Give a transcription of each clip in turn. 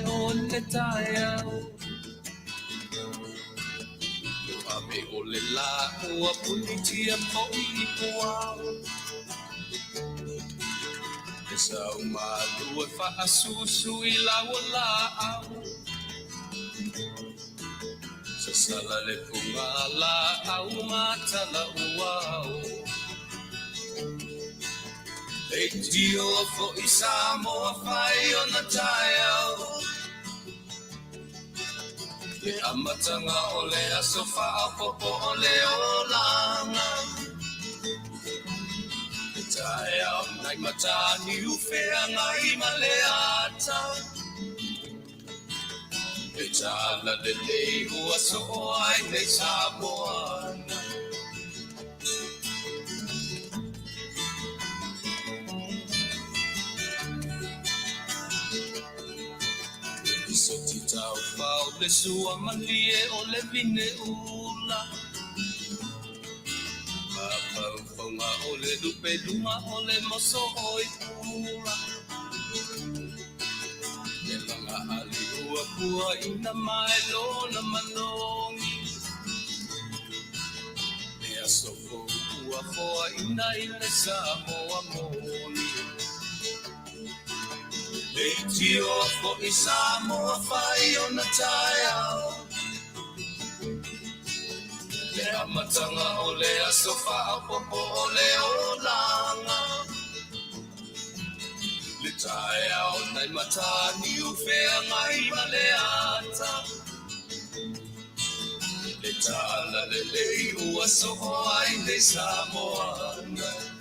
on le taia Ame o le la o a punitia mo I poa E sa umalu e wha asusu I la o la au Sa sala le punga la au matala uau E tio fo I Samoa whai o na taia E amatanga o le aso wha popo o le olanga E tae au nai matani uwhea ngai ma le ata E tala le lei ua so o ai nei Samoana So ti tau pau le sua malie o le vine ula Papaunga o le lupe luma o le moso oi pula E langa ali ua kua ina mai lona manongi E aso ua foa ina I le Samoa moni E tio fo I Samoa whai o na taia Le amatanga o le aso wha popo o le olanga Le taia o nai matani uwhea ngai ma le ata Le tala le lei ua so o ai nei Samoana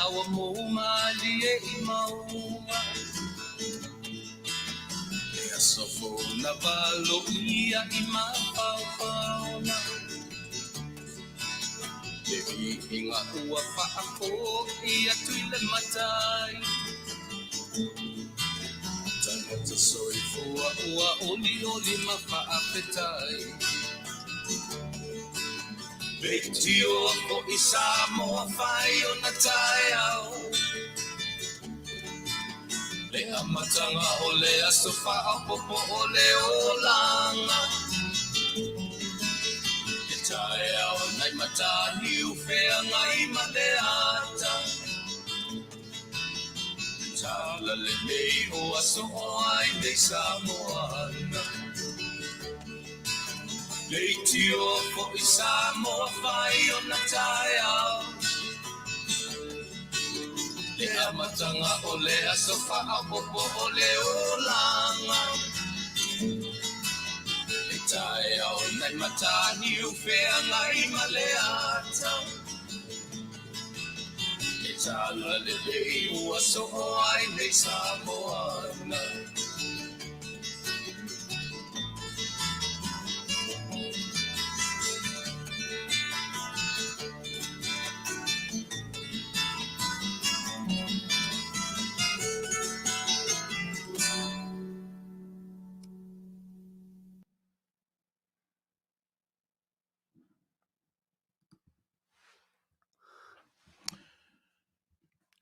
Awa mo malie I maunga E asofo na valo ia I mapaupauna E inga ua whaako ia tuile matai Tangata soi fua ua oli oli ma Faafetai Tio fo I Samoa whai o na taia Le amatanga o le aso wha popo o le olanga E taia o nai matani uwhea ngai ma le ata E tala le mei o aso o ai nei Samoana Le tio fo I Samoa whai o na taia Le amatanga o le aso wha popo o le olanga E tae au nai matani uwhea ngai ma le ata E tala le lei ua so o ai nei Samoana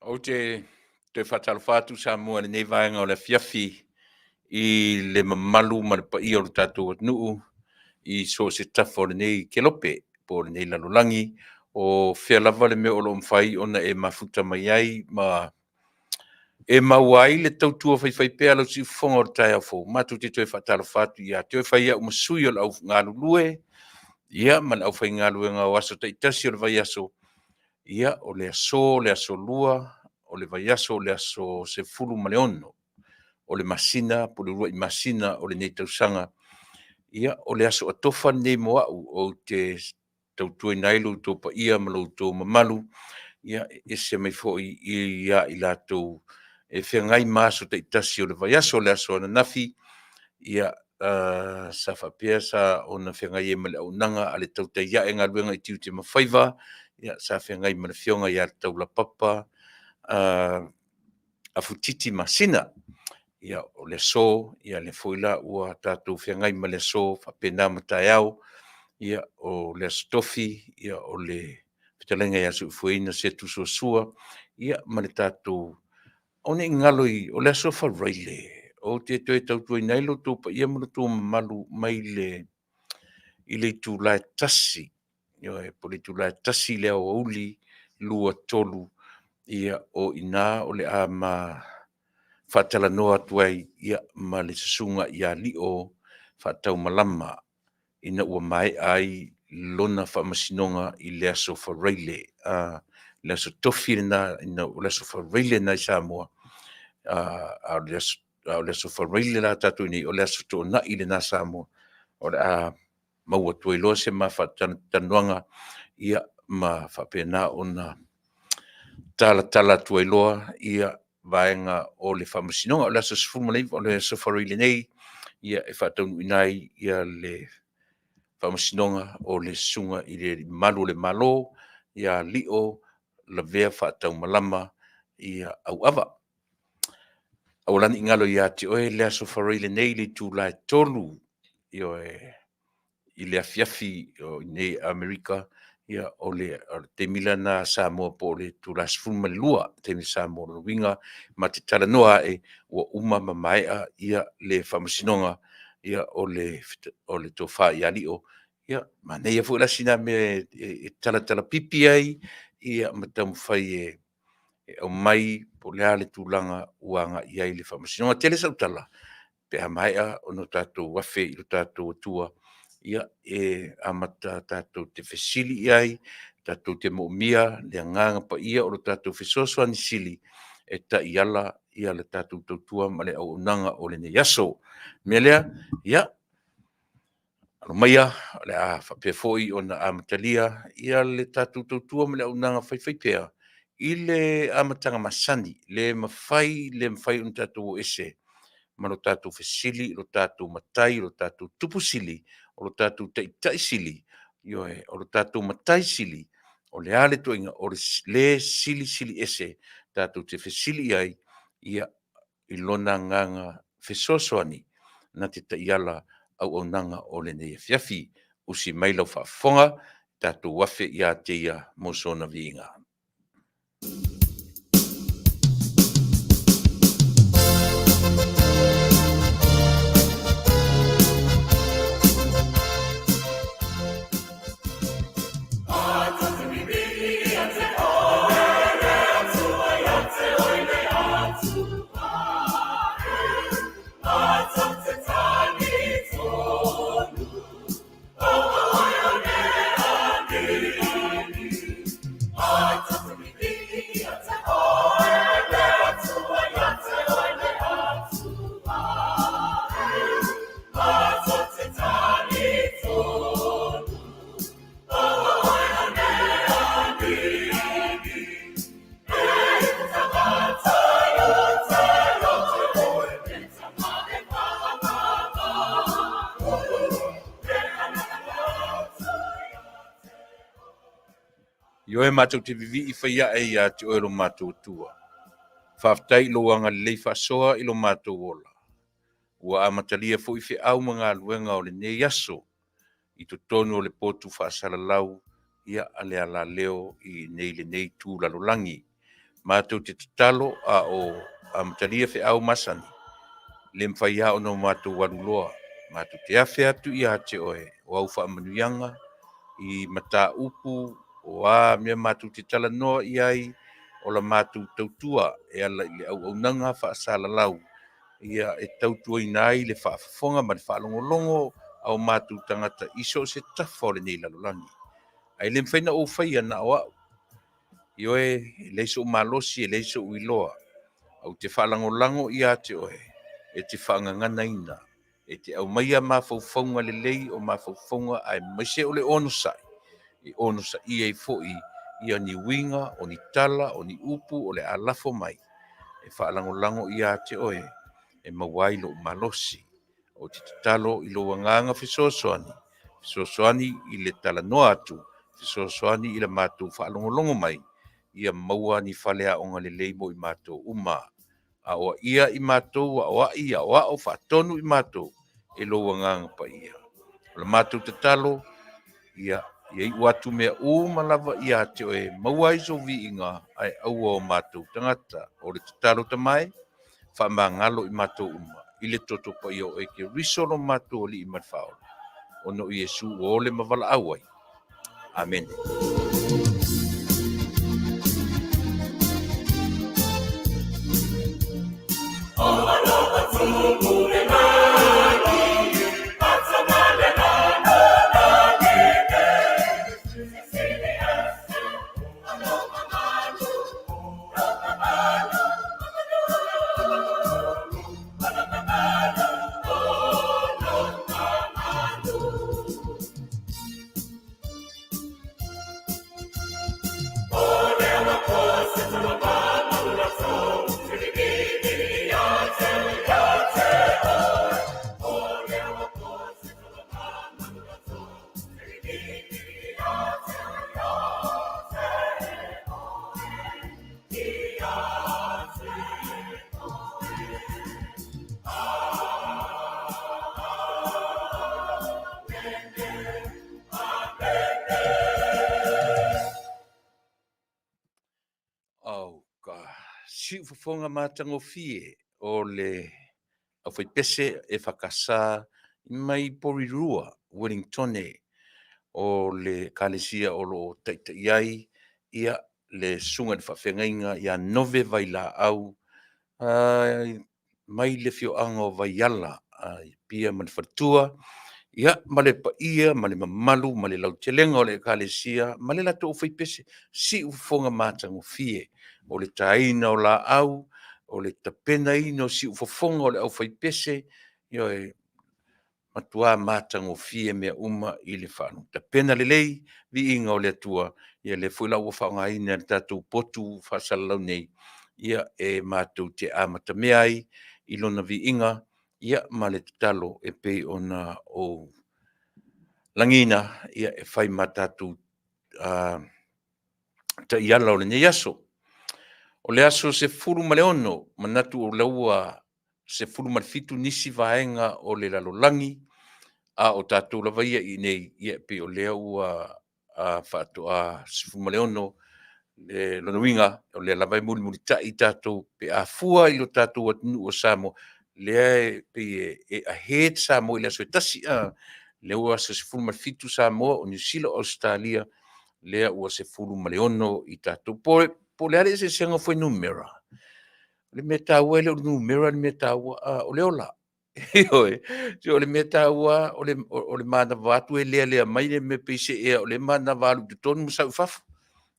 O te whatalawhatu Samoa nei vaenga o le Afiafi I le mamalu ma le paia o le tātou atunuu I so se tafo le nei kelope po le nei lalolangi o whea lava le mea o lo mwhai ona e mafuta mai ai ma e mauai le tautua whaiwhai pēa lau si whonga o le tai au fō matu te toi whatalawhatu ia te whai au masui o le au ngālu lue ia man au whai ngālu e ngā waso ta itasi o le vai aso ia o le aso lua, o le vaiaso, o le aso se fulu ma le ono, o le masina, po le rua I masina, o le nei tausanga, ia o le aso a tofa nei moau, o te tautui nailu, Tupa'i ma lo tō mamalu, ia e se mai fo ia I lātou e whiangai maso te itasi o le vaiaso le aso ana nafi, ia sa whapea sa o na whiangai e male au nanga ale tau te ia e ngā luenga I tiu te mawhaiva, ia sa whiangai male whionga ia tau la papa, a futiti masina, ia o le so, ia le foila ua tātou whiangai male so, whapena matai au, ia o le stofi, ia o le whitalenga ia su fuina se tu sua, ia male tātou, o ne ngaloi, o le aso whareile, o te toi tautua I nailo Tupa'i ia muna tō malu mai I le tūlae tasi, ia e po le tūlae tasi lea o uli, lua tolu, ia o ina o le a ma Faatalanoaga atu ai ia ma le susunga ia li'o faataumalama ina ua mai ai lona fa'amasinonga I le aso whareile, le aso tofi na ina o le aso whareile na I Samoa, a le aso whareile la tatu ni o le aso tōna'i le na Samoa, o le a maua tuai loa se ma faatanoanga ia ma whapena ona tala tuai loa ia vaenga o le whamasinonga o le aso Sanft-Levy o le aso whareile nei ia e whaataunu inai ia le whamasinonga o le sunga I le malu le malo ia li'o la vea faataumalama ia au ava. Au lani ingalo ia te oe le aso whareile nei le tūlae tolu I le Afiafi o nei Amerika ia o le te mila na Samoa po le tūlae Sanft-Levy lua te mi Samoa no winga ma te talanoa e ua uma mamaea ia le whamasinonga ia o le Tofa ia li'o ia ma nei a fuila sina me e tala pipi ai ia matamu whai e au mai po le ale tūlanga uanga ia I le whamasinonga tele sautala pe a maea o no tātou wafe I lo tātou atua ia e amata tātou te fesili iai, tātou te mo'omia, le anganga pa ia o lo tātou fesoso ani sili, e ta iala ia le tātou tautua ma le au unanga o le ne yaso. Mea lea, ia, alo maia, le a whapea foi o na amatalia, ia le tātou tautua ma le au unanga whaiwhaipea, I le amatanga Masani, le mawhai un tātou ese, ma lo tātou fesili, lo tātou matai, lo tātou tupusili, o lo tātou taitai sili, o lo tātou matai sili, o le ale toinga, o le sili ese, tātou te fesili ai, ia ilona nganga fesosoani, na te taiala au nanga o le nei Afiafi, usi mailau whaafonga, tātou wafe ia te ia mosona vinga. Yo e mātou te vivi I whaia e ia te oero mātou tua. Faafetai lo anga lei whasoa I lo mātou ola. Ua amatalia fo I whi au mga luenga o le ne yaso. I to tonu o le potu whaasalalau ia ale ala leo I nei le nei tū lalolangi. Mātou te tatalo a o amatalia whi au Masani. Le mwhaia o no mātou waruloa. Mātou te awhi atu I te oe. O au wha Manuianga I mata upu o a mea mātou te talanoa I ai o la mātou tautua e ala I le au nanga whaasalalau ia e tautua I nai le whaafonga ma le whaalongolongo au mātou tangata iso se tafo le nei lalolangi. Ai le mwhaina o whaia na o au. Io e leiso malosi e leiso uiloa au te whaalangolango I a te oe e te whaangangana ina e te au maia mawhauwhaunga le lei o mawhauwhaunga ai maise o le ono sai. I ono sa I e foi ia ni winga o ni tala o ni upu o le alafo mai e whaalango ia te oe, e mawai lo malosi, o te talo i lo wanganga fisosoani i le tala noa atu, fisosoani i le mātou whaalongolongo mai, ia maua ni whalea o ngale leimo i mātou uma, a oa ia i mātou, a oa ia, oa o whaatonu i mātou, e lo wanganga pa ia. O le mātou te talo, ia i watu mea lava ia te oe maua iso vi inga ai aua o mātou tangata o le tatalo tamai whamangalo i mātou uma i le toto pa ia o eke risolo mātou li i matwhao o no i Yesu o le mavala awai. Amen. Si ufafonga mātango fie o le au fai pese e whakasā mai porirua Wellingtone o le kalesia o lo taita iai ia le sunga de whawhengainga ia nove vai la au mai le fio anga o vai ala pia man whatua ia male pa ia male mamalu male lau telenga o le kalesia male la to fai pese si ufafonga mātango fie o le taina o la au, o le tapena ino si ufafonga o le au fai pese, io e matua mātango fie mea uma i le whanu. Tapena le lei, vi inga o le atua, ia le fuila ua whaonga ina le tātou potu whasalau nei, ia e mātou te amata meai, i lona vi inga, ia ma le talo e pei ona o langina, ia e whai mātātou ta iala o le nei aso. O le aso se furu ma le ono, manatu o laua se furu ma le fitu nisi vaenga o le lalolangi, a o tātou lava ia i nei, ia pe o lea ua whātu a se furu ma le ono, le lonuinga, o le lava i muri tai tātou, pe a fua i lo tātou atunu o Samoa, lea pe e a head Samoa i le aso e tasi, le ua se furu ma le fitu Samoa o New Zealand, Australia, lea ua se furu ma le ono i tātou. Po le ale se senga foi numera. Le metaua le numera le metaua o le ola. Oi. O le metaua o le mana vatu e le mai le me pese e o le mana valu de tonu sa fafu.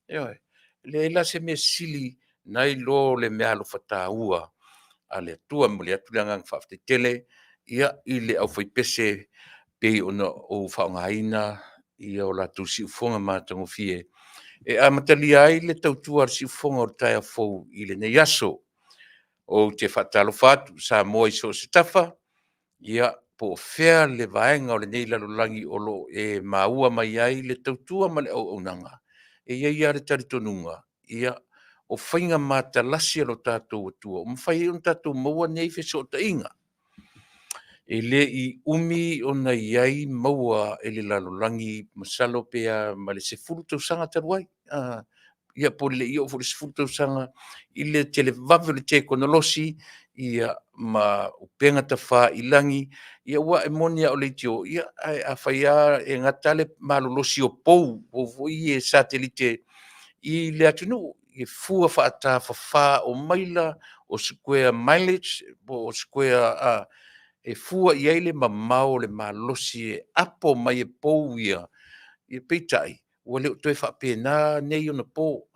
Oi. Le la se me sili nai lo le me alo fataua. Ale tua mo le atulanga fafte tele ia i le au foi pese pe ona o faungaina ia o la tusi fonga matango fie. E a matali ai le tautua si fonga o taia fou i le nei aso o te whatalo fatu sa moa i so se tafa ia po fea le vaenga o le nei lalolangi o lo e maua mai ai le tautua ma le au nanga e ia le taritonunga ia o whainga matalasi alo tātou atua o mwhai on tātou maua nei fe so ta inga e le i umi o na iai maua e le lalolangi masalo pea ma le se furu tau sanga taruai. Ia po le i o furu se furu tau sanga i le tele vave le te konolosi ia ma upenga ta wha ilangi ia ua e monia o le tio ia a whaia e ngatale malolosi o pou o voi e satelite i le atunu i fua whaata wha o maila o square mileage o square e fua i eile ma mao le malosi e apo mai e pou ia i peitai ua leo toe whapena nei ona po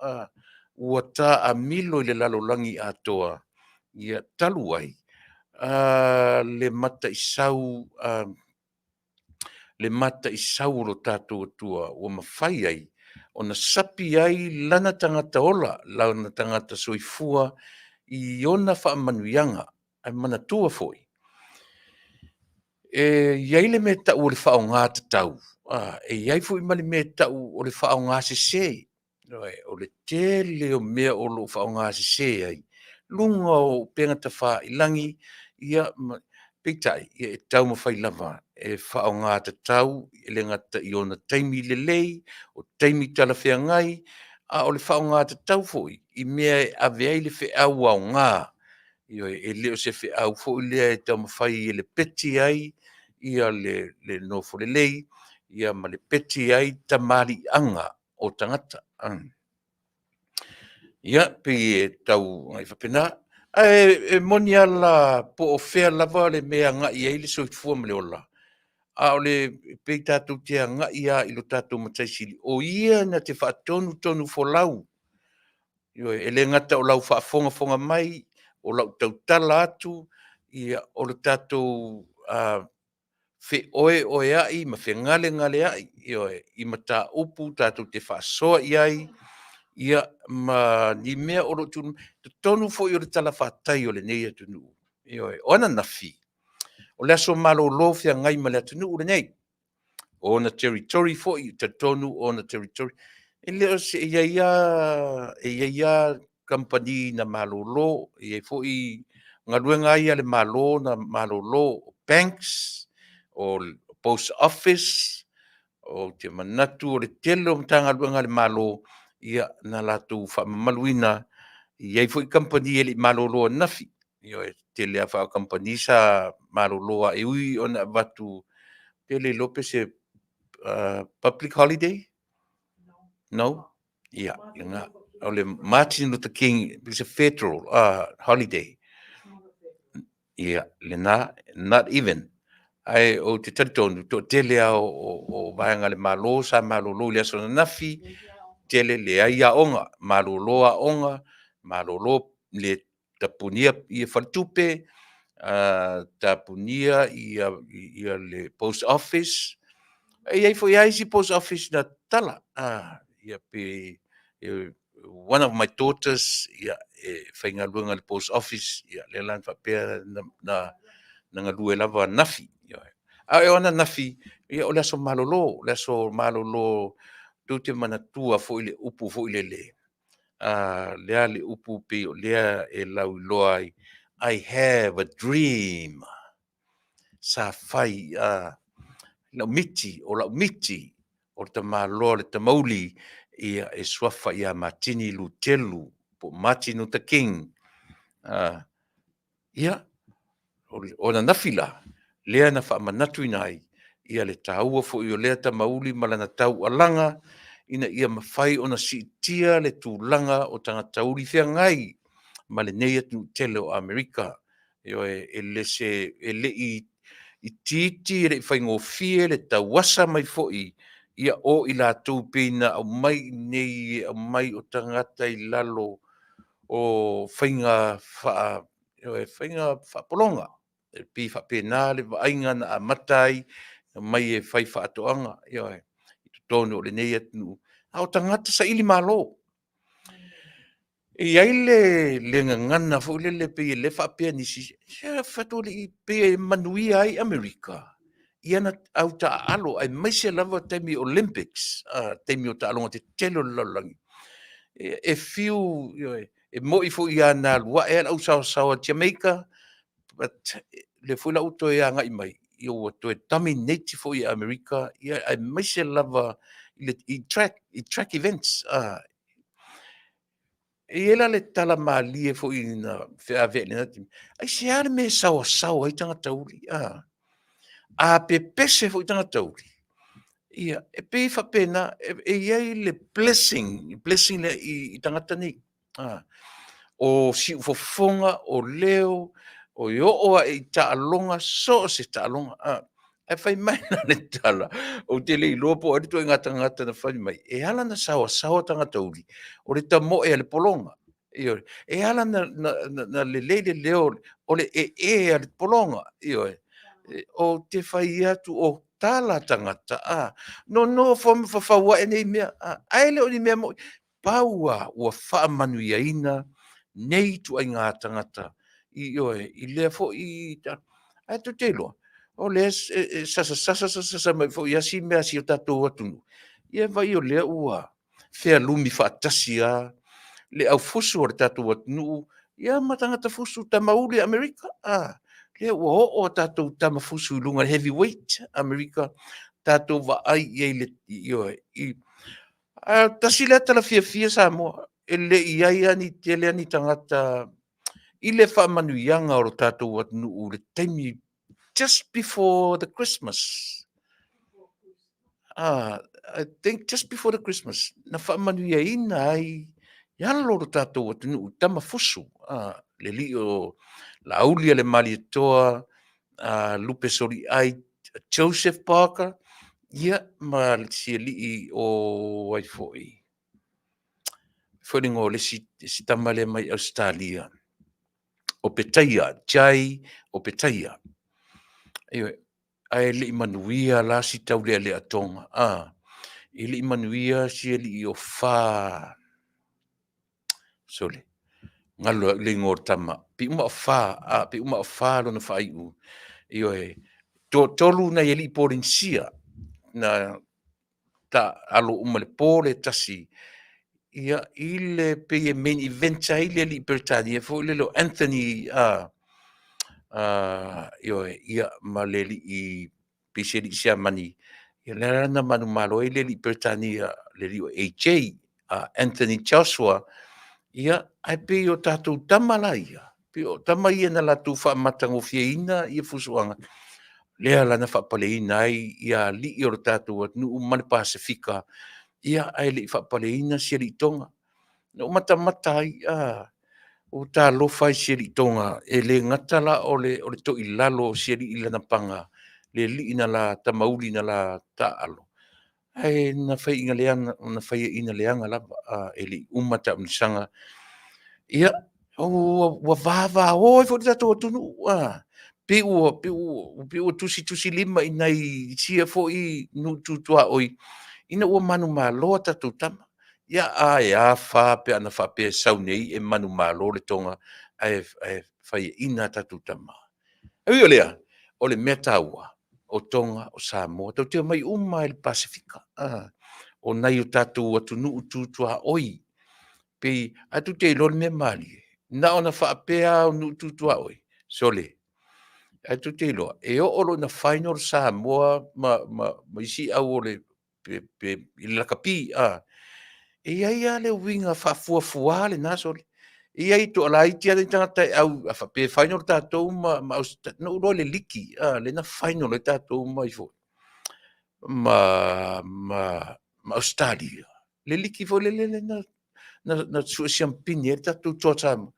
ua tā a milo i le lalolangi atoa ia talu ai le mata i sau lo tātou atua ua mawhai ai ona sapi ai lana tangata ola lana tangata soifua i ona whaamanuianga, ai manatua foi. Iai le me tau o le whao ngā tatau. Iai foi mali me tau o le whao ngā se. O le tele o mea o lo whao ngā se ai. Lunga o penga ta wha ilangi, ia peitai, ia e tau mawhai lava, e whao ngā tatau, e le ngata i ona taimi le lei, o taimi tala whea ngai, o le whao ngā tatau foi, i mea e aveai le whea au au ngā. E leo se fe au fo le e tau mawhai le peti ai, ia le nofo le lei, ia ma le peti ai ta mari anga o tangata. Ia, pe e tau ngai whapena. E moni ala po o whea lava le mea nga i eile so i fua mle ola. O le pe tātou tea nga ia i lo tātou mataisili. O ia na te whaatonu fo lau. E le ngata o lau whaafonga mai, o lau tautala atu, ia o le tātou whe oe ai, ma whe ngale ai, i ma tā upu tātou te whaasoa i ai, ia ma ni mea o lo tunu, te tonu fo i o le tala whaatai o le nei atu nuu. O ana nafi, o le aso malo lo whia ngai ma le atu nuu le nei. O na territory fo i te tonu o na territory. E leo se ia company na malolo, e fo i ngaluenga ia le malo na malolo banks, o post office, o te manatu o le telo mtanga luenga le malo, ia na latu whaamaluina, ia fo i company e le malolo nafi. E te lea wha company sa malolo e ui ona watu, Pele Lopez e public holiday? No? Yeah, only Martin Luther King is a federal holiday. Yeah, not even. Ai o te tatonu to tele o vaanga le malo sa malolo le so nafi tele le ai a onga malolo le tapunia i faltupe tapunia i le post office. Ai foi ai si post office na tala. Ia pe one of my daughters whainga luenga le post office le lan whapea na ngalue lava nafi. E ona nafi, o le aso malolo, tu te manatua fo ile upu fo ile le. Lea le upu pe o lea e lau loa ai, I have a dream. Sa fai, lau miti, o te malo le te mauli, ia e swafa ia Martini Lutelu, po Martin Luther King. Ia, o na nafila, lea na wha manatu inai, ia le taua fo i o lea ta mauli malana tau alanga, ina ia mawhai o na siitia le tūlanga o tanga tauri whia ngai, ma le nei atu tele o Amerika. E le i titi e le whaingofie le tauasa mai fo'i, ia o i la tūpina au mai nei au mai o tangata i lalo o whainga whaapolonga. E pi whapena le vainga na a matai, mai e whai whaatoanga. I tonu o le nei atu. Au tangata sa ili malo. I ai le ngana fo le pe le whapea nisi. Whatole i pe Manuia ai Amerika. Iana au ta alo ai mai se lava taimi Olympics, taimi o ta alonga te telo lalangi. E fiu, e moi fo i ana lua e au sawa Jamaica, but le fula uto e anga i mai. Io to e tami neti fo i Amerika, ia ai mai se lava i track events. E ela le tala malie fo i na whea vele nati. Ai se are me sawa ai tanga tauri. A pe pese fo i tanga tauri. Ia, e pe whapena, e iai le blessing le i tangata ni. O si ufofonga, o leo, o ioa e ta alonga, so se ta alonga. E whai mai na le tala, o te le ilopo, e rito e ngata na whai mai. E ala na sawa tangata uri, o le ta mo e le polonga. E ala na le leo, o le e le polonga. O te whai atu o tala tangata. No, whawa e nei mea. Aile o ni mea mo. Paua ua Manuia ina nei tu ai ngā tangata i lea fo i ai tu te loa. O lea sasa mai fo i asi mea si o tātou atunu. Ia vai o lea ua fea lumi whaatasi a le au fusu o le tātou atunu. Ia matangata fusu tamauli Amerika. Lea ua o tātou tama fusu i lunga heavyweight Amerika. Tātou wa ai i tasi lea tala fia Samoa. E le iai ani te lea ni tangata i le whaamanuianga o tātou atunu le taimi just before the Christmas. I think just before the Christmas. Na whaamanuia ina ai yalo o tātou atunu tama fusu. Le li o la aulia le mali toa Lupe Sori ai Joseph Parker. Ia ma si li o ai foi. Wharingo le si tamale mai Australia. O Petaia, Jai o Petaia. Ai li Manuia la si tau le atonga. I li Manuia si li o Fa. Sole. Ngalo le ngor tama. Pi uma o Fa lo na whai u. Tolu na li porinsia. Na ta alo uma le pole tasi. Ia ile pe main event ile li Britania fo le lo Anthony ia maleli i piseli sia mani ia le na manu malo ile li Britania le li AJ Anthony Joshua ia ai pe o tatu tamalaia pe o tamaia na la tu fa matango fieina ia fusuanga le ala na fa paleina ia li o tatu nu man Pasifika ia ai li fa paleina sia li tonga no mata o tā lofa i siri tonga e le ngatala o le to i lalo siri i lana panga le li ina la tamauli na la taalo. Ai na fai inga leanga, na fai ina leanga la e li umata unisanga. Ia, wa vava o fo tato tunu pe u tusi lima ina i sia fo i nu tutua oi. Ina ua manu malo tatu tama. Ia fa pe ana fa pe sau nei e manu malo le tonga ai fai ina tatu tama. Ai olea, o le metaua o tonga o Samoa, tau te mai mai le Pasifika. O nai o tatu atu nuu tutua oi. Pe atu te ilon me mali. Na ona fa pea o nuu tutua oi. Sole. Atu te iloa. E o olo na final Samoa ma isi au o le pe ilakapi ia ia le winga fa fuafua le naso ia i to ala itia le tangata au fa pe final tatou ma no lo le liki le na final le tatou mai fo ma Australia le liki fo le na su champagne tatou totama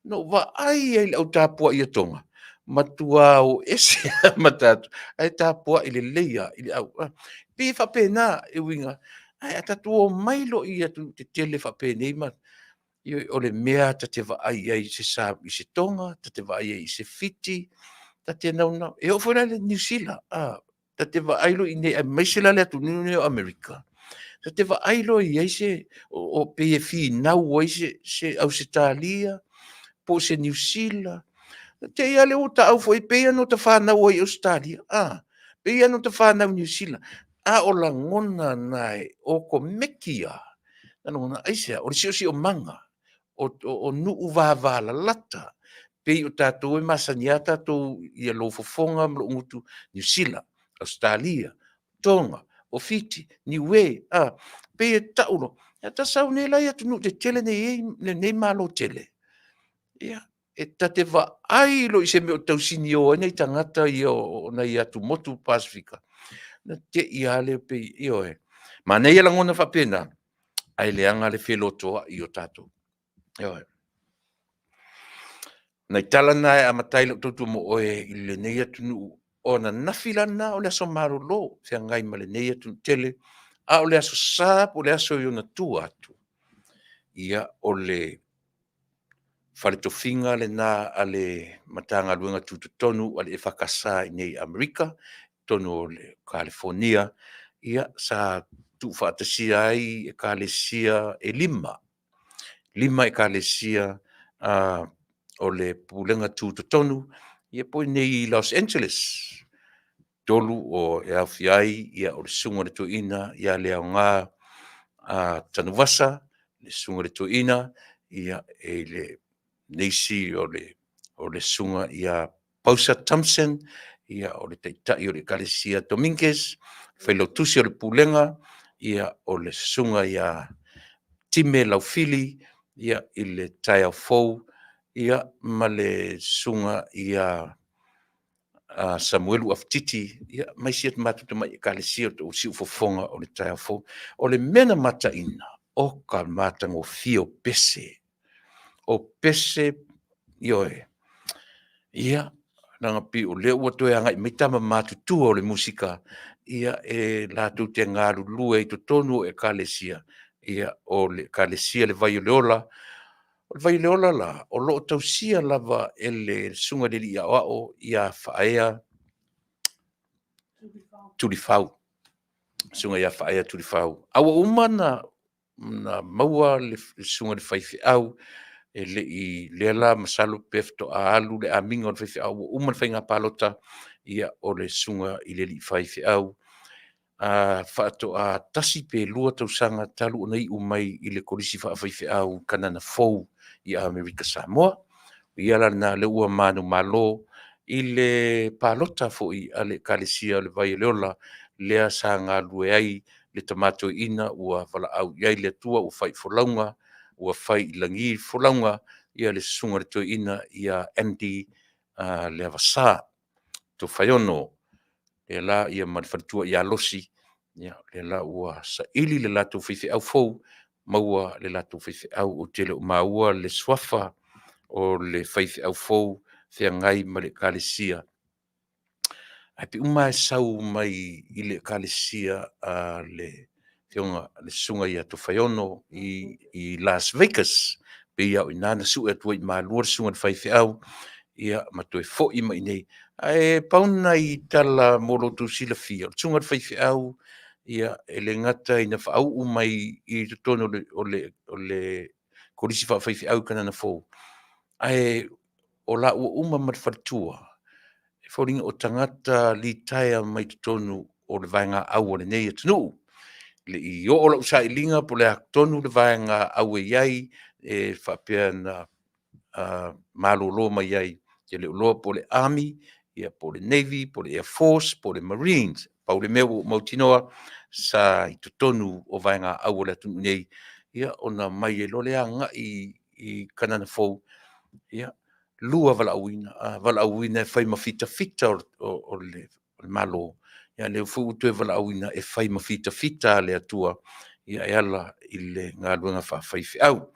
no va ai au tapua ia tonga matua o ese matatu ai tapua ile leia ile au pe fa pena e winga ai atatu o mailo ia tu te tele fa pena ma o le mea ta te va ai se sa i se tonga ta te va ai se fiti ta te na e o fora le New Zealand ta te va ai lo ine mai se la le tu ni America ta te va ai lo i se o PFI na o se Australia po se New Zealand te ia le uta au foi pe no te fa na o Australia pe ia no te fa na New Zealand o la ngona nai o ko mekia na ngona ASEA o si o manga o nu uva vala lata pe o tatou e Masani tatou ia lo fofonga mo ngutu New Zealand Australia Tonga o Fiti Niue pe e taulo ya ta sau nei la ya tu te tele nei malo tele ia e tate va ai lo i se me o tausini o nei tangata i o na ia tu motu Pasifika na te ia le pe io ma nei la ngona fa pena ai le anga le felotoa i o tatou io na tala na a matai lo tutu mo o i le nei atu o na nafila na o le aso marolo se ngai ma le nei atu tele o le aso sa o le aso i ona tu atu ia o le faletofinga le na ale matanga luenga tutu tonu ale whakasa i nei Amerika tonu o le California ia sa tu whaatasia ai e kalesia e lima e kalesia o le pulenga tūtotonu, ia poi nei Los Angeles. Tolu o e Afiafi ia o le sunga le tuina, ia le au ngā tanuvasa, le sunga le tuina, ia e le neisi o le sunga ia Pausa Thompson, ia o le taitai o le Kalesia Dominguez, whailo tusi o le pulenga, ia o le sunga ia Time Laufili, ia i le tai au fou, ia ma le sunga ia Samuelu Aftiti, ia mai siat matuta mai Kalesia o siu fofonga o le tai au fou, o le mena mata ina, o ka matango fio pese, o pese ioe, ia nanga pi o leo ua toe angai mai tama matutua o le musika, ia e lātou te ngāru lue i to tonu e Kalesia, ia o le Kalesia le vai o leola, o le vai o leola la, o loo tausia lava e le sunga le li o ia whaea tulifau, sunga ia whaea tulifau. Awa umana na maua le sunga le whaifi au, e le i lela masalo pefto a alu le aminga o le whaifi au, uman whainga palota, ia o le sunga i le li whaifi au, whaato a tasi pe lua tausanga talu o nei umai i le korisi whaifi au kanana fou i Amerika Samoa, ia la na le ua manu malo, i le palota fo i ale Kalesia le vai leola, lea sa ngā lue ai, le tamato ina ua wala au iai le tua ua whai folaunga, ua whai ilangi folaunga, ia le sunga le to ina ia Andy le avasa, to whaiono, le la ia manwharitua ia losi, ia le la ua sa ili le lato whiwhi au fou, maua le lato whiwhi au o tele o maua le swafa o le whiwhi au fou, thea ngai ma le Kalesia. Ai pi umai sau mai i le Kalesia le fionga le sunga ia to whaiono i Las Vegas, pe ia o inana su e tuai maa luar sunga le whiwhi au, ia ma toe fo i mai nei. Ai pauna i tala moro tu sila fia, sunga le whiwhi au, ia e le ngata ina whaau umai i tono o le korisi whiwhi au kanana fou. Ai o la ua uma matwharitua, e whoringa o tangata li taia mai tonu o le vaenga au o le nei atanu. Le i o la usa i linga po le tonu le vaenga au e iai, e whapea na malolo mai iai, ke le uloa po le Army, ia po le Navy, po le Air Force, po le Marines, pau le meu mautinoa, sa i tonu o vaenga au o le atanu nei, ia ona mai e lole anga i kanana fou, ia lua vala auina e whai mawhita fita o le malo. Ia le fu tu e vala auina e whai mawhita fita le atua, ia e ala i le ngā luenga whawhaifi au.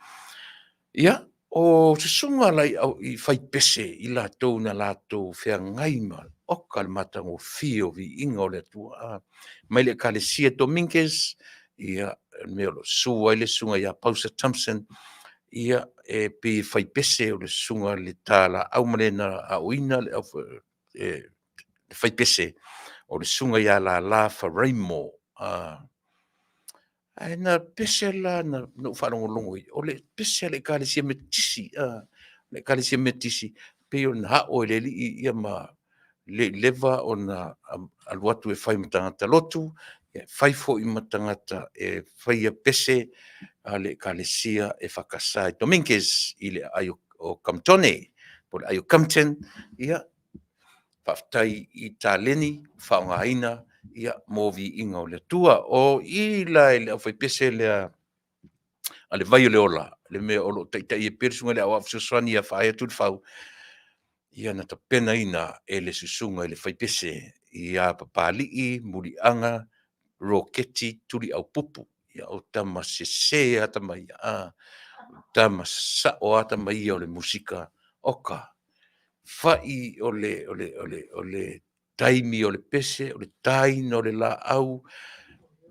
Ia, o se sunga lai au i whai pese i la tau na la tau whea ngaima, oka le matango fio vi inga o le atua. Mai le Kalesia Dominguez, ia me o sua i le sunga ia Pausa Thompson, ia e pe fai pese o le sunga le tala au malena a uina le au fai pese o le sunga ia la Faraimo ai na pese la na no whanongo longo o le pese le Kalesia metisi le Kalesia metisi pe o na o le li ia ma le leva o na aluatu e fai matangata lotu fai fo i matangata e fai a pese ale Kalesia e whakasai Dominguez i le ai o Kamtone, po le ai o Kamten, ia Faafetai i tāleni, whaongaina, ia mōvi inga o le tua, o i la e le au whaipese lea ale vai o le ola, le mea olo taitai e perisunga le au afsuswani a whaia tūt whau, ia na ta pena ina e le susunga e le whaipese, ia papalii, murianga, roketi, turi au pupu, ia o tama sese ata mai tama sa o ata mai o le musika oka fai o le taimi o le pese o le taina o le la au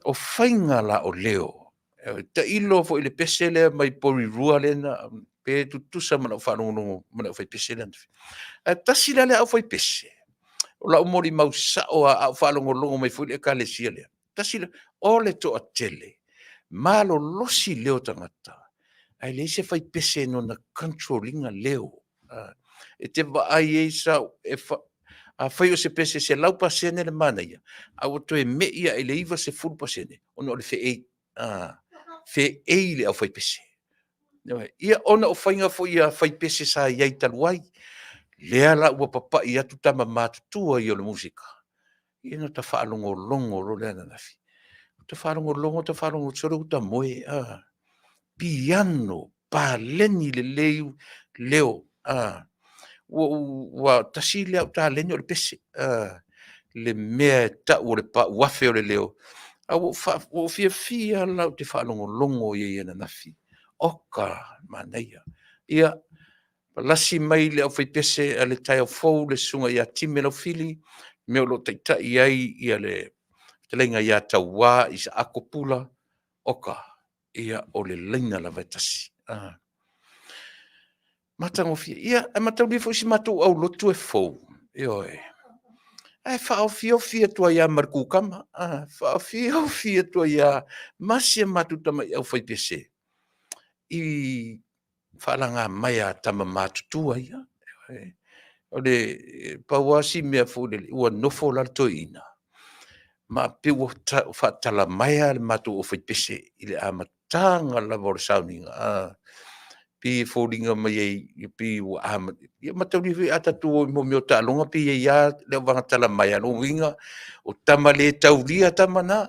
o fainga la o leo ta ilo fo le pese le mai pori rua le na pe tutusa mana whanongo mana fai pese le tasi le au fai pese o la umori mau sa o au whanongo longo mai fo le Kalesia le tasi le o le to a tele malo losi leo tangata ai le se fai pese no na controllinga leo. E te vaai e sa a fai o se pese se lau pasene le mana ia. A o to e me ia e le iwa se full pasene. Ono le fe ei. Fe ei le au fai pese. Ia ona o whainga fo ia whai pese sa iai taluai. Lea la ua papa i atu tama mātutua i o le musika. Ia no ta whaalongo longo ro lea na nafi. Ta whaalongo longo, ta whaalongo tsoro uta moe. Piano, paleni le leo. Wa tasi lea uta leni o le pese. Le mea ta o le pa wafe o le leo. O fia la te whaalongo longo i na nafi. Oka manaia. Ia lasi mai le au fai pese a le tai au fou le sunga ia time lau fili, meo lo taitai ai ia le telenga ia tau wā i sa ako pula, oka ia o le leina la vaitasi. Matango fia, ia e matau li fo si matou au lotu e fou, ioe. E whao fia tua ia markukama, whao fia tua ia masia matutama i au fai pese. I whalanga mai a tama mātutua ia. O le pauasi mea fōle ua nofo la toina. Ma piu whatala mai a le mātu o whaipese i le amatanga la vore sauninga. Pi fōringa mai e pi ua amat. Ia matauri hui atatu o mo meo tālonga pi e ia le wangatala mai a no winga. O tama le tauria tamana.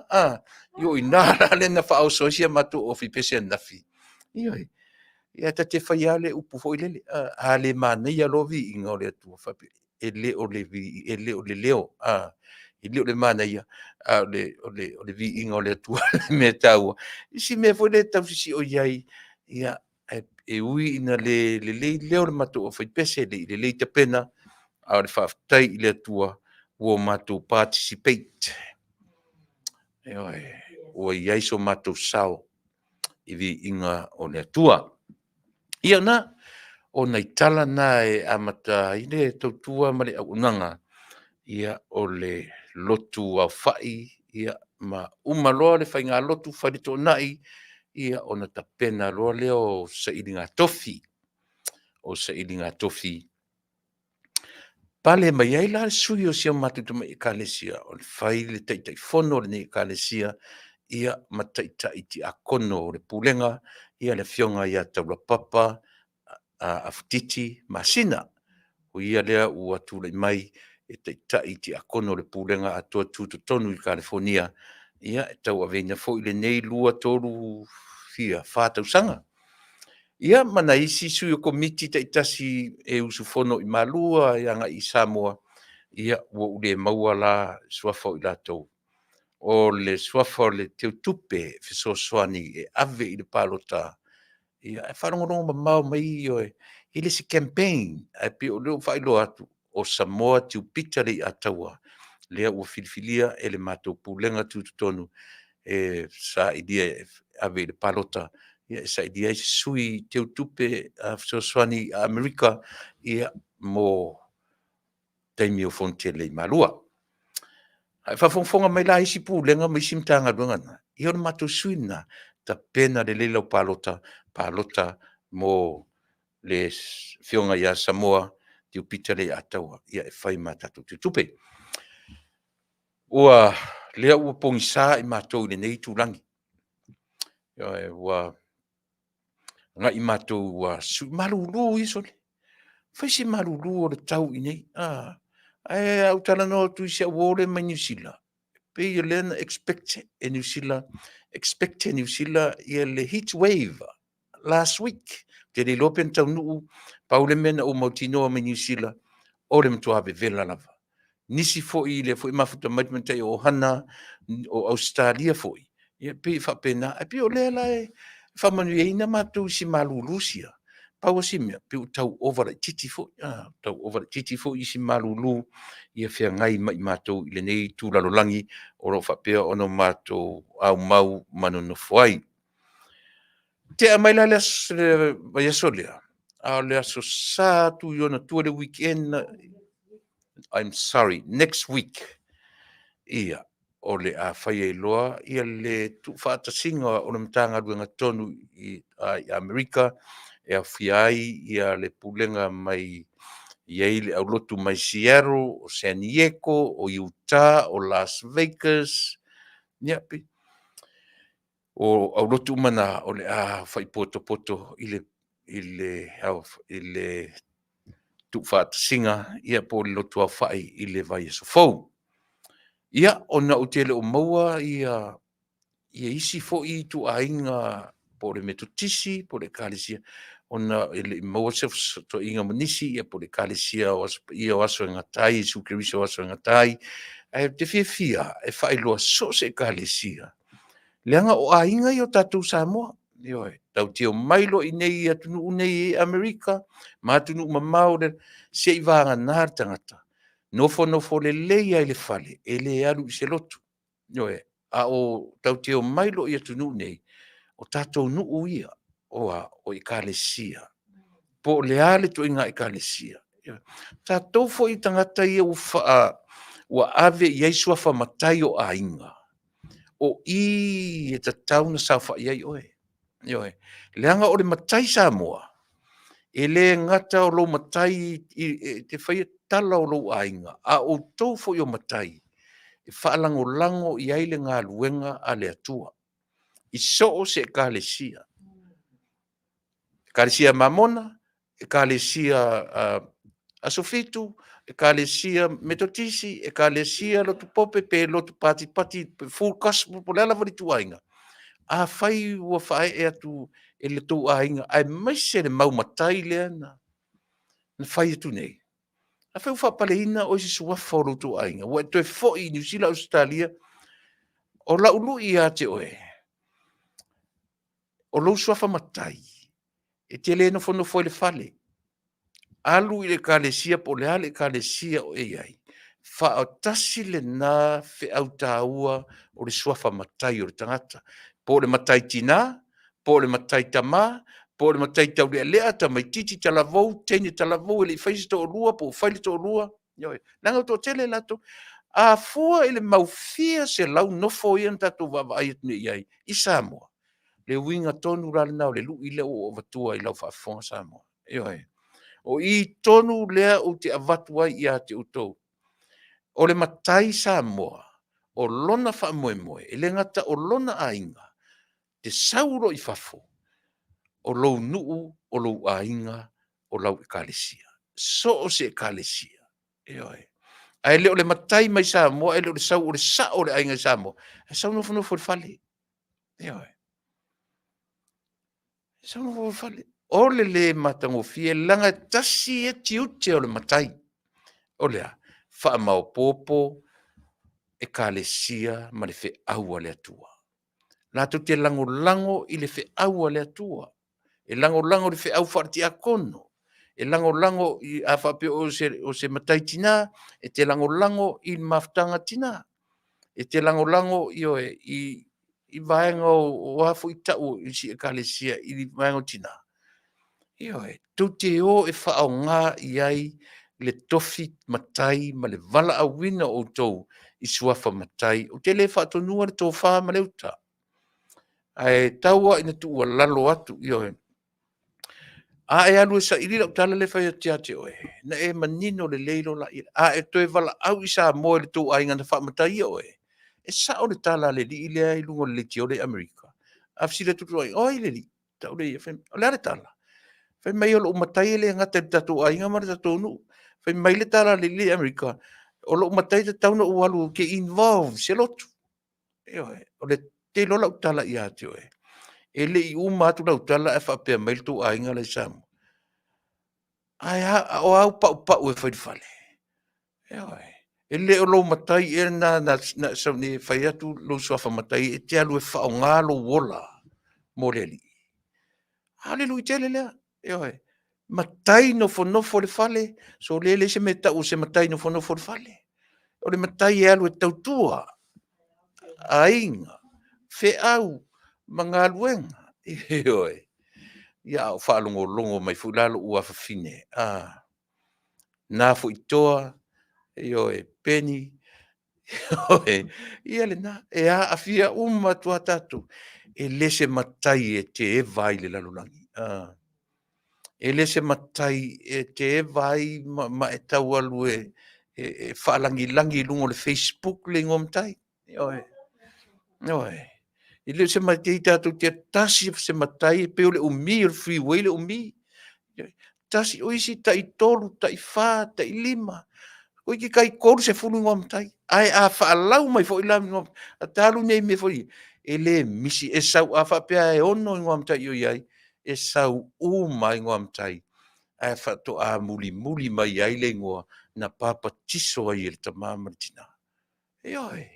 Io i nara le na whao soisia mātu o whaipese nafi. Ioi. Ia ta te whai ale upu hoi lele. Ale mānei alovi i ngā le atua whape. E le o le vi, e le o le leo. E le o le mānei o le vi i ngā le atua me taua. Isi me fwoi le tau sisi o iai. Ia e ui ina le leo le mato o whai pese le te pena. A le Faafetai i le atua. Ua mato participate. Ua iai so mato sao. I vi inga o le atua. Ia na, o nei tala na e amata i le tautua ma le aunanga, ia o le lotu au whai, ia ma umaloa le whainga lotu wharito nai, ia o na tapena loa leo sa ilinga tofi, o sa ilinga tofi. Pale mai ai la sui o sia matutuma i kalesia, o le whai le taitai fono le nei kalesia, ia mataita iti akono o le pulenga, ia le fionga ia taula papa, Afutiti Masina o ia lea ua tūlei mai e taitai ti akono le pūlenga atua tūtotonu i California ia e tau aveina fo i le nei lua tolu fia Faatautaia. Ia mana isi sui o komiti taitasi e usufono i malua i anga i Samoa ia ua ule maua la suafo i latou. O le suafo le teu tupe fisosoani e ave i le palota ia e wharongorongo mau mai i le si campaign e pi o leo whailo atu o Samoa tiu pitale i ataua lea ua filifilia e le mātou pūlenga tūtutonu e sa idia ave i le palota ia e sa idia i sui teu tupe a Fisoswani a Amerika ia mo taimi o fonte le malua. Ai whawhongwhonga mai la isi pūlenga mai simtanga luangana. Ia o mātou suina ta pena le leila o palota mo le fionga ia Samoa tiu pitale ataua ia e whai mātatu tiu tupe. Ua lea ua pongisa i mātou le nei tūlangi. Ia e ua nga i mātou ua sui malulu i sole. Whai si malulu o le tau i nei. Ai au talanoa tu isi a wole mai New Zealand. Pe ia lena expect New Zealand ia le heat wave last week. Te le lopen Taunuu, paule mena o mautinoa mai New Zealand, o le mtua be vela lava. Nisi foi le foi mafuta mai o hana o Australia foi. Ia pe whapena, e pe o lela e whamanu ina mātou si malulusia. Pau asimia, pe o tau ovara titi foi, tau ovara titi foi i si malulu, ia whia ngai mai mātou i le nei tūlalolangi, o ro whapea ono mātou au mau manono fuai. Te a mai la le vai asolea. A le aso sa tu yona tu le weekend. I'm sorry, next week. Ia. o le a whaia loa, ia le tu whaatasinga o le matanga ruenga tonu i Amerika, e a whiai ia le pulenga mai iai le au lotu mai Seattle, o San Diego, o Utah, o Las Vegas, niapi. O au lotu mana o le a whai poto i le tu whaatasinga, ia po le lotu a whai i le vai so fau. Ia, ona o tele o maua, ia isi fo i tu ainga po le metotisi, po le kalesia, ona ele maua se to inga manisi, ia po le kalesia, ia o aso ngatai, sukerisa o aso ngatai, te fia, e whai loa so se kalesia. Leanga o ainga i o tatou Samoa, ioe, tau teo mailo i nei atunu nei e Amerika, ma atunu mamau le se i vanga nār tangata. Nofo le leia i le fale, e le alu i se lotu. Ioe, a o tau teo mailo i atunu nei, o tatou nuu ia, o i kalesia. Po le ale tu inga i kalesia. Tatou fo i tangata ia ua ave i aisua whamatai o ainga. O i e tatau na sa wha iai oe. Ioe, leanga o le matai Samoa, e le ngata o lo matai, te whaia tala o lo ainga, a o tau fo i o matai, e whaalango i aile ngā luenga a le atua. I so o se kalesia. Kalesia mamona, e kalesia asofitu, e kalesia metotisi, e kalesia lotu pope, pe lotu pati, pe full gospel, po leala vali tuainga. A whai ua whae e atu e le tau ainga, ai maise le maumatai lea na whai atu nei. A whai whapale ina o isi suafa o lo tau ainga, ua e toi fo i New Zealand, Australia, o la ulu i a te oe, o lo suafa matai, e te le no fono foi le fale. Alu i le kalesia po le ale kalesia o e ai. Wha o tasi le nā fe au tāua o le suafa matai o le tangata. Po le matai tina, po le matai tama, po le matai tau lea ta mai titi talavou, teni talavou, ele whaisi to lua, po whaili to lua. Nanga to tele lato. A fua ele maufia se lau nofo ian tatu wawa ai atune iai. I Samoa. Le winga tonu rale nao le lu i leo o vatua i lau whaafonga Samoa. O i tonu lea o te avatua i a te utou. O le matai Samoa, o lona whaamoemoe, e le ngata o lona ainga, te sauro i whafo, o lou nuu, o lou ainga, o lau e kalesia. So o se e kalesia. Ai le o le matai mai Samoa, e le o le sau o le sa o le ainga Samoa. E sau nofo le fale. Sau nofo le fale. O le matangofie, langa tasi e tiute o le matai. O lea, wha mau popo, e kalesia, ma le fe aua le atua. Nā tu te lango i le fe aua le atua. E lango le fe au whaati a kono. E lango i a whape o se matai tina, e te lango i maftanga tina. E te lango i vaenga o hafu i tau i si e kalesia i vaenga tina. Tu te o e whaau ngā i ai le tofi matai ma le vala a wina o tou i suafa matai. O te le whaatonua le Tofa ma leuta. Ai taua ina tua lalo atu a e alu e sa irira utala le whai ati ate oe. Na e manino le leilo la ira. A e toe vala au i sa moe le tou ainga na whaamatai oe. E sa o le tala le li ilea i lungo le ti o le Amerika. A fisi le tutu ai, oi le li. Tau le ia whai, o le ale tala. Whai mai o lo umatai le ngata le tatou ainga ma le tatou nu. Whai mai le tala le li Amerika. O lo umatai te tau na ualu ke involve se lotu. O le te lola utala i ate oe. E le i uma atu lau tala e whapea mai tu ainga le samu. Ai o au pau e whaidwhale. E le o lo matai e na sau ne whai atu lo suafa matai e te alu e whao ngalo wola mo le li. Hale lui tele lea. Matai nofo le whale. So le se me tau se matai nofo le whale. O le matai e alu e tautua. Ainga. Fe au. Mga luenga. Ia o whaalongo mai fulalo ua whawhine. Nā fu itoa, peni, Oe, ia le na, e a afia tua tatu, e lese matai e te e vai le lalulangi. E lese matai e te e vai ma e tau alu e whaalangi lungo le Facebook le ngom tai. Oe, oe. I le se matai tatu te tasi se matai e peo le umi o le freeway le umi. Tasi oisi tai tolu, tai wha, tai lima. Oi ki kai koru se fulu ngom tai. Ai a whaalau mai fo ilam ngom. A talu nei me fo i. E le misi e sau a whapea e ono ngom tai ioi ai. E sau u mai ngom tai. Ai whato a muli mai ai le ngoa. Na papa tiso ai ele ta mamaritina. E oi.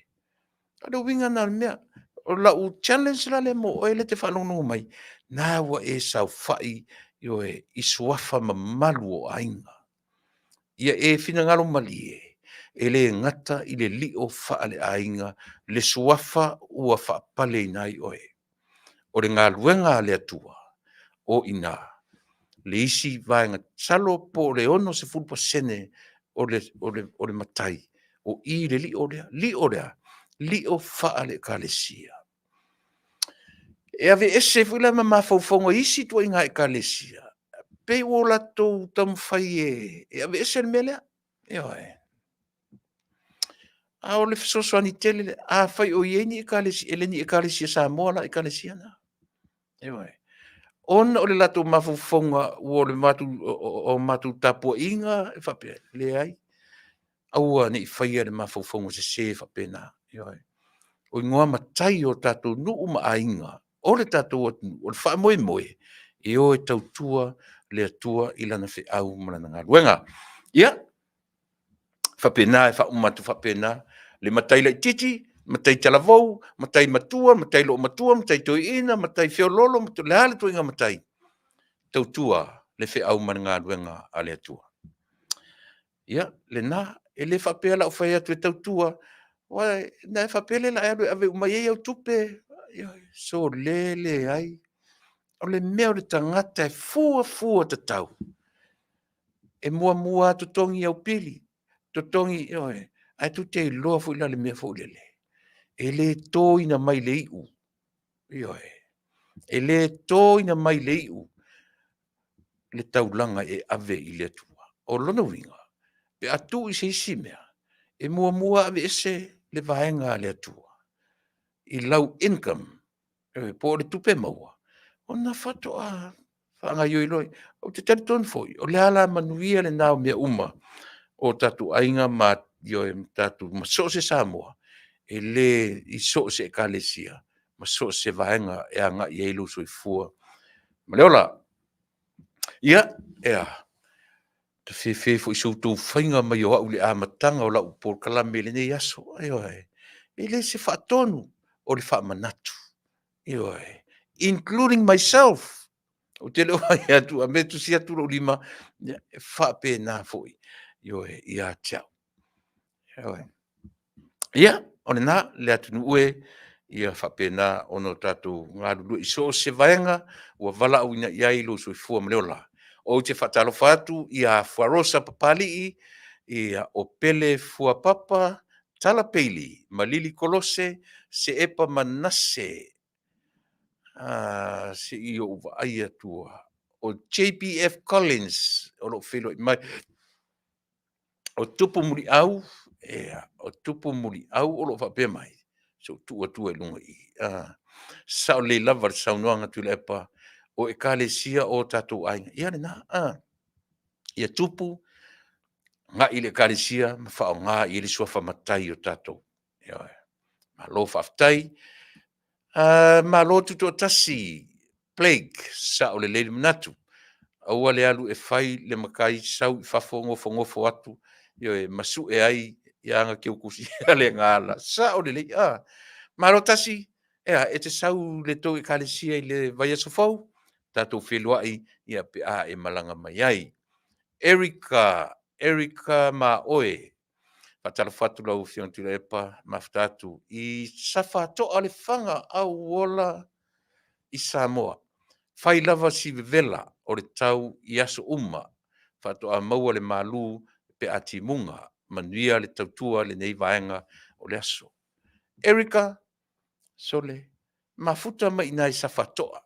Ado winga na mea. O la u challenge la le mo. O ele te whanonu mai. Nā wa e sau whai. Ioi. Isuafa mamalu o ainga. Ia e fina ngalo mali e. E le ngata i le li o whaale ainga, le suafa ua whaapale nai oe. O le ngā luenga le atua, o ina, le isi vaenga salo po le ono se fulpa sene o le matai, o i le li o lea, li o whaale ka le sia. E ave ese fuila ma mawhauwhaunga isi tua inga e ka le sia. Pe o la tau tamwhai e ave ese le melea, e oe. A o le fesoasoani tele a fai o ieni e kalesi Samoa la e kalesi ana. Ewe. Ona o le lato mafufonga o le matu tapua inga e fape le ai. Aua ni fai le mafufonga se fape na. Ewe. O ingoa matai o tato nuu ma ainga. O le tato o le wha moe. E o e tautua le atua ilana fe au malana ngā luenga. Ia. Fape na e wha umatu fape na. Le matai le titi, matai talavou, matai matua, matai lo matua, matai toiina, matai feololo, le hale toinga matai. Tautua le fe au man ngā luenga a le atua. Ia, le na, e le whapea la o whai atu e tautua, wai, na e whapea le la e ave umai e au tupe, so le ai, o le mea o le tangata e fua ta tau. E mua to tongi au pili, to tongi, ai tu te loa fu ila le mea fu lele. E le tō ina mai le iu. Ioe. E le tō ina mai le iu. Le taulanga e ave i le atua. O lona winga. Pe atu i se isi mea. E mua ave ese le vaenga le atua. I lau income. E po le tupe maua. O na fato a whanga yoi loi. O te tari ton foi. O le ala manuia le nao mea uma. O tatu ainga ma yoi tatu maso se Samoa. E le i so se kalesia. Ma so se vaenga e anga i eilu soi fua. Ma leola, ia, ea, te whewhe fo i soutou whainga mai o au le amatanga o lau Polokalame le nei aso. E le se whaatonu o le whaamanatu. Including myself. O te leo mai atu, a me tu si atu lo lima, whaape nā foi. Ia tiao. Ia, ona nā, le atu nuue, ia whapena ono tātou ngā ruru i so se vaenga ua wala au ina iai lo sui fua mleola. O te whatalo whatu ia wharosa papali ia o pele fua papa tala peili malili kolose se epa manase se i o uwa aia tua. O JPF Collins o lo whilo i mai o tupu muri au o tupu muri au o lo whapea mai. So tua e lunga i. Sao le lava sao noanga Tuilaepa o e kalesia o tatou ainga. Ia le na, ia tupu, ngā i le kalesia, ma whao ngā i le sua whamatai o tatou. Ma lo Faafetai, ma lo tuto tasi, plague, sao le leili manatu. Aua le alu e whai le makai sau i whafo ngofo atu, masu e ai, ia anga ke ukusi le ngala. Sao le leili, Maro tasi, e te sau le tau e kalesia i le vai aso fau, tātou wheluai ia pe e malanga mai ai. Erika ma oe, patala whatu lau whiong Tuilaepa, mawhtatu, i safa toa le whanga au ola i Samoa. Whai lava si vela o le tau i aso whatoa maua le malu pe ati munga, Manuia le tautua le nei vaenga o le aso. Erika, sole, mafuta mai nai safatoa.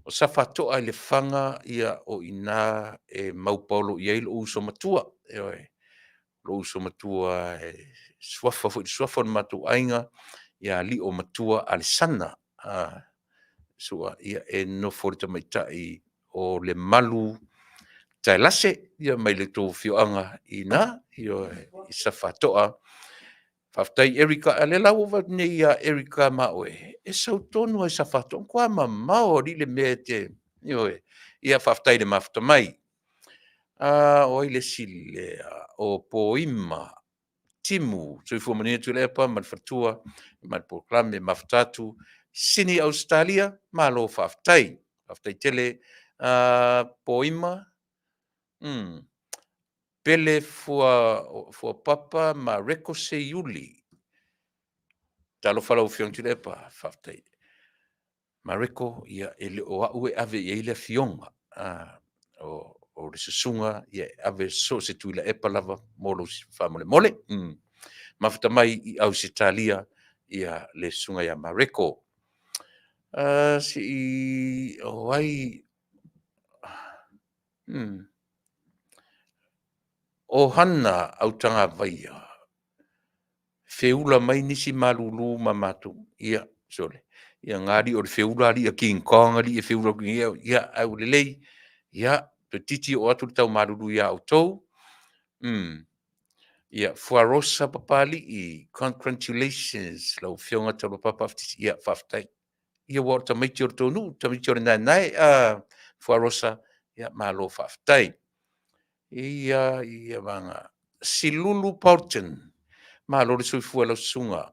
O safatoa le fanga ia o ina e maupolo ia ilo uso matua. Lo uso matua suafa matu ainga ia li o matua alisana. Sua ia e no forta maitai o le malu tai lase ia mai le tō whioanga ina i safatoa. Faafetai Erika a le lau wa nei a Erika ma oe. E sau tonu ai safatoa. Kua ma mao li le mea te. Ia faafetai le mafuta mai. O ile sile o poima. Timu. So i fua mania Tuilaepa, ma le fatua, ma le Polokalame, mafutatu. Sini Australia, ma lo faafetai. Faafetai tele poima. Pele fua papa ma reko se yuli. Talo falau fiong Tuilaepa, faafetai. Ma reko ia ele o au e ave ia ile fionga. O le susunga ia ave so se Tuilaepa lava molo famole mole. Mafuta mai i Australia ia le sunga ia ma reko. Si o ai o hana au tanga vaia. Feula mai nisi malulu ma matu. Ia, sole. Ia ngari o le feula ali a King Kong ali a feula ia au lelei. Ia, te titi o atu tau malulu ia au tau. Ia, fuarosa papali i congratulations lau fionga tau papa ia faafetai. Ia wa tamaiti o Taunuu, tamaiti o nai fuarosa ia malo faafetai. Ia vanga. Silulu Porton. Malo le soifua lau sunga.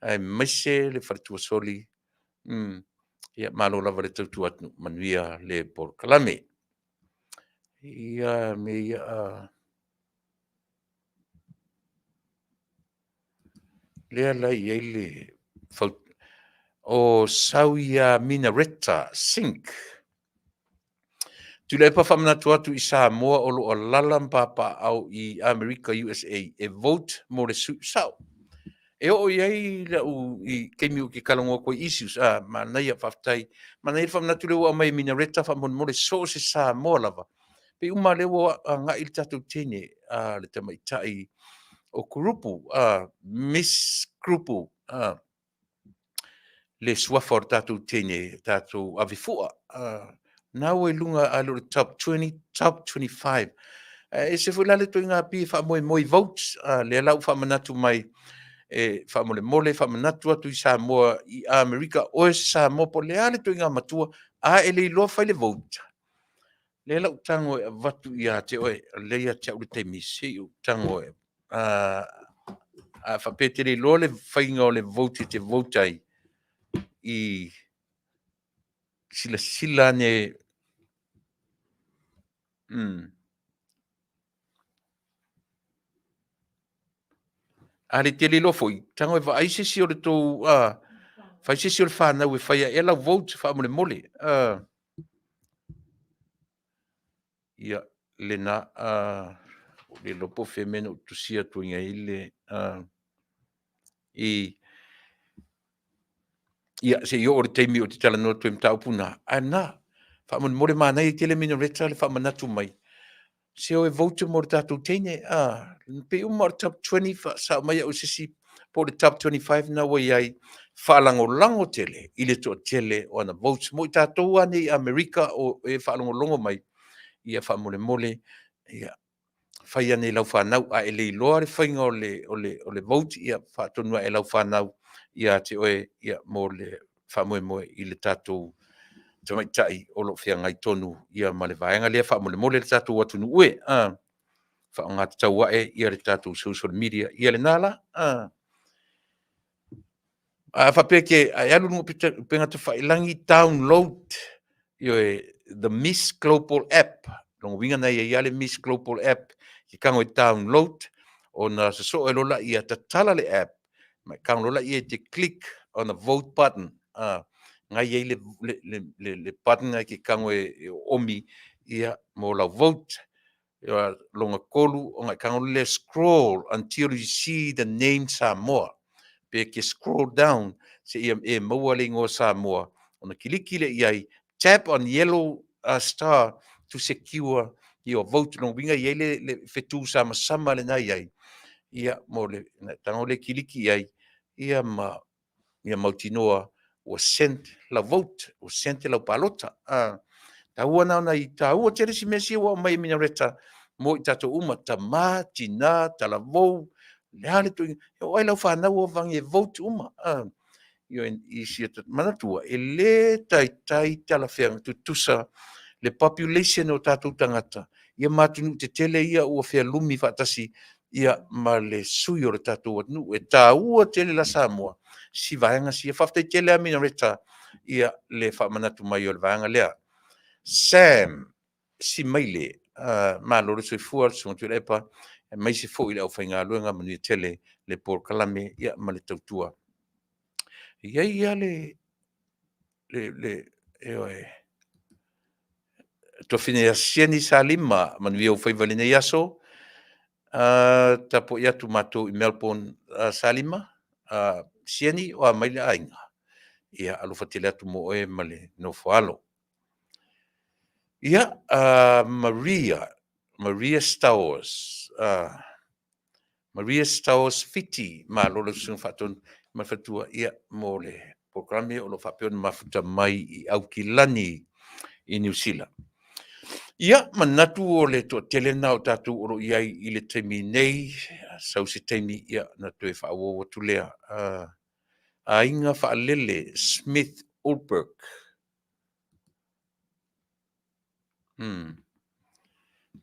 Ai maise le wharitua soli. Ia malo lava le tautu atu Manuia le Polokalame. Ia me ia lea lai ia le o sauia Minaretta Sink. Tuilaepa whamanatu atu i Samoa o lo lala mpapa au i Amerika USA e vote mo le sau. E o iai lau i keimi o ki kalongo koe issues ma nei a faafetai. Ma nei whamanatu leo a mai Minaretta whamon mo le so se Samoa lava. Pe uma leo a ngai il tatou tene le tamaitai o kurupu, Miss Kurupu, le suafa o tatou tene, tatou avifua. Nau e lunga alo le top 20, top 25. E se fulale to inga pi wha moi votes, le lau wha manatu mai, wha mole manatu atu i Samoa i Amerika, o e Samoa po le ale to inga matua, a e le iloa whai le vote. Le lau tango e vatu i a te oe, le ia te au le te misi, tango e, a whapete le iloa le whainga o le vote te vote ai, i sila ne ale tele lo foi tango va ai se o le to fai se o le fa na we fai e la vote fa mole ia le na le lopo femeno tu sia tu nga ile ia se yo o le temi o te tala no tu mta upuna ana fa mole mana i tele mino reta le fa manatu mai se o e vote mo tatou tene pe uma top 20 sa mai o sisi po le top 25 na wa ai falango tele ile to tele ona votes mo tatou ani Amerika o e falango mai ia fa mole ia fai ane lau whanau a ele loa le whainga o le vote ia whatonua e lau whanau ia te oe ia mo le whamoe i le tatou tamaitai o lo whia ngai tonu ia ma le vaenga lea whamole le tatou atunu ue whaonga te tau wae ia le tatou social media ia le nala whapeke ai alu nungo penga te whailangi download the Miss Global app longo winga nei ia le Miss Global app ki kango i download ona so e lola ia tatala le app mai kango lola ia te click on the vote button ngai ia le button ki kango e omi ia mo la vote longa kolu o ngai kangole scroll until you see the name Samoa. Pe ke scroll down se ia maua le ingoa Samoa. Ona kilikile iai, tap on yellow star to secure your vote. Long winga iai le fetu sama le na iai. Ia mo le tangole kiliki iai. Ia mautinoa o sent la vote, o sent la palota. Taua na i taua tere si mesi wa mai mina reta mo i tato uma ta ma tina ta la vou le hale tu o ai lau whanau o vangi e vote uma io i si mana tua e le tai ta la whenga tu tusa le population o tatou tangata ia matunu te tele ia ua whea lumi whaatasi ia ma le sui o le tatou atnu e taua tele la Samoa si vaenga si e whaftai tele a mina reta ia le whamanatu mai o le vaenga lea Sam, si maile, malo le soifua le Tuilaepa, mai se fo'i le aufaiga luega Manuia tele le Polokalame ia ma le tautua. Ia le tofine asiani salima Manuia aufaiva lenei aso, tapo'i atu matou i Melbourne salima, siani o mai le aiga. Ia alofa tele atu mo oe ma le nofoalo. Ia, Maria Stowers, Maria Stowers Fiti, ma lolo sun fatun, ma fatua ia mo le programe o lo fapion mafuta mai i Aukilani i New Zealand. Ia, manatu o le to telena o tatu oro iai i le teimi nei, sau se teimi ia na tue whaawo watu lea, a inga whaalele Smith Ulberg.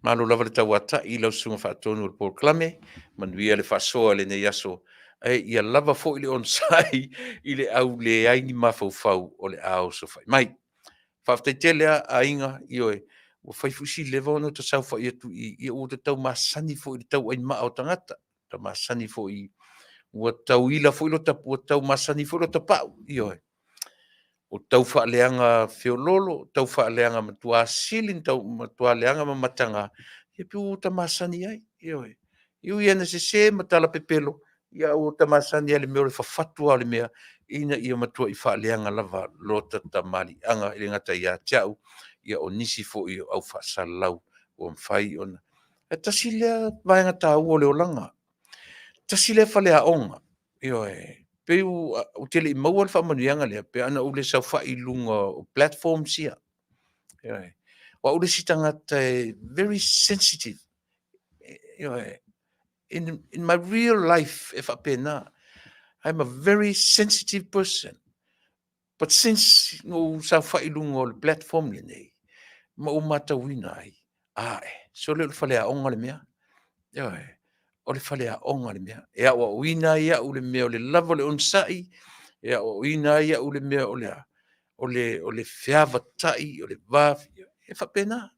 Malo lava le tauata i lau sunga whaatonu le Polokalame, Manuia le whasoa le nei aso, ia lava fo i le onsai i le au le aingi mawhau o le ao so whai. Mai, whaftai telea a inga i oe, o whaifusi lewa ono ta sau whai atu i o te tau Masani fo i le tau ain maa o tangata, ta Masani fo i ua tau ila fo i lo tau Masani fo i lo tapau i oe. O tau whaaleanga whiololo, tau whaaleanga matua silin, tau matua leanga mamatanga. Ia piu tamasani ai, ioe. Iu ia na se matala pepelo, ia o tamasani ai le mea o le whafatua le mea, ina ia matua i whaaleanga lava lota tamali anga i ngata ia tiau, ia o nisi fo i au whaasalau o mwhai ona. E tasi lea vaenga tā ua leo langa. Tasi lea whalea onga, ioe. Peu o tele i maua le whamanuianga lea, pe ana ule sau whai lunga o platform sia. Wa ule si tangata very sensitive. In my real life, if apena, I'm a very sensitive person. But since no sau whai lunga o le platform le nei, ma o mata wina ai, so le whalea onga le mea. O le whalea onga le mea. Ea wa wina ia ule mea o le lava le onsai, ia o ina ia ule mea o le whiawa tai, o le wafi, e whapena.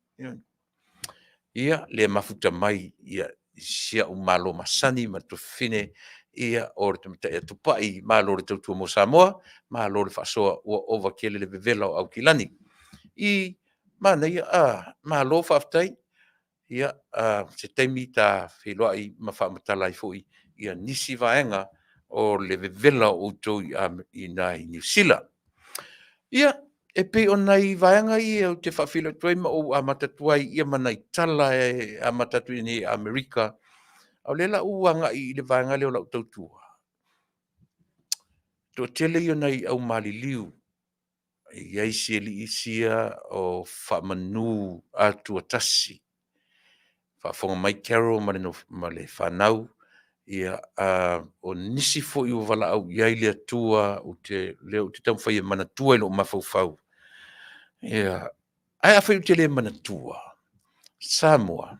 Ia le mafuta mai, ia sia o malo Masani, ma tu fine, ia o le tamita e Tupa'i, malo le tautua mo Samoa, malo le whasoa ua ova kele le vevela o Aukilani. I mana ia, malo whaftai, ia se taimi ta wheloai ma whaamatala i fui, ia nisi vaenga, o le vevela o tau i nai New Zealand. Ia, e pe o nai vaenga i o te whawhila tuai ma o a matatuai ia manai tala a matatu ni Amerika. Au lela uanga i le vaenga leo lau tautua. To tele i o nai au maliliu. Ia isi li isia o whamanu atu atasi. Whafonga mai Carol ma le whanau. Ia o nisi fo i o wala au iai lea tua o te leo te tau whai mana tua i lo mawhauwhau. Ia, ai a whai o te lea mana tua. Samoa.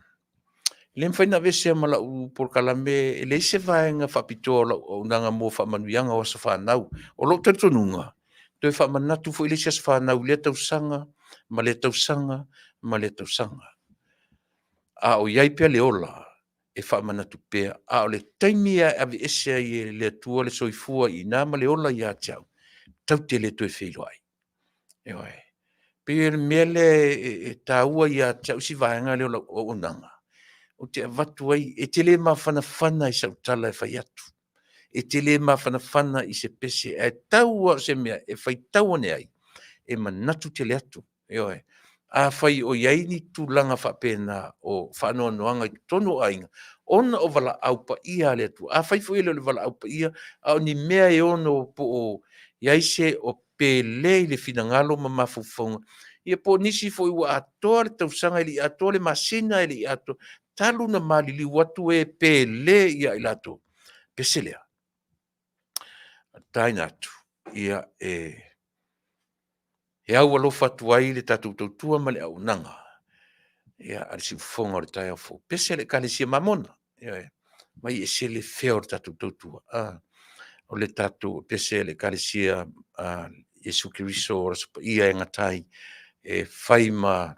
Le mwhai na vese a mala u Polokalame e le se vaenga whapitoa o nanga mō whamanuianga o sa whanau. O lo tatonunga. Toi whamanatu fo i le se whanau lea tausanga, ma le tausanga, ma le tausanga. A o iai pia le ola. E whaamanatu pea, a o le taimia ave esea i le atua le soifua i nā ma le ola i a tiau, tau te le tue wheiloai. Pe mele e tāua i a tiau si vaenga le ola o nanga. o te avatu ai, e te le mawhanawhana i sautala e whai atu. E te le mawhanawhana i se pese, e taua o se mea, e whai taua ne ai, e manatu te le atu, e a whai o iai ni tūlanga whapena o whanoa noanga i tono ainga, ona o wala aupa ia le atu, a whai fo ele o le wala aupa ia, a o ni mea e ono po o iai se o pele i le finangalo ma mafufonga, ia po nisi fo iwa atoa le tausanga ili atoa le masina ili atoa, talu na mali li watu e pele ia ilato, peselea. Taina atu, ia e au alofa tuai le tatu tautua ma le au nanga. Ia ali si fonga o le tai au fo. Pese le kalesia mamona. Ia mai e se le feo o le tatu tautua. O le tatu pese le kalesia Yesu Kiriso o rasupa ia e ngatai e fai ma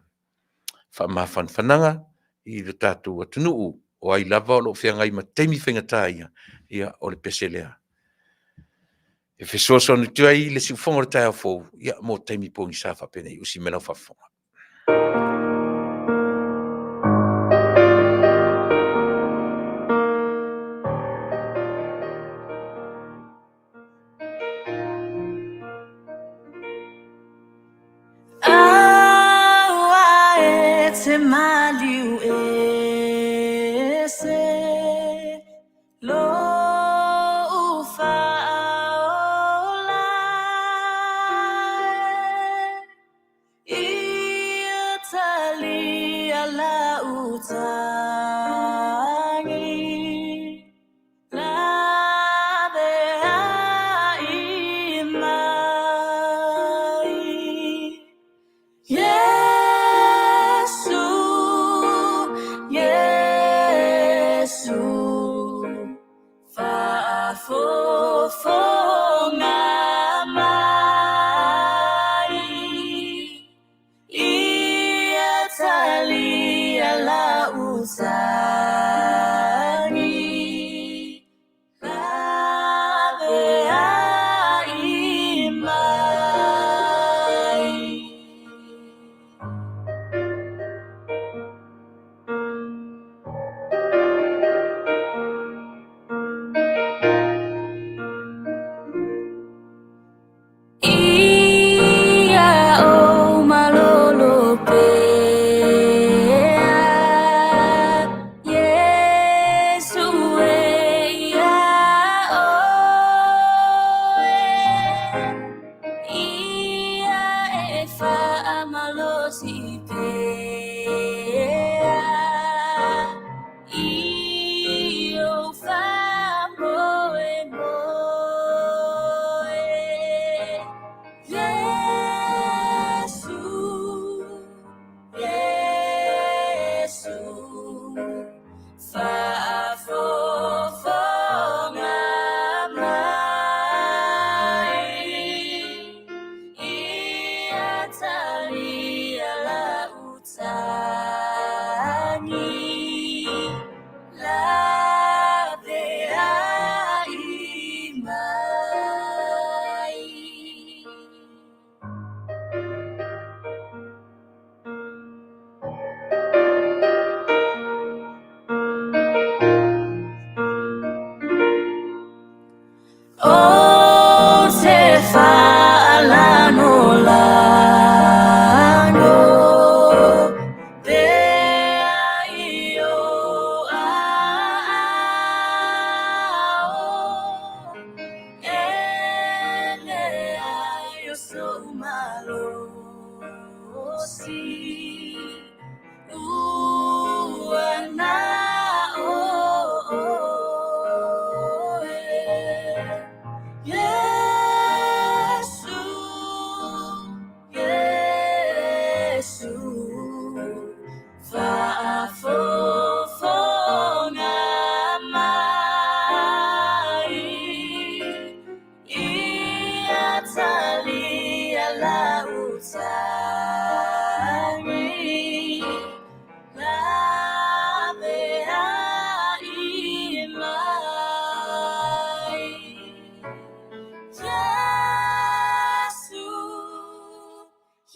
fananga i le tatu atunuu o ai lava o lo whiangai ma teimi whengatai ia o le pese lea. E fesoaso anu tua i le siufonga le tai au fo ia mo teimi pongi sa whapene i usi mena whafonga. Te maliu e se lo ufa ola ia tali ala utangi la bea i mai Yesu, fa'afofonga mai, ia tali ala usangi, labea i mai.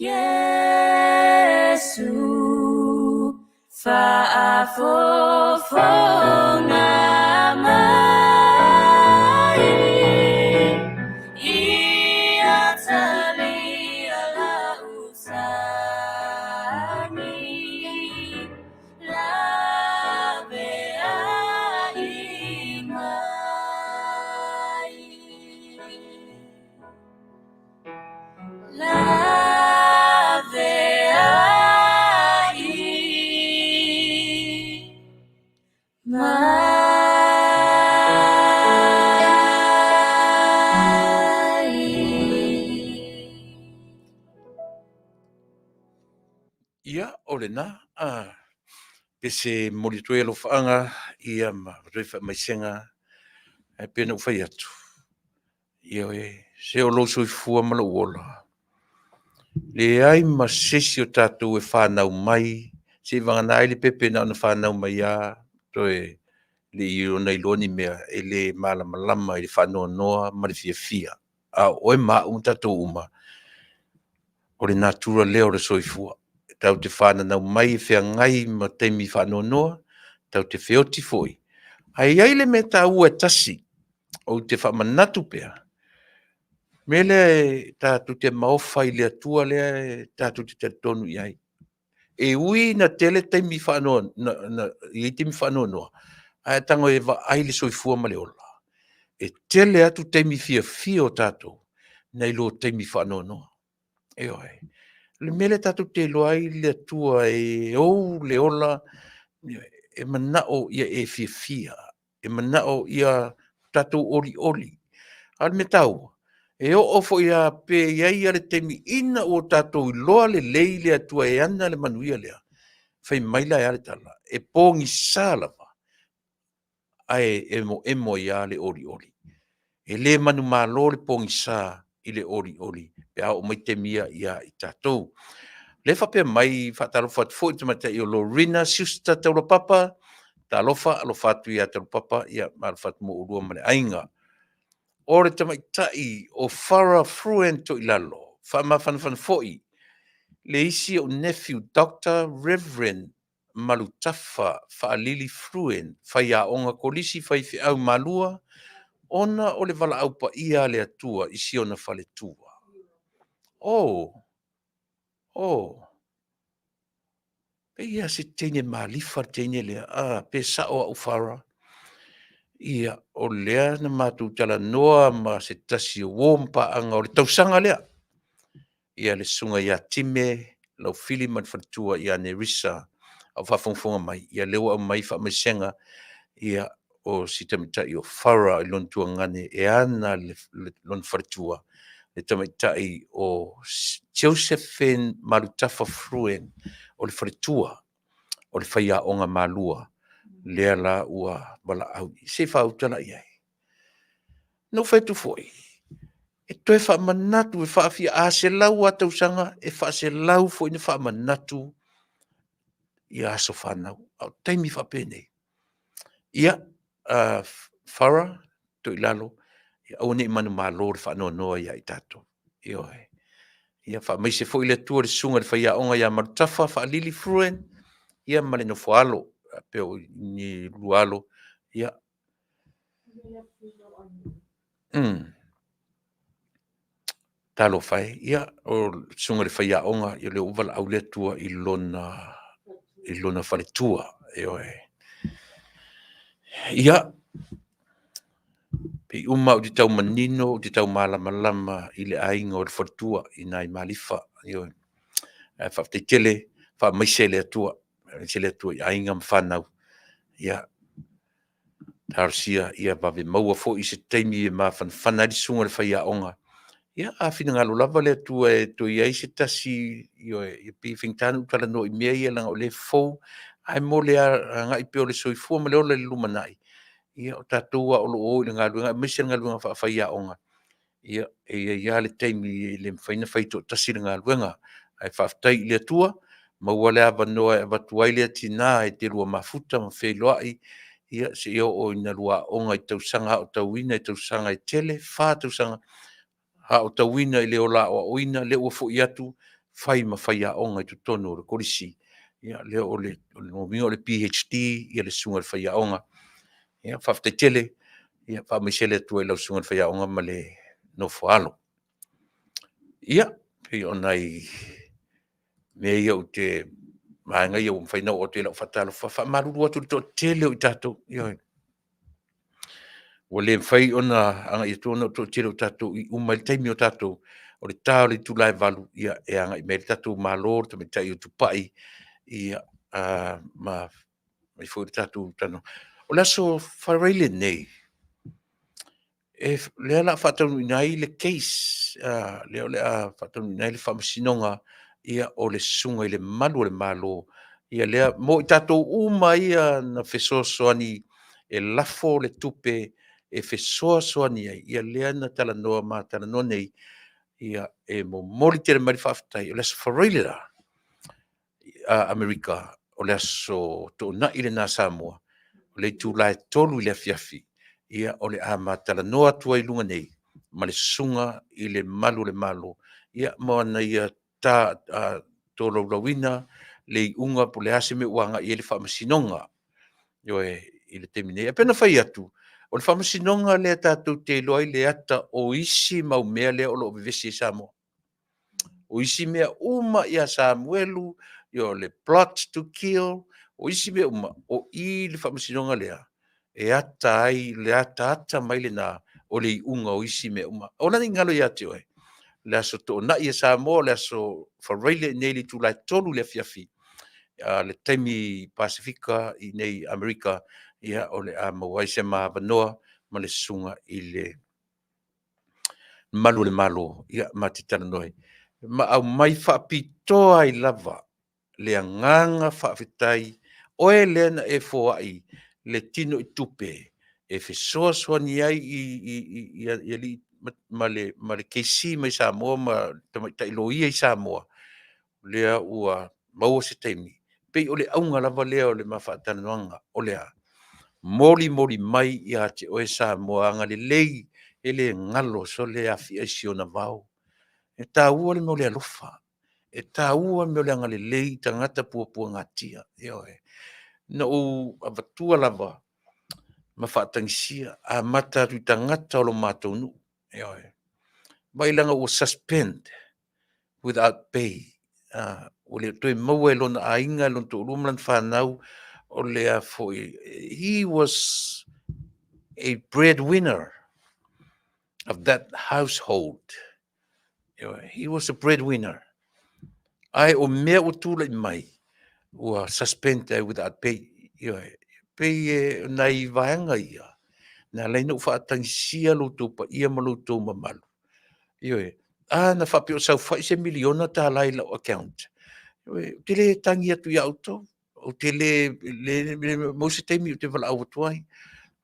Yesu, Ia, o le na, pese mori tue lo whaanga, ia ma refa mai senga, e pena uwhai atu. Ia se o lo soi fua mala uola. Le ai ma sesi o tātou e whanau mai, se vangana ai le pepe na ona whanau mai a, toe le i o nei loni mea, e le malama lama, e le whanau noa, ma le fia fia. A oe ma un tātou uma, o le natura leo le soi fua. Tau te whana nau mai whea ngai ma teimi whanau noa, tau te whioti foi. Ai ai le me tā ua tasi, o te whamanatu pea. Mele tātu te maowhai le atua lea, tātu te tonu i ai. E ui na tele teimi whanau, i teimi whanau noa. Ai tango e wa ai le soifua ma le ola. E tele atu teimi fia fia o tātou, nei lo teimi whanau noa. E oi. Le mele tātu te loai le atua e ou le ola, e manao ia e fia fia. E manao ia tātou ori ori. Al me tau, e o ofo ia pe iai ale temi ina o tātou i loa le leile atua e ana le manuia lea. Fai maila e ale tala. E pōngi sālava. Ai e mo ia le ori ori. E le manu mālo le pōngi sā i le ori ori. Pe au mai temia ia i tātou. Le whapea mai whaatalofa atu fo i tamata i o Lorina, siusta taula papa, ta alofa, alofa atu ia taula papa, ia malfa atu mo urua mane ainga. Ore tamaitai o Fara Fruento i lalo, whamawhanawhana foi, le isi o nephew Dr. Reverend Mal whaalili Fruen, whaia onga kolisi whaifi au malua, ona o le wala aupa ia le atua isi ona whale tua. Pe ia se tene malifa tene lea, pe sao au Fara. Ia o lea na mātou tala noa ma se tasi o wōmpa anga o le tausanga lea. Ia le sunga ia time, lau fili man whatua ia ne risa au whawhongwhonga mai. Ia lewa au mai whamesenga ia o si tamitai o Fara i lontua ngane e ana le lon whatua. Le tamitai o Josephine Malutafa Fruen o le whatua o le whaia onga malua. Lea la ua wala au. Se whautala iai. No whaitu foi. E toi whamanatu e whaafia a se lau a tausanga e wha se lau foi ni whamanatu i aso whanau. Au taimi whapene. Ia, Fara, Tuilaepa, au ne manu mālore whanau noa ia i tato. Ioe. Ia whamaise foi le tua le sunga le whaia onga ia marutafa whaalili Fruen. Ia male no whaalo. Peo ni lualo. Ia. Talo fai, ia, o sunga le whaia onga, ia le uwala au le tua i lona whale tua, Ia, pe uma o di tau manino, o di tau malama i le ainga o le whale tua, i nai malifa, whafte tele, wha maise le atua, i ainga mwhanau, ia, tarsia, ia, babe maua fo i se teimi e ma whanai di sunga le whaia onga, ia a fina ngalo lava le tua e to ia se tasi i pe fingtanu tala no i mea ia langa o le fou ai mo le nga i pe o le soifua ma le ola le lumanai ia o tatua o lo o le ngalo nga misi ngalo nga whaia onga ia ia le teimi le mwhaina whaito tasi le ngalo nga ai whaftai le tua ma ua le ava noa e watuai le tina e te rua mafuta ma whailoai ia se ia o ina rua onga i tausanga o tauina i tausanga i tele wha tausanga ha o tawina i le ola o oina le ua fo i atu, whai ma whai a onga i tu tonu o le korisi. ia lea o le nominga o le PhD ia le sunga le whaiaonga ia Faafetai ia whaamisele tua i lau sunga le whaiaonga ma le no whaalo ia pe ona i me ia o te maanga ia o mwhaina o te lau whatalo whamaruru atu to tele o i tatou ia o le whai ona anga i tōna to tele o tatou i umai taimi o tatou o le tāo le tūlai valu ia e anga i me le tatou mālor ta me tai o Tupa'i ia ma mai foi tatou tano o le aso whareile nei e lea la whatanu inai le case lea o le a whatanu inai le whamasinonga ia o le sunga i le manu o le malo ia lea mo i tatou uma ia na whesoasoani e lafo le tupe e whesoasoani ia lea na talanoa ma talanoa nei ia e mo mori tere mari Faafetai o le aso whareile la Amerika o le aso to na ile na Samoa o le tūlae tolu i le Afiafi ia o le a matalanoa tua i lunga nei ma le sunga i le malu le malo ia mo ana ia ta tolo lawina le unga po le ase me uanga i le whamasinonga i le temine e pena whai atu o le whamasinonga le tātou te loai le ata o isi mau mea le o lo vivesi Samoa o isi mea uma ia Samuelu yo le plot to kill o isi mea uma o i le whamasinonga lea e ata ai le ata mai le na o le unga o isi mea uma o nani ngalo ia te oe le aso to na ia Samoa le aso whareile nei li tūlai tolu le Afiafi le taimi Pasifika i nei Amerika ia o le a mawai se mahavanoa ma le sunga i le malu le malo ia matitana noi ma au mai whaapitoa i lava le anganga Faafetai oe lena e foai le tino i tupe e whesoasoani ai i li ma le keisi mai Samoa ma tailoia i Samoa lea ua maua se taimi pei o le aunga lava lea o le Faatautaiga o lea moli mai ia te oe Samoa anga le lei e le ngalo so le afia siona vau e tāua le mo le alofa e tāua me o le anga le lei tangata puapua ngatia ioe na o avatua lava ma faatangisia a mata tu tangata o lo mātou ioe mai langa o suspend without pay o le toi maua e lona ainga lona tu'uluma lana whanau o lea foi he was a breadwinner of that household. He was a breadwinner. Ai o mea o tūla i mai ua suspend without pay. Pay nai vaenga ia. Na leina u whaatangisia lo Tupa'i ma lo tō mamalu. Na whapio sau whai se miliona tā lai lau account. Te le tangi atu i auto. O te le mausi teimi o te wala au atuai.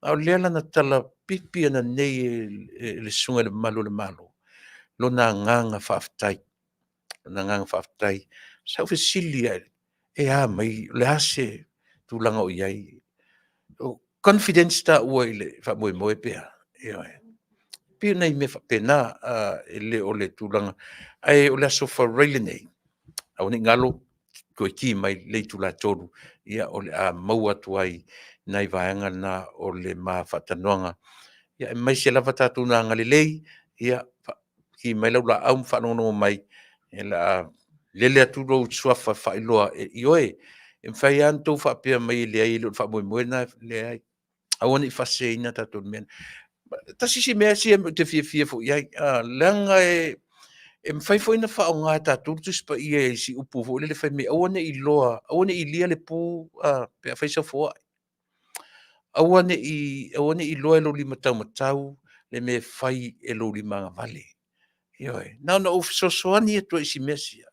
Au lea lana tala pipi ana nei le sunga le malo. Lo na nganga Faafetai. Na nganga Faafetai. Sau fesili ai. Mai le ase tūlanga o iai. Confidence ta ua i le whamoe pea. Pia nei me whapena le o le tūlanga. Ai o le aso whareile nei. Au ni ngalo koe ki mai le tūla tōru. Ia o le a maua tuai nai vaenga na o le maa whatanoanga. Ia mai se lava tātou na ngalilei. Ia ki mai lau la au whanono mai. E la lele atu rou suafa whailoa. Ioe, e mwhai antou whapea mai le ai lo whamoe na le ai. Awana i whase ina tātou mena. Tasi si mea si te fia fo iai. Langa e mwhai fo ina whao ngā tātou tuspa ia e si upu fo le whai me awane i loa. Awane i lia le pū pea whai sa fo ai. Awane i loa e lo lima tau matau le me whai e lo lima ngā vale. Ioe. Nau na ufisosoani e tua isi mesi.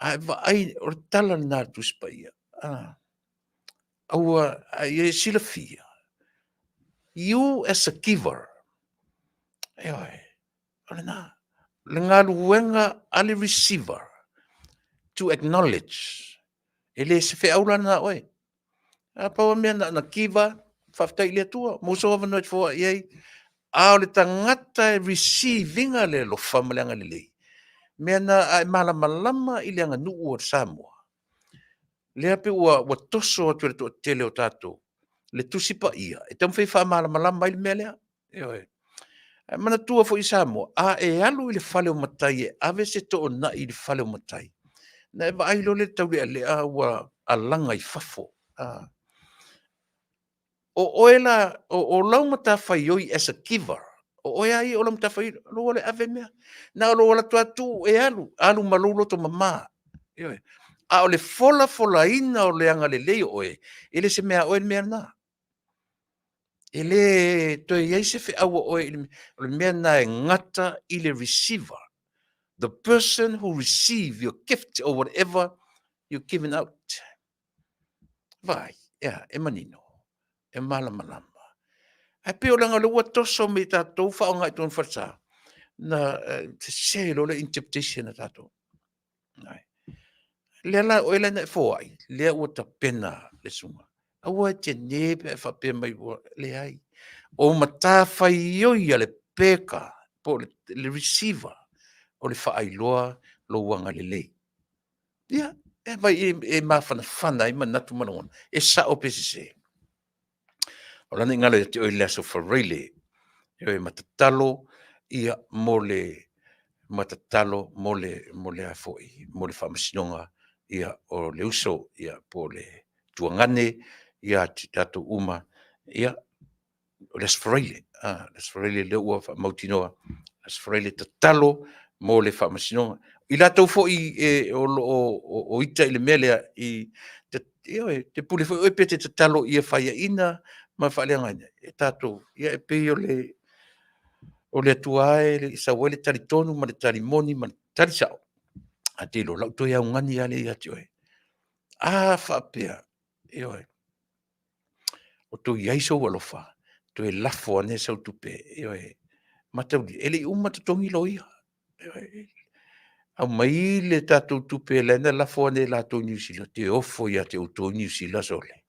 Ai o tala nā tuspa ia. Aua e sila fia. You as a giver. Ioe. Ole nā. Le ngā luenga ale receiver. To acknowledge. Ele se fe aula na oe. Paua mea na kiva. Faafetai le tua. Moso ava noit fua iei. A o le tangata e receivinga le lo whamaleanga le lei. Mea na ai malama i le anga nuu o Samoa. Lea pe ua toso atu le tele o tātou. Le tusi pa ia. E tamu whai wha malama i le mea lea. Mana tua fo i Samoa. A e alu i le whale o matai e ave se to o na i le whale o matai. Na e vai lo le tau le a ua alanga i fafo. O ela, o lau mata whai oi as a giver. O ai o lau mata whai lo le ave mea. Na lo la tua tu e alu malolo to mama. A o le fola ina o le anga le leo oe. Ele se mea oe mea na. Ele to e se fe awa oe le mea na e ngata i le receiver. The person who receive your gift or whatever you're giving out. Vai, e manino. E malama. Ai pe o langa le ua toso me tātou wha o ngai tōn whata. Na te se lo le interpretation na tātou. Lea la o elana e fōai. Lea ua ta pena le sunga. Aua te nepe e whapea mai ua le ai. O mata whai oi a le peka po le receiver o le whaailoa lo wanga le lei. Ia, e vai e mawhana i manatu manona. E sa o pese se. O lana ingale te oi laso whareile. E matatalo ia mo le matatalo mo le afoi. Mo le whamasinonga ia o le uso ia po le tuangane ia tatu uma ia o le sfreile le ua mautinoa sfreile tatalo mo le whamasinonga i latou foi o ita i le mele i te pule foi oe pete tatalo ia whaia ina ma whaaleanga e tatou ia e pei o le atuae sa wele taritonu ma le tarimoni ma le tarisao a te lo lau toi au ngani ale i ati oe. Whapea, e oe. O to iaiso walofa, to e lafo ane sau tupe, e oe. Matauli, ele i umatatongi loia. E oe. Au mai le tātou tupe lena lafo ane lātou New Zealand, te ofo ia te uto New Zealand sole.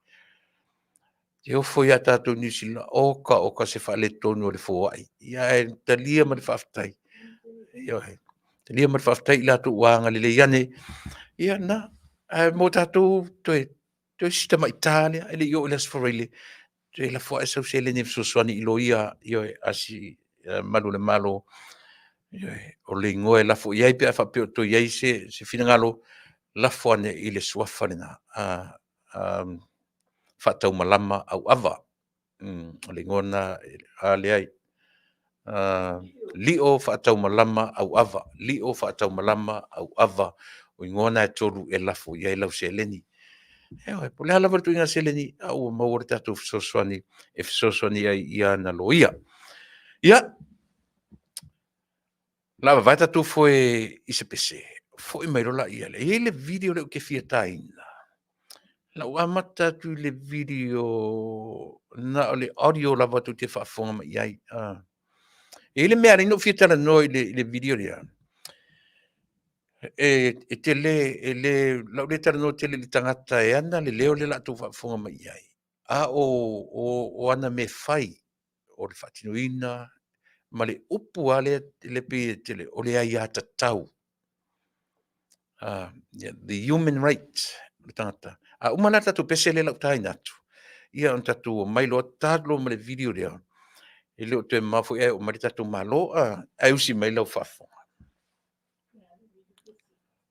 Te ofo ia tātou New Zealand, oka se whale tonu o le fōai. Ia e talia ma le Faafetai. E oe. Talia ma le Faafetai i lātou wanga le iane. Ia na, mo tātou toi sistema Italia, ele i o ilas whareile, toi la fua e sau se le ne fsoswani ilo ia, io e asi malu le malo, o le ngoe la fua, iai pe a whapeo toi iai se finangalo, la fua ne i le suafane na, whatau malama au ava, o le ngona, a le ai, lio whatau malama au ava, lio whatau malama au ava, o ngona e toru e la fua, iai lau se leni, Ewa, po le hala watu inga seleni, au mawari tatu fsoswani, e fsoswani ai ia na loia. Ia, lava vai tatu foi ise pese, foi mai rola ia le, le video leo ke fia taina. La amata tu le video, na le audio lava tu te whaafonga mai ai. Le mea rinno fia tala noi le video rea. E te le lau le tara no tele le tangata e ana le leo le la tu whaafonga mai ai. O ana me fai o le whaatinoina ma le upu ale le pe tele o le ai ata tau. The human rights le tangata. Umana tatu pese le lau tai natu. Ia on tatu o mailo tadlo ma le video lea. E leo te mafu e o mari tatu malo a usi mai lau whaafonga.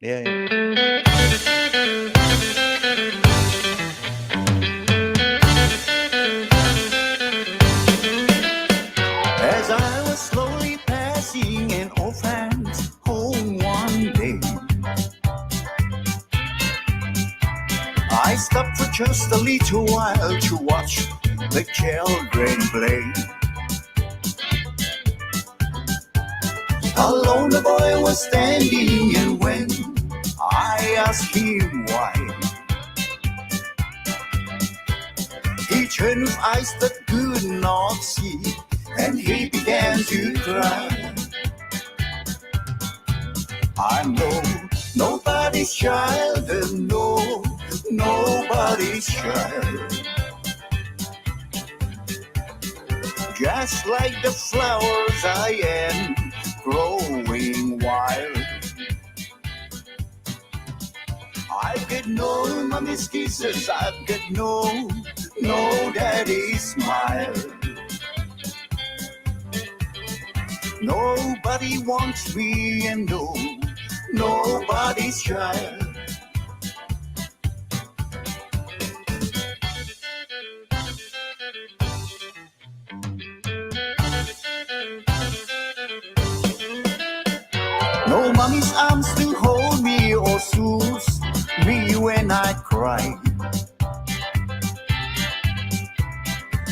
Yeah. As I was slowly passing an old friend's home one day, I stopped for just a little while to watch the children play. Alone the boy was standing, and when I asked him why, he turned with eyes that could not see, and he began to cry. I'm nobody's child, and no, nobody's child. Just like the flowers I am growing wild. I've got no mommy's kisses, I've got no daddy's smile. Nobody wants me and nobody's child. No mommy's arms to hold me or soothe me when I cry.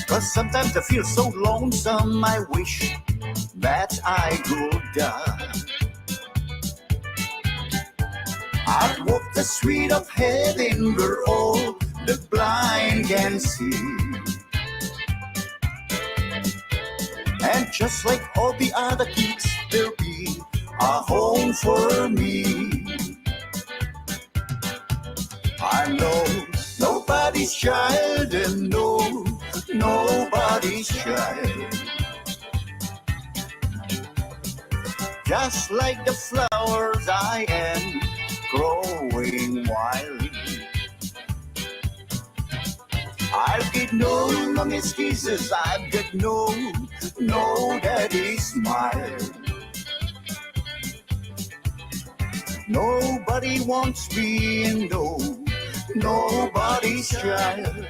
'Cause sometimes I feel so lonesome, I wish that I could die. I'd walk the street of heaven where all the blind can see. And just like all the other kids, there'll be a home for me. I know nobody's child and nobody's child. Just like the flowers I am growing wild. I've got no mommy's kisses, I've got no daddy's smile. Nobody wants me and nobody's child.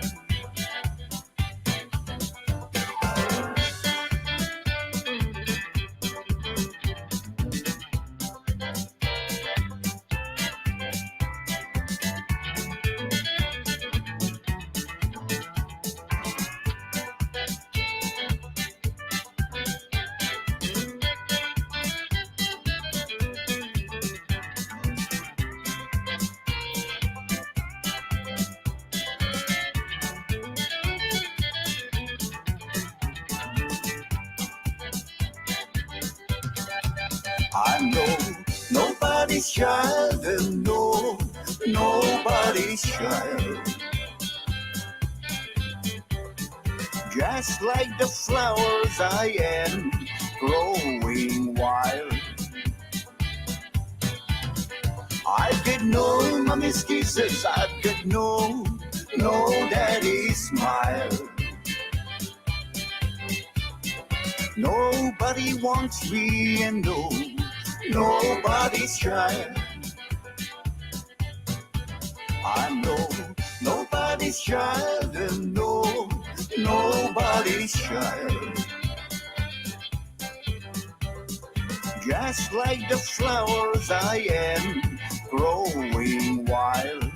I'm nobody's child and nobody's child. Just like the flowers I am growing wild. I've got no mommy's kisses, I've got no daddy's smile. Nobody wants me and nobody's child. I'm nobody's child and nobody's child. Just like the flowers I am growing wild.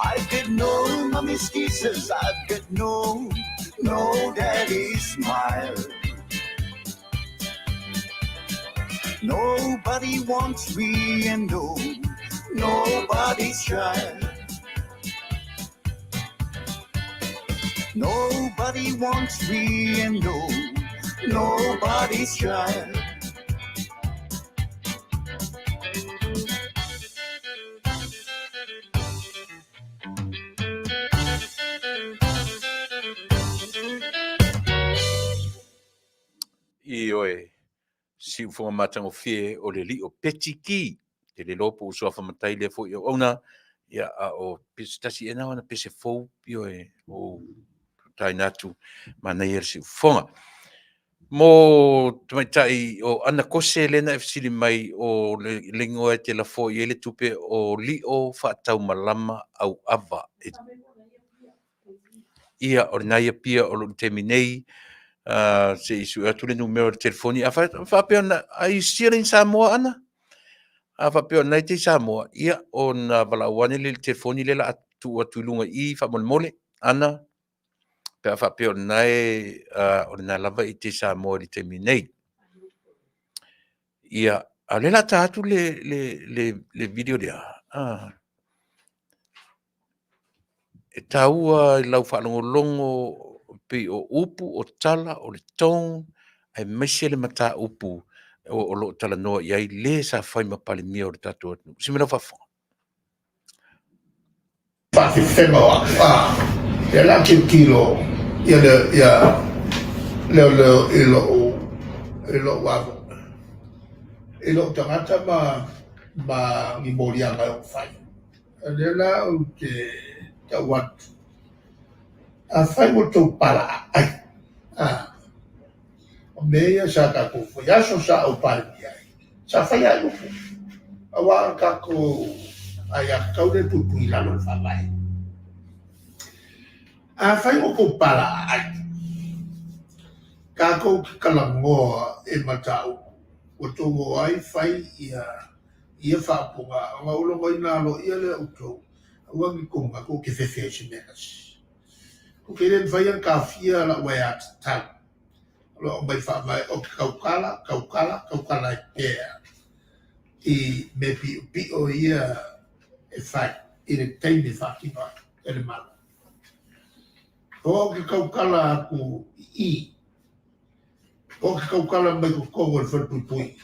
I've got no mommy's kisses, I've got no daddy's smile. Nobody wants me and nobody's child. Nobody wants me and nobody's child. Ioe, si ufonga matango fie o le li o petiki, te le lopo usua whamatai le fo i o ona, ia a o pistasi e nawana pese fau, ioe, o tai natu, mana i si ufonga. Mo tamaitai o ana kose lena e fisili mai o le lingoa te la fo i ele tupe o li o whaatau malama au ava. Ia o naia pia o lo teminei, se isu atu le numero de telefoni a fa pe ona ai sira in Samoa ana a fa pe ona te Samoa ia ona vala wane le telefoni le la atu lunga I fa mole ana pe fa pe ona ona lava I te Samoa di terminate ia a le la tatu le video dia e taua I lau fa longo pe o upu o tala o le tong ai mese le mata upu o lo tala noa iai le sa fai ma pale mia o le tatu atu. Si me la fafa. Pati whenua, ia la kilo, ia leo ilo wavo. Ilo tangata ma ma mi moria ngai o fai. Lela o te wat a fai mo tau para ai. O meia sa ka ko fo ya so sa o pai ai. Sa fai ai o fo. Awa ka ko ai a kau de pupui la no fa mai. A fai mo ko para ai. Ka ko kalangoa e matau. O tongo ai fai ia whapunga, nga ulo mai nalo ia le auto, wangi konga ko ke fefe se menas. Ko ke ren whai ang kawhia la wai at tau. Lo mai wha mai o kaukala e pēr. I me pi o ia e whai, i re teine whakima, e le mana. O ke kaukala aku i, o ke kaukala mai ko kongo le whanpupui.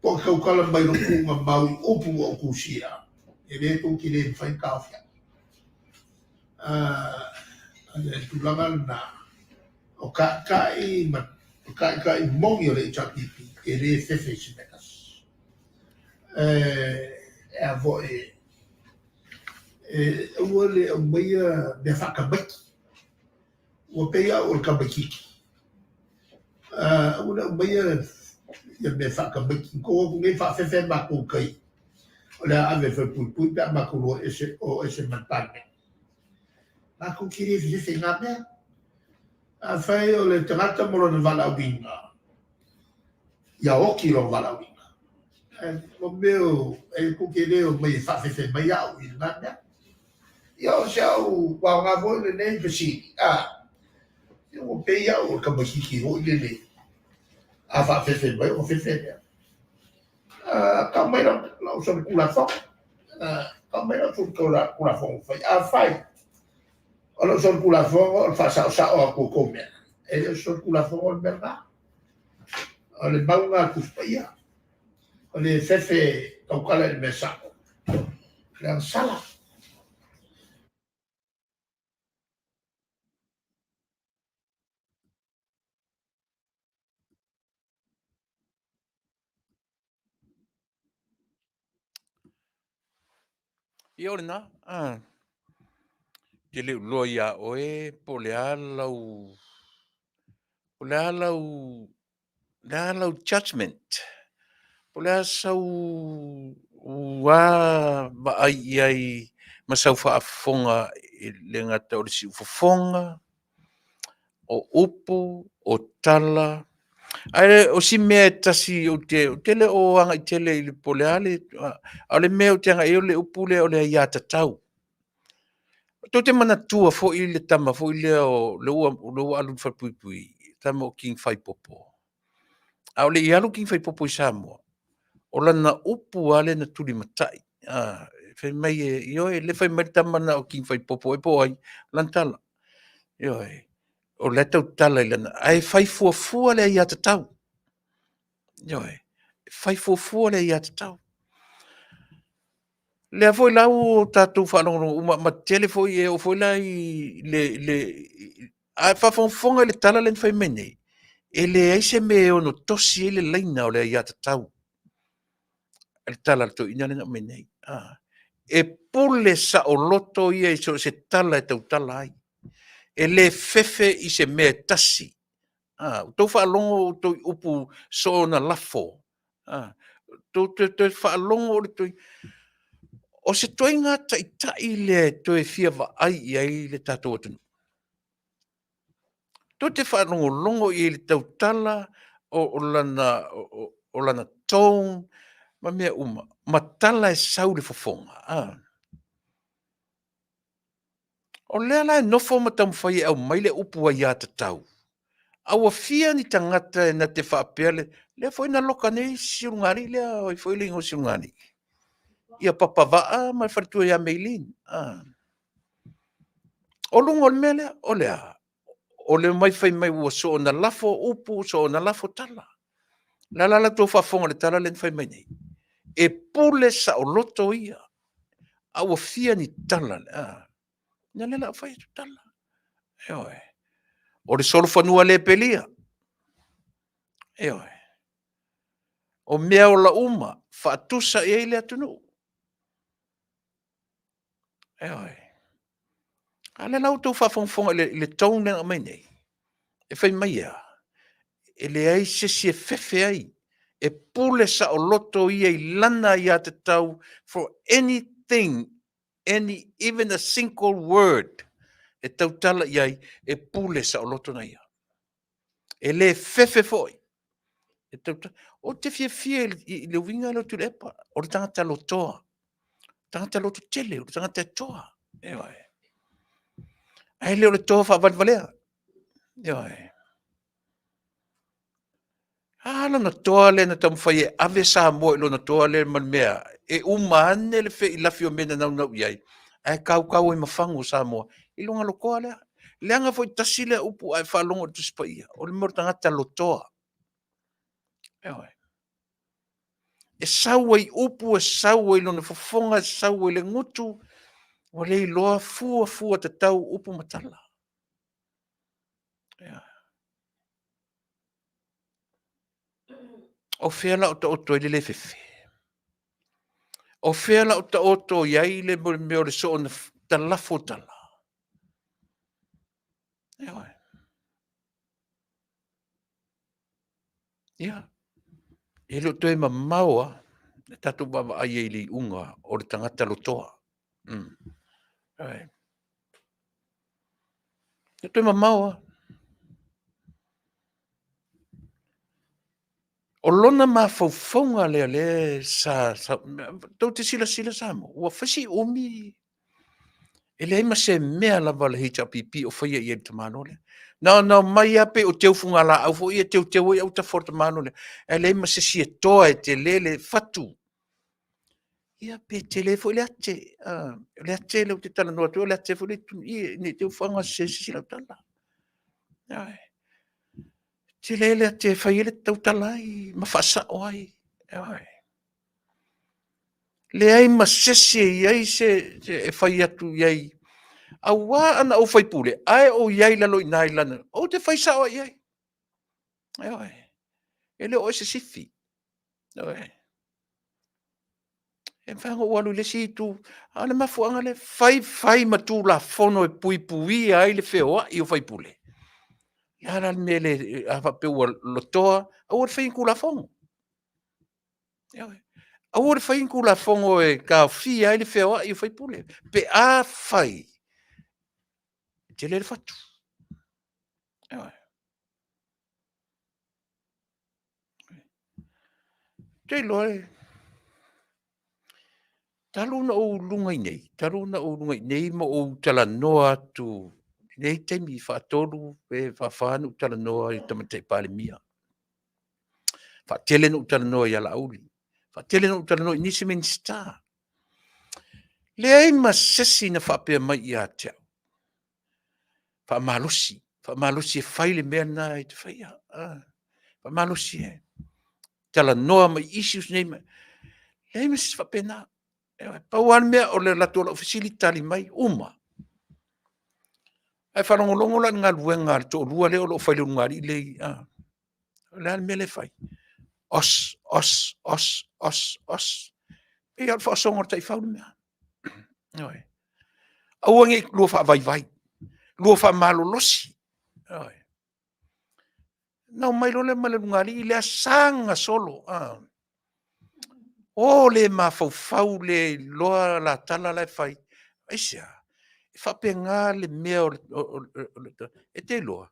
Po kau kala mai no kunga maui upu o kusia. E me ko ki le whai kawhia. Ane tulanga na. O kai mongi o le itapipi. E le fefe si mekas. E a vo ua le au maia me whakamaki. Ua peia o le kamakiki. Ua le au maia ia me whakamaki. Ko o ngai whawhewhe mako kai. O le ave whapupui pia mako o ese matane. Mako kiri whiwhi ngā mea. A whai o le tangata moro na wala winga. Ia oki lo wala winga. O meo, e kuke leo mai whawhewhe mai au i ngā mea. Ia o se au, wao ngā voi le nei pasini. Ia o pei au o kamakiki ho i le nei. A whawhewhe mai o whiwhe mea. Ka mai la o son kula whong. Ka mai la son kula whong whai. A whai. O la son kula whong o Fasa o ko komea. E le son kula whong o le merga. O le maunga kuspaia. O le fefe kaukala le mesako. Le ang sala. Ia ore nā, te leo loa ia oe, po le alau judgment. Po le asau ua maai iai masau whaafonga i le ngata o le si ufofonga, o upu, o tala. Ai o si mea tasi o te le o anga i tele i le pole ale, o le mea o te anga e o le upu le o le ia tatau. Tō te mana tua fo i le tama, fo i le o le ua alu whapuipui, tama o King Whaipopo. A o le i alu King Whaipopo i Samoa, o lana upu ale na tuli matai. Whai mai e, ioe, le whai mai tama na o King Whaipopo e po ai, lantala. Ioe, o le tau tala i lana, ai whai fuafua le i ata tau. Ioe, whai fuafua le i ata tau. Le foi la o tatu whanongo, ma tele foi e o foi la i a whafonga le tala len whai mene. E le eise me o no tosi e le leina o le iata tau. Le tala to ina le mene. E pule sa o loto ia i so se tala e tau tala ai. E le fefe i se mea tasi. Tau whaalongo to upu so na lafo. Tau whaalongo o le toi. O se toi ngā tai le toi fia wa ai i ai le tātou atunu. Tō te whanongo longo i le tautala o lana tōng, ma mea uma, ma tala e sau le fofonga. O lea lai nofo ma tamu whai au mai le upu ai ata tau. Aua fia ni tangata e na te whaapea le foi na loka nei siungari lea o i foi le ingo siungari. Ia papa waa mai wharitua ia meilin. O lungo le mea o lea. O le mai whai mai ua so na lafo upu, so na lafo tala. La tō whafonga le tala len whai mai nei. E pule sa o loto ia. Aua fia ni tala. Nia lela whai tu tala. Eoe. O le solo whanua le pelia. Eoe. o mea o la uma, whaatusa e ele atunu. E oi. Ale lau tau whawhongwhonga le taunenga mai nei. E whai mai a. E le ai sesi e whewhe ai. E pule sa o loto ia I lana ia te tau for anything, even a single word. E tau tala iai e pule sa o loto na ia. E le whewhe foi. E tau tala. O te fie I le winga lo Tuilaepa. O le tangata lotoa. Tangata loto tele. O le tangata toa. E oi. Ai leo le toa whavalvalea. E oi. Ala na toa le na tamu whai e ave sa mo ilo na toa le man mea. E umane le whi I lafi o mena nau iai. Ai kau I mafangu sa mo. I longa lokoa lea. Leanga foi tasile upu ai whalongo tu Tupa'i. O le mora tangata lotoa. E oi. E saua I upu, e saua I lona fofonga, e saua I le ngutu. O le iloa fua te tau upu matala. E oi. O whela o ta oto I le fefe. O whela o ta oto iai le meo le so na talafo tala. E oi. Ia. E lo toi ma maua, e tatu baba ai e li unga o le tangata lotoa. Ai. E toi ma maua. O lona ma faufaunga le sa tau te sila sa mo. Ua whasi umi. E le ima se mea lava le hita pipi o whaia I e tamano le. Na mai ape o teu funga la au fo I e teu I au ta for tamano le. E le ima se si e toa e te lele fatu. Ia pe te le fo le ate. Le ate le o te tala noa tu le ate fo le tu I ne teu whanga se sila tala. Ai. Te lele ate whaia le tau tala I mawhasa o ai. Ai. Le ai ma sese iai se e whaia tu iai. A wā ana o whai pule, ai o iai lalo I nai lana, o te whai sao iai. Ai oi, e leo o se sifi. Oi. E whanga walu le si tu, ana mafuanga le whai matu la fono e pui ai le wheoa I o whai pule. Iara me le awhapeu lotoa, au o whai la fongo. Oi. Au o whai la fongo e ka fi ai le wheoa I o whai pule. Pe a whai. Te le fatu. Oi. Te loe. Taluna o lunga I nei. Taluna o lunga I nei ma o talanoa tu. Nei teimi whaatolu e whawhanu talanoa I tamatei pale mia. Whaatele no talanoa I ala auli. Whaatele no talanoa I nisi meni star. Lea ma sesi na whapea mai I a teo. Whaamalosi. Whaamalosi e whaile mea na I te whaia. Whaamalosi e. Talanoa ma issues nei ma. Lea ma sesi whapea na. Pauan mea o le latola ofisili tali mai uma. Ai whanongolongo la ngā luenga to lua leo lo whaile ngari le le me le whai. Os. E al whaasonga tai whaunu mea. Oi. Auange lua wha vai. Lua wha malo losi. Oi. Nau mai lo le male ngari le sanga solo. O le ma fau le loa la tala le whai. ASEA. E whapenga le mea e te loa.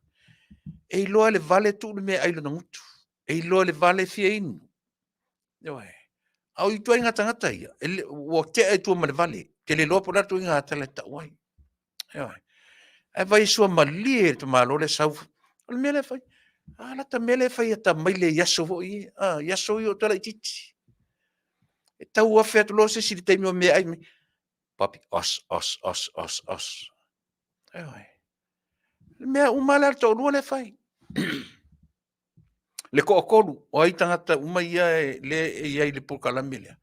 E loa le vale tu le mea ailo na ngutu. E loa le vale fia inu. Oi. Au I tua inga tangata ia. O te e tua ma le vale. Te le loa po ratu inga tala ta wai. Oi. E vai sua malie te malo le sau. O le mea le whai. La ta mea le whai ata mai le yaso vo I. Yaso I o tala I titi. E tau a whea tu lo se siri teimi o mea ai. Papi, os. Oi. Mea umala to lua le whai. Le ko'okolu, o ai tangata uma ia le ia le Polokalame lea.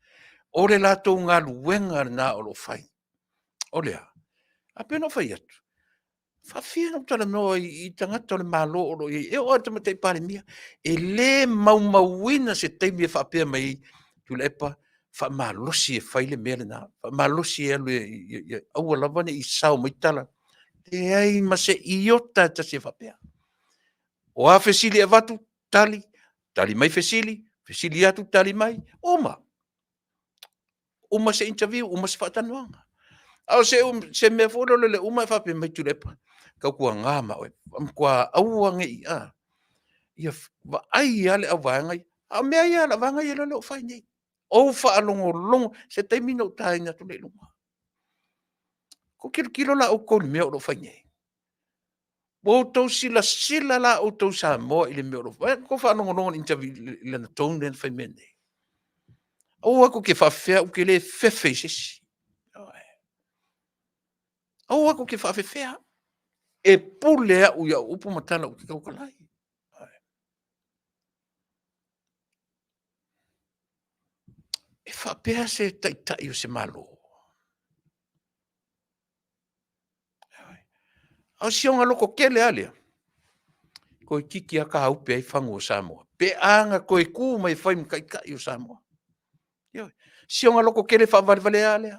O le latou ngā luenga na o lo whai. O lea. A pena whai atu. Faafia na tala no I tangata le malo o e o te mate pare mia. E le maumauina se teimi e whaapea mai Tuilaepa fa malosi e whaile mea le nā. Fa malosi e alu e aua lawane I sao mai tala. Te ai ma se iota ta se whaapea. O a fesili e watu tali. Tali mai fesili atu tali mai. Uma se interview, uma se whaatanoanga. Au se mea fōro le uma e whaapea mai Tuilaepa. Kau kua ngāma oe. Kua aua ngai a. Ia wa ai ale au vangai. A mea ia la vangai e lalo whai nei. O whaalongo longo. Se teimina o tāinga tu le lunga. Ko kilo la o kouni mea o lo whai nei. O tau sila la o tau Samoa I le mea o lo whai. Ko whaalongo longo interview le na tōng le whai mea nei. O ako ke whawhea o ke le whewhei sisi. O ako ke whawhea. E pulea u ia upu matala o ke kaukalai. E whapea se taitai o se malo. Au sionga loko kele alea. Koe kiki a ka haupe ai whangu o Samoa. Pe anga koe kū mai whai mkai o Samoa. Sionga loko kele whawale alea.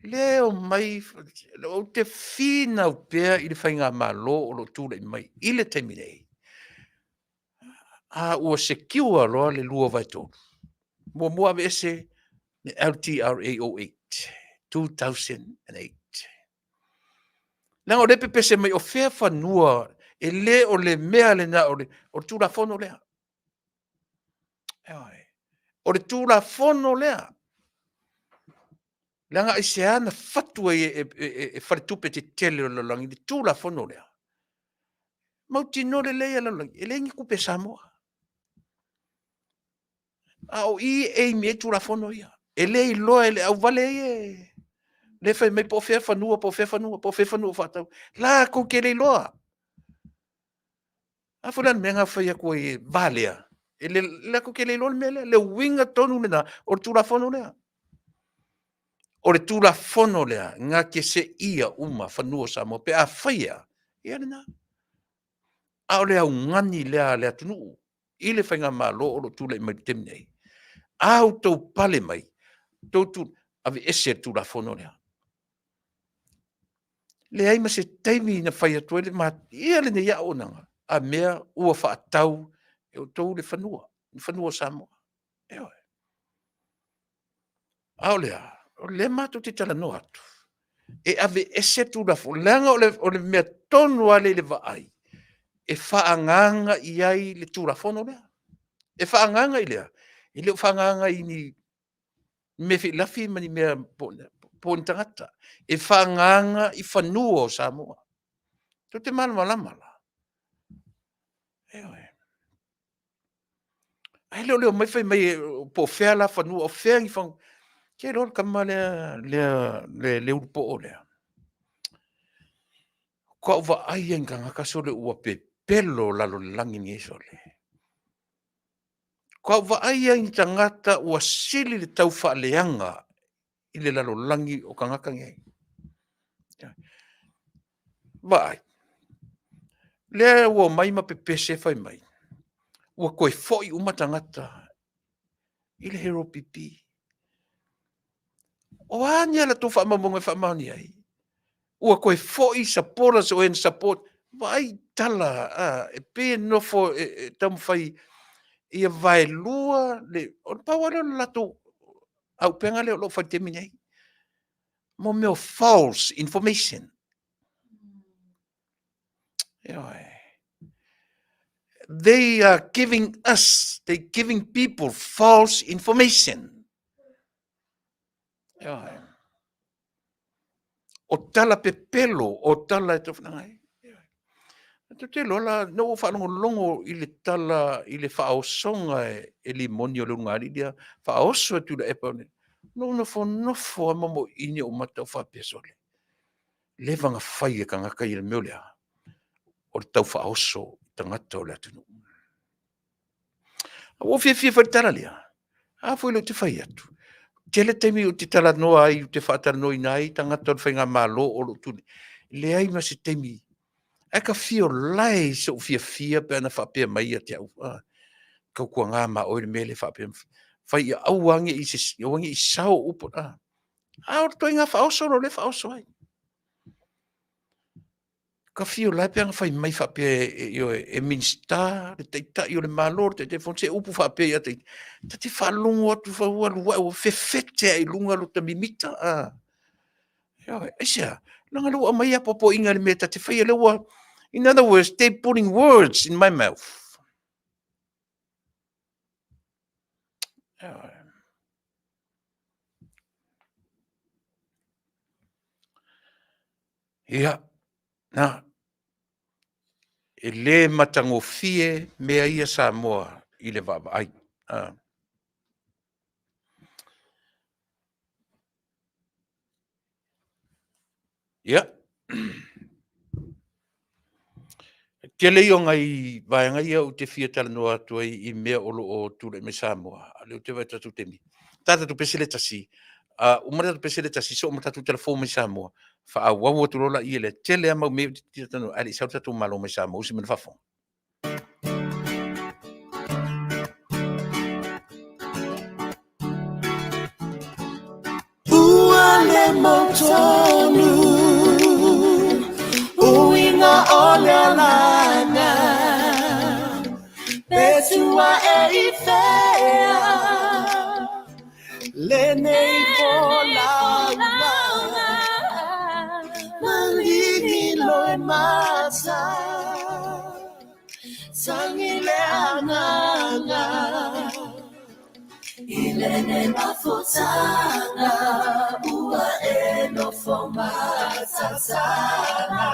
Leo mai, o te whina o pea I le whainga malo o lo tūlei mai. I le teiminei. A ua se kiua roa le lua vai tōru. Mua ese le LTRA08, 2008. Nanga o le pepese mai o whea whanua e le o le mea le na o tūra whono lea. O le tūra whono lea. Langa I se ana whatua e wharetupe te tele o lalangi, le tūra whono lea. Mauti no le leia lalangi, e le ngi kupe Samoa. A o I e mi e tūra whono ia. E le I loa e le au vale e. Le fai mai po whea whanua whatau. La ko ke le loa. A fulan menga whai a koe e Valea. E le ko ke le loa mele, le winga tonu lena, o tūra whono lea. O le tūra whono lea, ngā ke se ia uma whanua Samoa, pe a whaia, ia lena. A o le au ngani lea Taunuu, I le whainga mā lo o lo tūlei mai temnei. Au tau pale mai, tau tū, ave ese tūra whono lea. Le ai ma se teimi na whai atu ele, ma ia le ne ia onanga, a mea ua whaatau, e o tau le whanua Samoa. Eo e. Au lea, o le matu te talanoa atu. E ave ese tūra whono, leanga o le mea tonu ale le vaai, e whaanganga I ai le tūra whono lea. E whaanganga I lea. E leo whaanganga I ni me lafi mani mea pōni tangata. E whaanganga I whanua o Samoa. Tō te malamalama. Eo e. Ai leo mai whai mai po whea la whanua o whea ngi whangu. Ke rol kama le urupo o lea. Kua uwa ai nga ngaka sole ua pe pelo lalo langi ni sole. Kua uwa ai ang tangata ua sili le tau whaaleanga I le lalo langi o ka ngaka ngai. Vai. Lea ua mai ma pe pese whai mai. Ua koe foi umatangata I le hero pipi. O anya la tofa mamonga whamani ai. Ua koe foi sapora so en support. Vai tala e pe nofo tam whai ia vai lua le o pawara lato au penga le lo whai te minei. Mo meo false information. They are giving people false information. O tala pe pelo, o tala e tofnangai. Te lola, no whanongo longo I le tala, I le whaosonga e li moni o lunga aridia, whaoso e Tuilaepa. No nofo a mamo ini o matau whapesole. Levanga whai e ka ngaka I le meolea. O le tau whaoso, tangata o le Taunuu. O fia whai tala lea. A fwelo te whai atu. tele temi o te talanoa ai, o te whaatalanoa nai, tangata o whainga malo o lo tuni. Le ai ma se temi. E ka fio lai so fia pe ana whapea mai a te au. Kau kua ngā ma oire mele whapea. Whai ia auangi i se, auangi i sao upo. O toi ngā whaoso ro le whaoso ai. Ka fio lai pe anga whai mai whapea e minsta, le teita i o le malo, te fonse upo whapea ia te. Ta te whalongo atu whaua lua o whewhete ai lunga lo ta mimita. Asia, langa lua mai a popo inga le meta te whaia leua. In other words, they're putting words in my mouth. Ia, na, e le matangofie mea ia Samoa i le vava ai. Ia. Ke leo ngai vaenga ia o te fia talanoa atu ai i mea olo o tūre me Samoa. Leo te vai tatu temi. Tata tu pesele tasi. Umara tu pesele tasi so umara tu telefon me Samoa. Fa a wawa tu rola i ele tele ama me tita tanu. Ali sau tatu malo me Samoa. Usi mena fafon. Uale motonu Uinga ole lana Betua e ifea Lene ipola Maligi loe masa Sangile anganga Ilene mafutana Ua eno foma sasana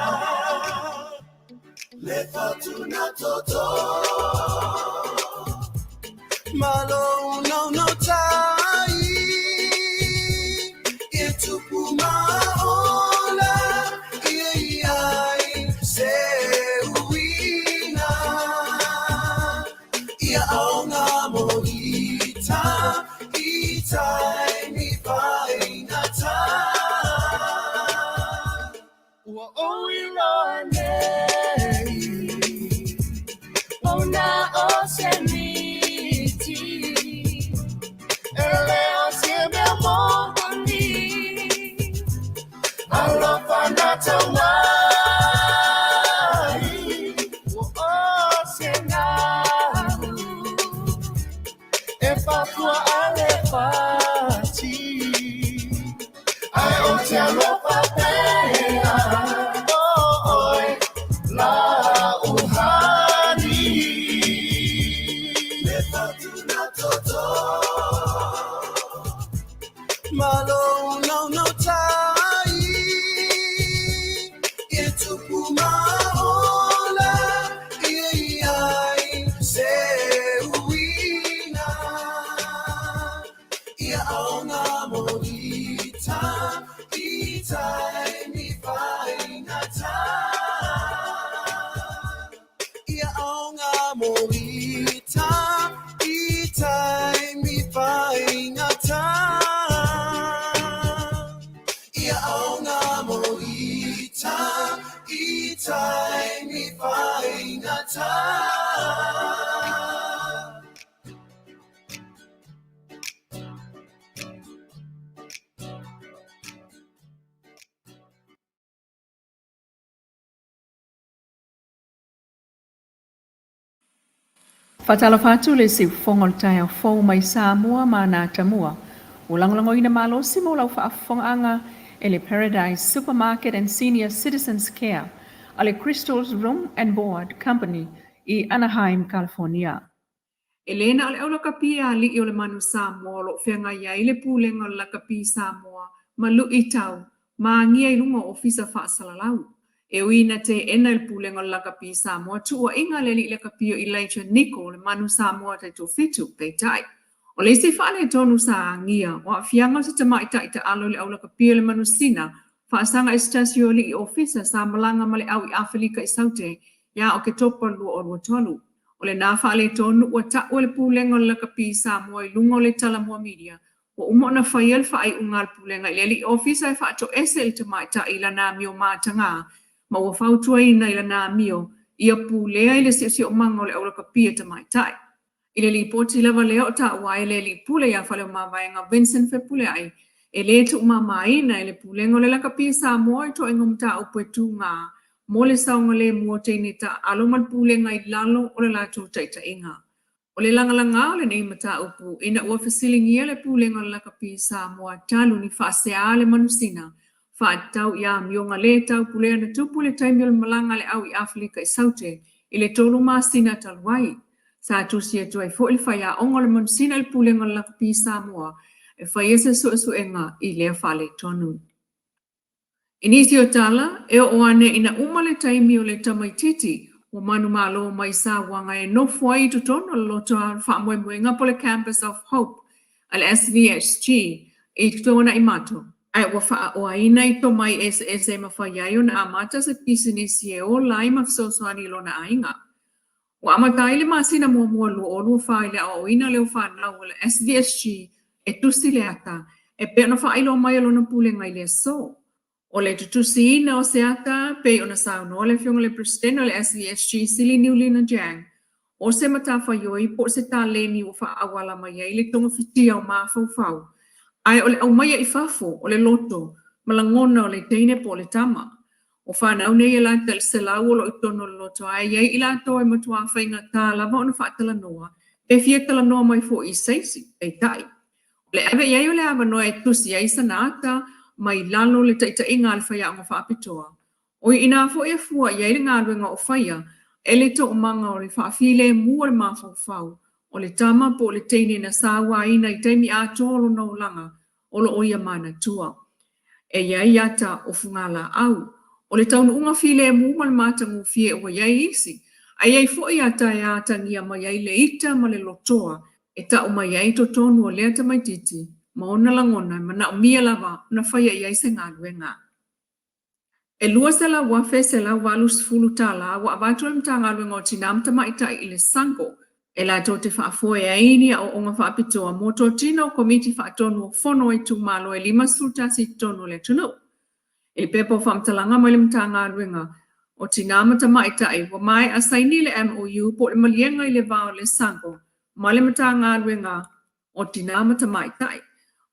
Le fortuna toto Malo no tai Itupu maola Iai se uina Ia aonga mohita Itai ni painata Ua oilone Ona osemiti Ele osieme mongoni Alofanata wai Ua osenau Epapua alefati Ai ote alopapea Oi la uhani Lepatuna toto Malo no tai Itupu maola Iai se uina Ia aonga mohita Itai ni painata Ia aonga mohita Itai ni painata Ia aonga mohita Itai ni painata Faatalafatu le si whongoltaia fau mai Samoa ma nā tamua. O langolangoina malosi mo lau whaafonganga e le Paradise Supermarket and Senior Citizens Care a le Crystal's Room and Board Company i Anaheim, California. Elena o le aula kapia li i o le manu Samoa lo whenga ia i le pūlenga o la kapi Samoa ma lu i tau ma ngia i lunga o fisa whaasalalau. E uina te ena il pūlenga o la kapi Samoa tua inga le li le kapi o Elijah Nico le manu Samoa te to fitu peitai. O le isi whaale tonu sa ngia o a fianga sa tamaita i ta alo le aula kapi o le manu sina whaasanga estasio li i ofisa sa malanga ma le au i Awhelika i saute ia o ke topa lua o lua tolu. O le nā whaale tonu ua ta'u le pūlenga o la kapi Samoa i lunga o le tala mua media o umona faial fa ai ungal pulenga leli officer fa to esel te mai ta ila na mio matanga ma wa fau tuai na ila na mio ia pulea ile si o mangole o ka pia te mai tai ile li poti lava leo ta wa ile li pule ya fale ma vaenga Vincent fe pule ai ele tu ma mai na ile pulenga le ka pia Samoa to engum ta o petunga mole saungale mo te ni ta aloman pulenga i lalo o le la tu tai ta inga o le langa le nei mata upu ina ua fasilingia le pulenga la ka pia Samoa talu ni ASEA le manusina Faatau ia mionga le tau pulea na tupu le taimi o malanga le au i Afrika i saute i le tolu masina talwai. Sa tusi e tuai fo il faya ongo le manusina le pulenga la ka pia Samoa e faya se su enga i le fale tonu. Inisi o tala e o ane ina uma le taimi o le tamaititi o manu malo mai sa wanga e no fuai tu tono loto a wha moenga po le Campus of Hope al SVSG i tona i mato. Ai wa fa o aina I to mai ese ma fa yayo na amata se pisinisi e o lai ma fsoswani lo na ainga. Wa amata ile ma sina mua lu o lu fa ile o ina le fa na o le SVSG e tusi le ata e pe no fa ilo mai lo na pulenga ile so. O le tutusi ina o se ata pe ona sa no le fiong le presidente le SVSG sili niuli na jang. O se mata fa yoi po se ta le ni o fa awala mai ile tonga fitia o ma fau. Ai ole au mai I fafo ole loto malangona ole teine po le tama o fana au nei la tel sela o lo tono loto ai ila to e matua fainga ta la va ona Faatalanoaga e fie talanoa mai fo I seisi e tai ole ave ia ole ava no e tusi ai sanata mai lalo le taita inga al faya ngo faapitoa o ina fo e fua ia le ngalwenga o faya ele to manga o le faafile mu le mafau o le tama po le teine na sawa ina I taimi a tolo no langa o lo oia mana tua. E iai ata o fungala au. O le taunu unga file mu mal matangu fie o iai isi. A iai fo iata e ata ngia ma iai le ita ma le lotoa. E ta o ma iai to tonu o lea mai titi. Ma ona langona ma na umia lava na faya iai se ngaluenga. E lua se la wafe se la walus fulu tala wa avatu le mta ngaluenga o tinamta maita I le sango. E la to te whaafoe a ini o onga whaapitoa mo to tino komiti whaatonu o whono I tu malo e lima sulta si tonu le tunu. E pepo whamtalanga mai le mtanga ruenga o tinamata maitai wa mai a saini le MOU po le malienga I le vao le sango ma le mtanga ruenga o tinamata maitai.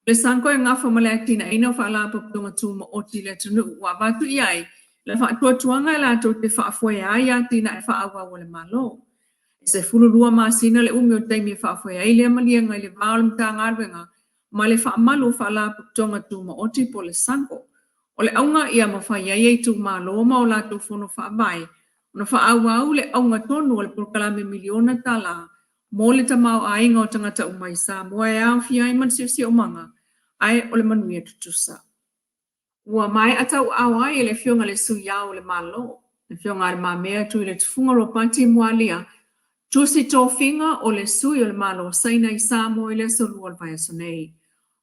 Le sango e ngafa malatina ina whaala papunga tuma o ti le tunu wa vatu iai le whaatua tuanga e la to te whaafoe a ia tina e whaawa o le malo. Se fululua masina le umi o taimi e whaafoe ai le malienga I le vao le mtanga ruenga ma le whaamalu whaala papunga tuma o ti po le sango. O le aunga ia mawhai ai ei tu malo ma o la tu whono whaavai. Ona whaawa au le aunga tonu o le Polokalame miliona tala. Mo le tamau a inga o tangata umai Samoa e Afiafi ai man si o manga. Ai o le Manuia tutusa. Ua mai atau awai le fionga le suya o le malo. Le fionga le mamea tu le tufunga ro pati mualia. Tusi tofinga o le sui o le malo saina I Samoa le solua le vayasonei.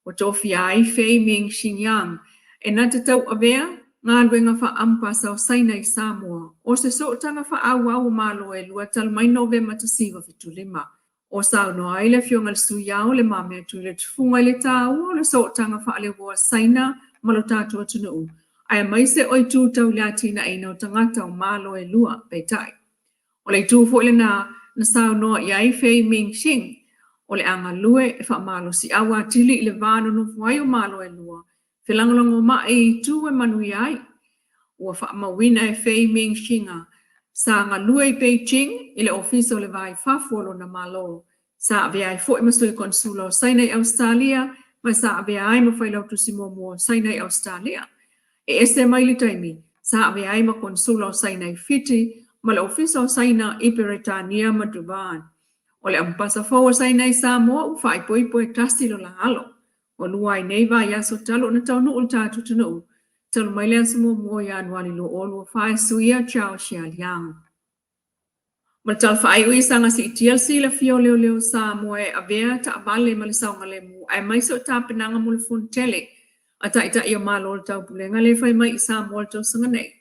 O tofia ai fei ming Xinjiang. E nata tau avea, ngā ruenga wha ampasa o saina I Samoa. O se sootanga wha awa o malo e lua tal mai nove matasiwa fitu lima. O sao no aile fionga le suya o le mamea tu le tufunga le tāua o le sootanga wha ale woa saina malo tātua tunu. Ai mai se oi tū tau latina e no tangata o malo e lua peitai. O le tū fo le na sao no iai fei ming xing. O le anga lue e wha malo si awa tili I le vāno no fuai o malo e lua. Whilangalongo ma e tu e Manuia ai. Ua wha mawina e fei ming xinga. Sa ngā lue I Beijing I le ofiso le vai whafuolo na malo. Sa avea ai fo I masui konsulo saina I Australia. Mai sa avea ai mawhailau tusi mua saina I Australia. E ese mai li taimi. Sa avea ai ma konsulo saina I Fiti. Ma le ofiso saina I Peretania ma Dubai. O le ampasa fo saina I Samoa u whai poe tasti lo la alo. O lua I nei vai aso talo na Taunuu o tātu tanu. Talo mai lea samo mo ia anuani lo o lua whae suia chao shia liang. Ma tal whae ui sanga si TLC la fio leo Samoa e avea ta Vale ma le saunga le mu. Ai mai so ta penanga mo le fun tele. A ta ita ia malo le tau pulenga le whai mai I Samoa le tau sanga nei.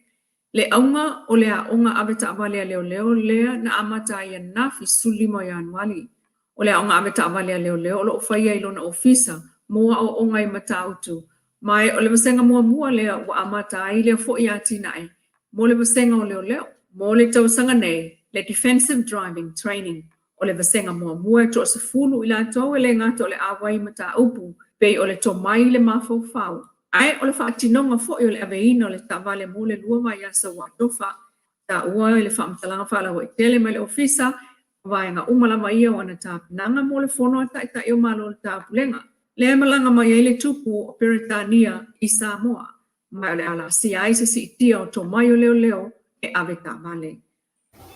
Le aunga o lea onga ave ta Vale leo lea na amata ia nafi suli mo ia anuali. O lea onga ave ta Vale leo lo whai ai lo na ofisa. mua o ngai matautu. Mai o le masenga mua lea wa amata ai lea fo ia tinai. Mo le masenga o leo. Mo le tausanga nei, le defensive driving training. O le masenga mua to sa fulu ila tau le ngato le awai mata upu. Pei o le to mai le mafo fau. Ai o le whaatinonga fo i o le aveina o le tavale mo le lua mai asa wa Tofa. Ta ua le whaamtalanga whala wa i tele mai le ofisa. Vai nga umalama ia wana tāpinanga mo le fono a taita i o malo le tāpulenga. Le malanga mai ele tupu o Peritania i Samoa. Mai le ala si aise si itia o to mai o leo e aveta Vale.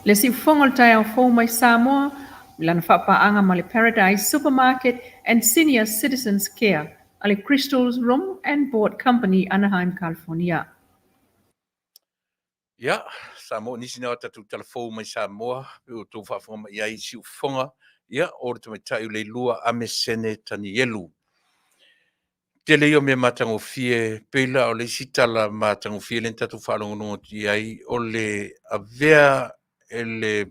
Le si fongol tai au fo mai Samoa, lan whapaanga ma le Paradise Supermarket and Senior Citizens Care, ale Crystal's Room and Board Company, Anaheim, California. Ia, Samoa nisi na tatu telefou mai Samoa, o tō whaafonga mai ai si ufonga, ia, o le tamai o le lua ame sene tani elu. Te leo me matango fie, peila o le sitala matango fie, le tatu whaalongonongo ti ai, o le avea e le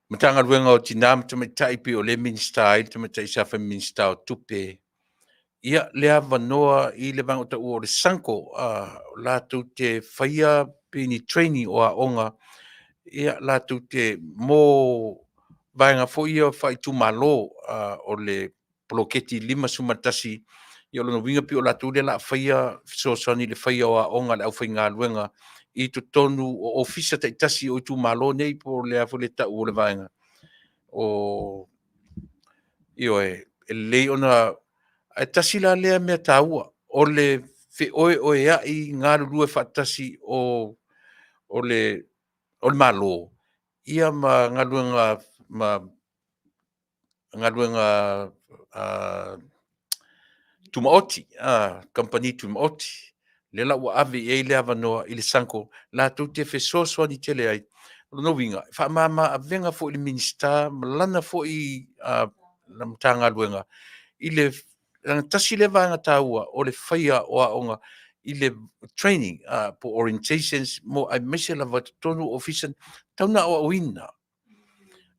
matanga ruenga o tinam, tamai pe o le minsta ai, tamai safa minsta o tupe. Ia lea vanoa i le vangota ua o le sanko, lātou te whaia pini training o a onga, ia lātou te mō vaenga fo ia whai tu malo o le poloketi 5 sumatasi, i o lona winga pi o lātou le la whaia sosani le whaia o a onga le au whai ngā luenga, i tu tonu o ofisa te tasi o tu malo nei po le afo le tau o le vaenga. O ioe, le ona ai tasi la lea mea taua, o le fe oe ai ngā rurua whaatasi o le malo. Ia ma ngā ruenga tumaoti, company tumaoti. Le la ua ave i le avanoa i le sanko, la tau te fe sosua ni tele ai. No winga, wha mama a venga fo i le minista, malana fo i la mtanga ruenga. I le tasi le vanga taua o le whaia o a onga i le training po orientations mo ai mese la tonu officer tauna o wina.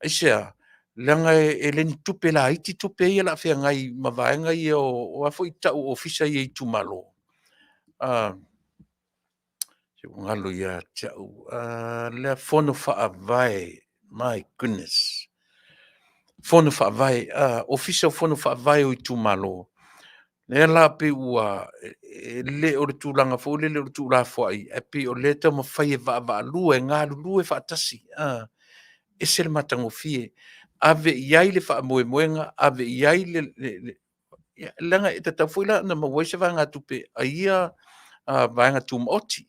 Aisea, langa e leni tupe la iti tupe ia la fea ngai mavaenga ia o afo i tau officer ia i tumalo. Se ngalo ia tau, lea fono faa vai, my goodness. Fono faa vai, officer fono faa vai o i tumalo. Le la pe ua le o le tūlanga fo le o tūla fo ai e pe o le tama whai e va lua e ngā lua e whaatasi e se le matango fie ave iai le wha moenga ave iai le langa e tata fuila na mawai se vanga tupe a ia vanga tumoti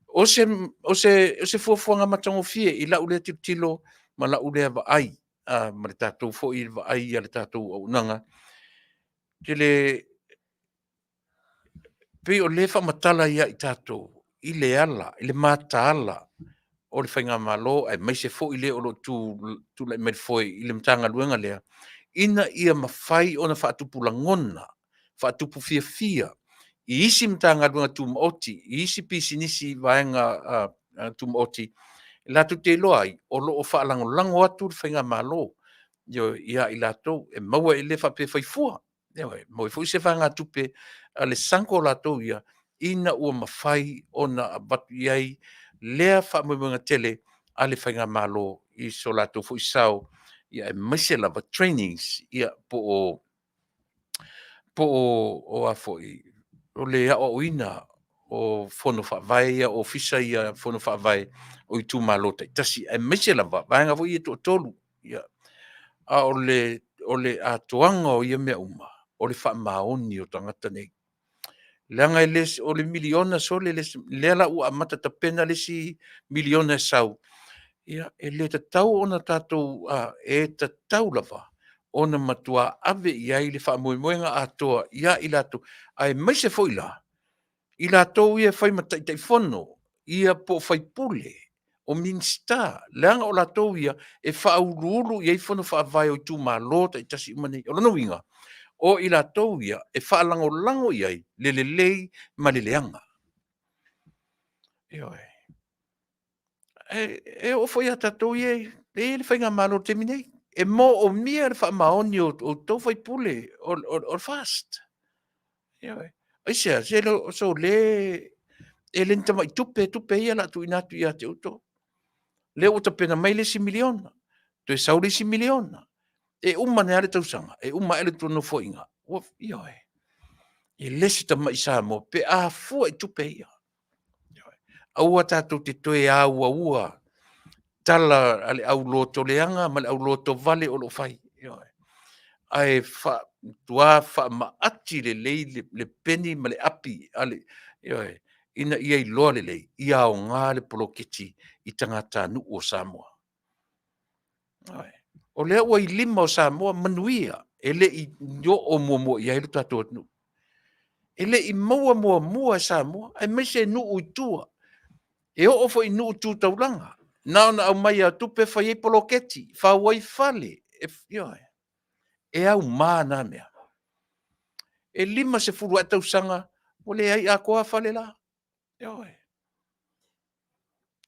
o se fuafuanga matango fie i la ule tilo ma la ule ava ai ma le tatou fo i va ai le tatou au nanga ke pe o le whamatala ia i tātou, i le ala, i le mata ala, o le whainga malo, ai mai se fo i le o lo tū lai mai foi, i le mtanga luenga lea, ina ia mawhai o na whaatupula ngona, whaatupu fia, i isi mtanga luenga tū maoti, i isi pisi nisi vaenga tū maoti, la tu te loai, o lo o whaalango atu le whainga malo, ia i latou, e maua i le whape whaifua, mo i fo i se whanga tupe, a le sanko lātou ia, ina ua mawhai o na abatu iai, lea whaamumanga tele, a le whainga malo, i so lātou fo i sao, ia e maise lava trainings, ia po o a fo i, o le a o ina, o fono whaavai, ia o fisa ia fono whaavai, o i tū malo tai tasi, e maise lava, vaenga fo i e tolu, ia, a o le atoanga o ia mea uma, o le whaamaoni o tangata nei. Langa les o le miliona so le lela u amata ta pena le si miliona sau. Ia e le tau ona tatou e tau lava. Ona matua ave ia i le whaamoemoenga atoa ia i lato. Ai mai se foi la. I lato ia whai matai tai whono. Ia po whai pule. O minsta. Langa o lato ia e whaururu ia i whono whaavai o tu malo tai tasi umane. O lano winga. O i latou ia e whaalango iai lelei ma leleanga. E o foi a tatou iai, e le whainga malo te minei. e mo o mia le whaamaoni o Tofa i pule, o fast. Ai se lo so le, e le ntama i tupe ia la tu inatu ia te uto. Le o tapena mai le si miliona, to e sauri si miliona. E umane ale tausanga, e ele tono foinga. E lesi tama i Samoa, pe a fua i tupe ia. Aua tātou te toe a ua tala ale au loto leanga, ma le au loto vale o lo fai. Ai tua maati le peni ma le api, ale, ina ia i loa lei, ia o ngā le poloketi i tangata nu o Samoa. O lea ua i lima o Samoa, Manuia, ele i nyo o mua i ailu tātou atu. Ele i mua Samoa, ai mai se nu ui tua. E o ofo i nu tu taulanga. Naona au mai a tupe whai e poloketi, whawai fale. E au mana mea. E lima se furu atau sanga, ole ai a koa fale la.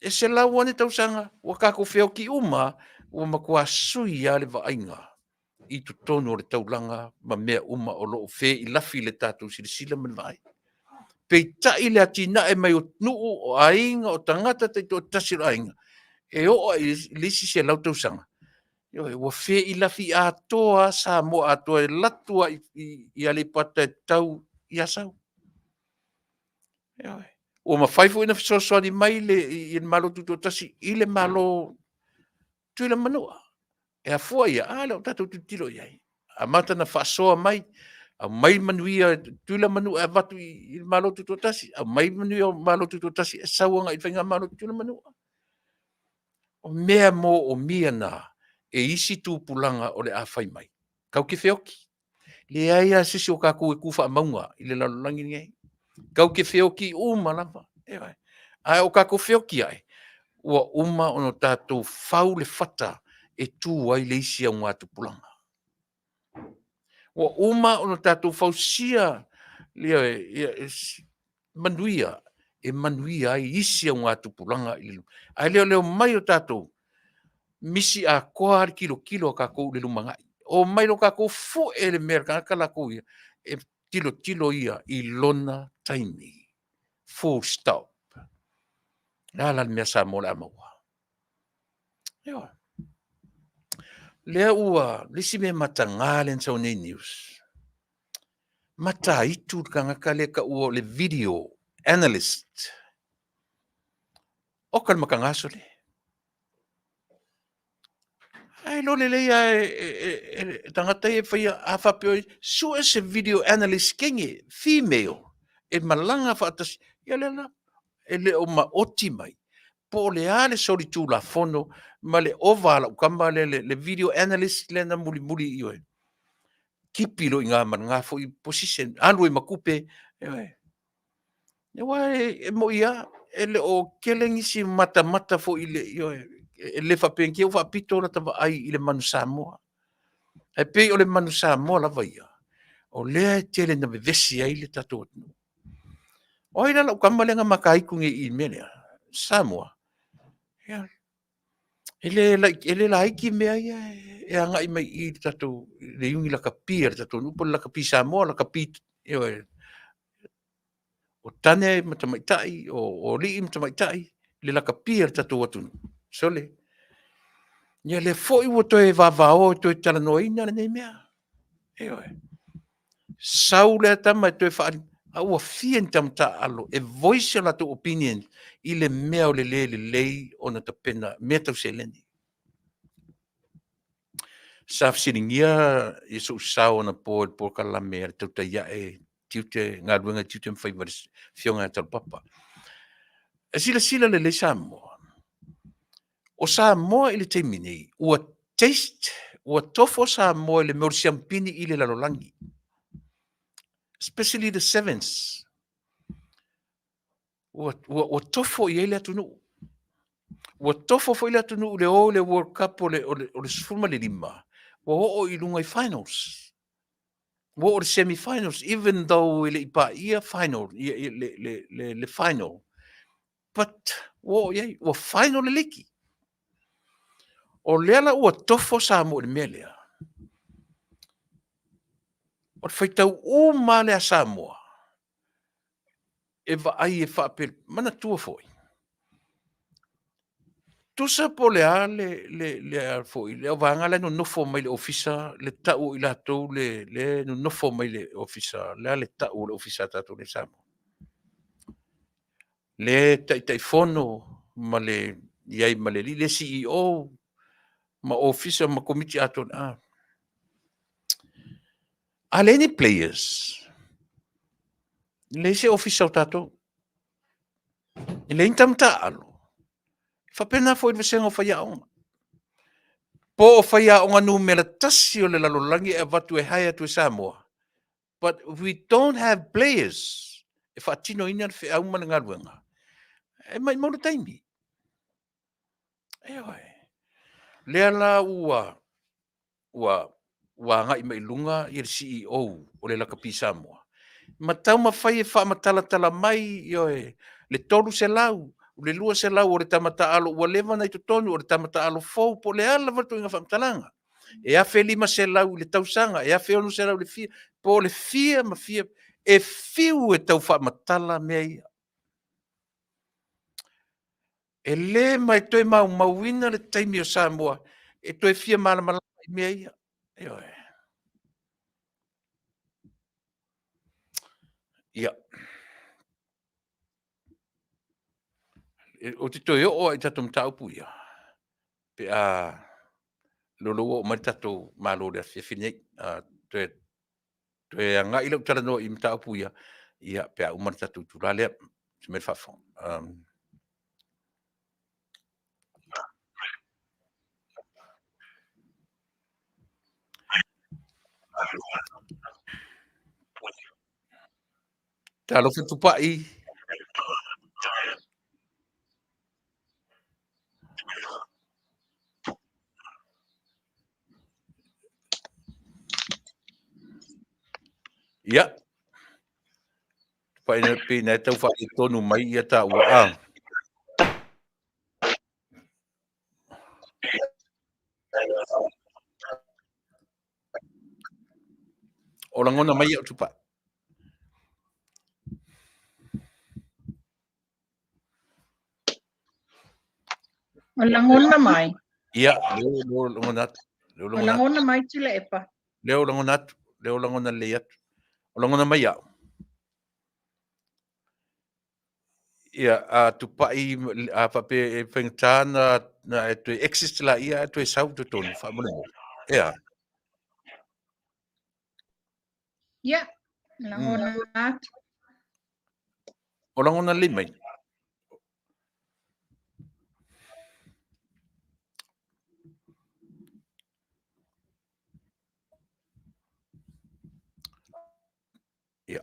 E se lau ane tau sanga, wakako feo ki uma, ua makua sui ale wa ainga. I tu tonu o le taulanga, ma mea uma o loo fe i lafi le tātou sila man vai. Pei tai le atina e mai o nuu o ainga o tangata te to tasiro ainga. E o lisi se lau tau sanga. Ua fe i lafi a toa Samoa a toa e latua i ale pata e tau i asau. Ua mawhaifu ina fisosoani mai i malo tuto tasi i le malo tuila manua. E a fua ia, ale o tatou tutilo iai. A mata na whasoa mai, a mai manuia tuila manua e watu i malo tuto tasi, a mai manuia o malo tuto tasi e sauanga i whainga malo tuila manua. O mea mo o mia na e isi tūpulanga o le a whai mai. Kau ke whioki. Le aia sisi o kako e kuwha maunga i le lalolangi ngai. Kau ke whioki uma lava. Ai o kako whioki ai. Ua uma ono tātou whau le whata e tū ai le isi au ngā tūpulanga. Ua uma ono tātou whau sia Manuia e Manuia ai isi au ngā tūpulanga. Ai leo mai o tātou misi a koa kilo ka kou le lumangai. O mai lo ka kou fu e le merka ka la kou ia. E tilo ia i lona taimi. Full stop. Nala le mea sa mo le amaua. Lea ua, lisi me matanga le nsau nei news. Mata itu ka ngaka le ka ua le video analyst. O kan makangaso le. Ai lole leia tangata e whaia a whapio su e se video analyst kenge, female, e malanga whaatasi, ia lena, e le o ma oti mai, po le ale sori tū la fono, ma le ovala ukamba le video analyst lena muli ioi. Kipilo i ngā man ngā fo i position, anu i makupe, e mo ia, e le o kelengisi mata fo i le ioi, e le whapengi o whapito na tawa ai i le manu Samoa. E pei o le manu Samoa la ia. O lea e tele na vevesi ai le tato atunu. O ina la ukamalenga makaiku nge i menea. Samoa. Ele la aiki mea ia e anga i mai i tato le yungi la kapi le tato nupo la kapi Samoa la kapi o tane matamaitai o li matamaitai le la kapi le tato atunu. Sole. Ia le foi ua toe vavao e toe talanoina nei mea. Sau le tama e toe whaari. A ua fien tamta alo e voice la tu opinion i le mea o le lei o na tapena mea tau se leni. Sa fsiringia i su sao na po Polokalame e Tautaia e tiute ngā ruenga tiute mwhaiwari fionga e talpapa. E sila le Samoa. O Samoa i le teimini, ua taste, ua tofo Samoa i le meori siampini i le lalolangi. Especially the sevens. Ua tofo i ele atunu. Ua tofo fo ile atunu le o le World Cup o le sufuma le lima. Ua o i lunga i finals. Ua o le semi-finals, even though ile ipa ia final, le final. But, ua final le leki. O lea la ua tofo Samoa le mea lea. O le whaitau ma lea Samoa. E ai e whaapel, mana tua foi. Tusa po lea le foi, le o vanga le no nofo mai le ofisa, le tau i latou le no nofo mai le ofisa, le tau le ofisa tatu le Samoa. Le tai fono ma le iai ma le CEO ma ofisa ma komiti aton a. Aleni players. Le se ofisa o tatou. Le intamta alo. Whapena foi vesenga o whaiaonga. Po o whaiaonga numera tasi o le lalolangi e watu e haia tu Samoa. But we don't have players. E whaatino ina le whi aumana ngā ruenga. E mai mauna taimi. E oi. Lea la ua ngai mai lunga i le CEO o le lakapi Samoa. Ma tau ma whai e wha matala mai i oe. Le tolu se lau. Le lua se lau o le tamata alo ua lewa nei tonu o le tamata alo fou po le ala watu inga whamtalanga. E a fe lima se lau le tausanga, e a fe onu se lau le fia, po le fia ma fia, e fiu e tau whamatala mea ia. E le mai toi mauina le taimi o Samoa, e toi fia malama mea ia. E oe. Ia. O te toi o i tatum taupu ia. Pe a lolo o mai tatou malo le fia finei, toe anga ila utala no i mtaupu ia, ia pe a umar tatou turalea, te me whafong. Talo fa Tupa'i. Ia. Tupa'i na pina tau fa i tonu mai ia ta ua a. O langona mai ia Tupa'i. O langona mai. Ia, leo langona atu. O langona mai Tuilaepa. Leo langona atu. Leo langona le atu. O langona mai ia. Ia, a Tupa'i a pape e whengtana na e tue exist la ia e tue sau te tonu. Whamone mo. Ia. Ia, langona atu. O langona le mai. Ia.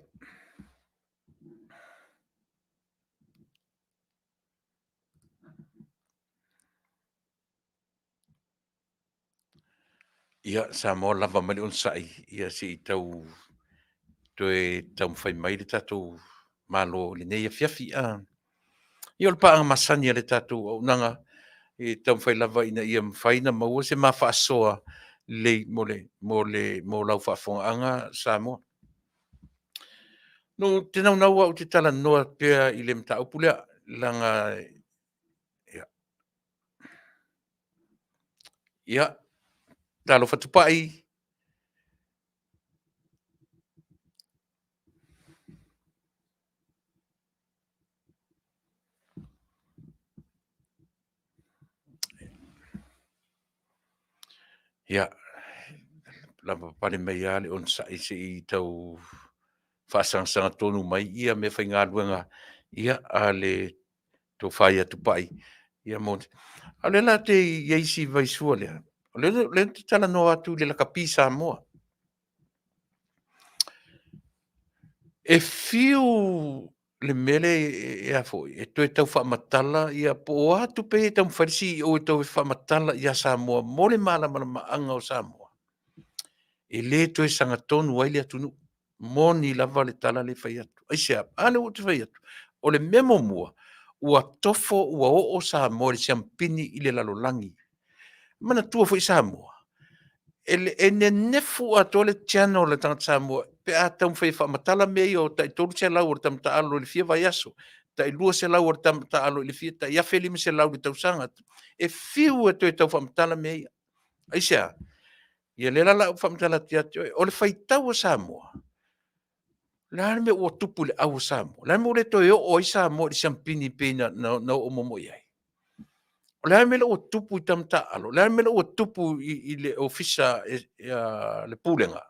Ia, Samoa lava mali on sai. Ia si tau toe tau mwhai mai le tatou malo le nei Afiafi a. Ia le paanga Masani le tatou au nanga e tau mwhai lava ina ia mwhai na maua se mawha asoa le mo lau whaafonga Samoa. No te nau nau au te tala noa pia i le mta upulea langa ia. Ia, talo fa Tupa'i. Ia, lava pale mai ale on sa isi i tau whaasangsanga tonu mai ia me whai ngā luenga ia ale Tofa ia Tupa'i ia monte. Ale la te ieisi vai sua lea. Le te tala no atu le lakapi Samoa. E fiu le mele e a foi. E toi tau whaamatala ia po atu pe tau mwharisi o e tau whaamatala ia Samoa. Mole mala maanga o Samoa. E le toi sanga tonu ai le atunu. Moni lava le tala le whai atu. Aisea, ale o te whai atu. O le memo mua, ua tofo ua o Samoa le siampini i le lalolangi. mana tua fo i Samoa. Ne nefu a tole channel le tanga Samoa, pe a tau fai wha matala mei o tai toru se lau o tam ta alo le fia vai aso, tai lua se lau o tam ta alo le fia, tai afe lima se lau le tau sanga, e fiu e toi tau wha matala mei. Aisea, ia le lala wha matala tia tio, o le fai tau o Samoa, la me o tupu le au Samoa, la me o le toi o i Samoa di sampini pena na o momo iai. Le mele o tupu i tamta alo, le mele o tupu i le ofisa le pulenga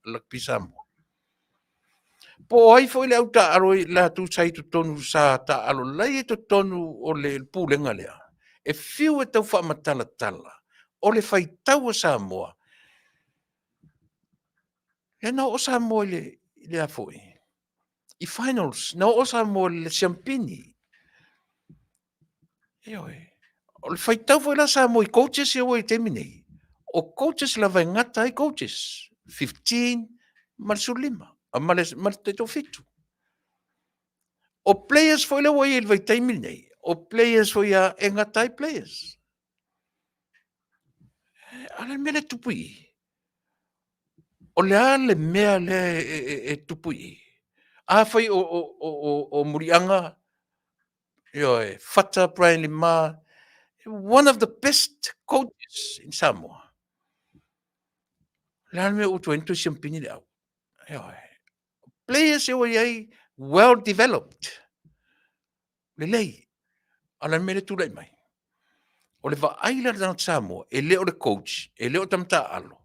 la pisamo. Po ai foi le au ta alo la tu sai tu tonu sa ta alo, lai tu tonu o le pulenga lea. E fiu e tau wha matala tala, o le fai tau o Samoa. E na o Samoa le a foi. I finals, na o Samoa le champini. Eoi. O le fai tau foi la Samoa i coaches e o i teminei. O coaches la vai ngata ai coaches. 15, marsulima. A male te to fitu. O players foi le wai vai teminei. O players foi a ngata ai players. Ala mele Tupa'i. O le ale mea le Tupa'i. A fai o Murianga. Yo, Fata Brian Lima. One of the best coaches in Samoa. La me o to champini le au. Players e well developed. Le lei. Ala me le tu lai mai. O le va aila na Samoa, e le o le coach, e le o tamta alo.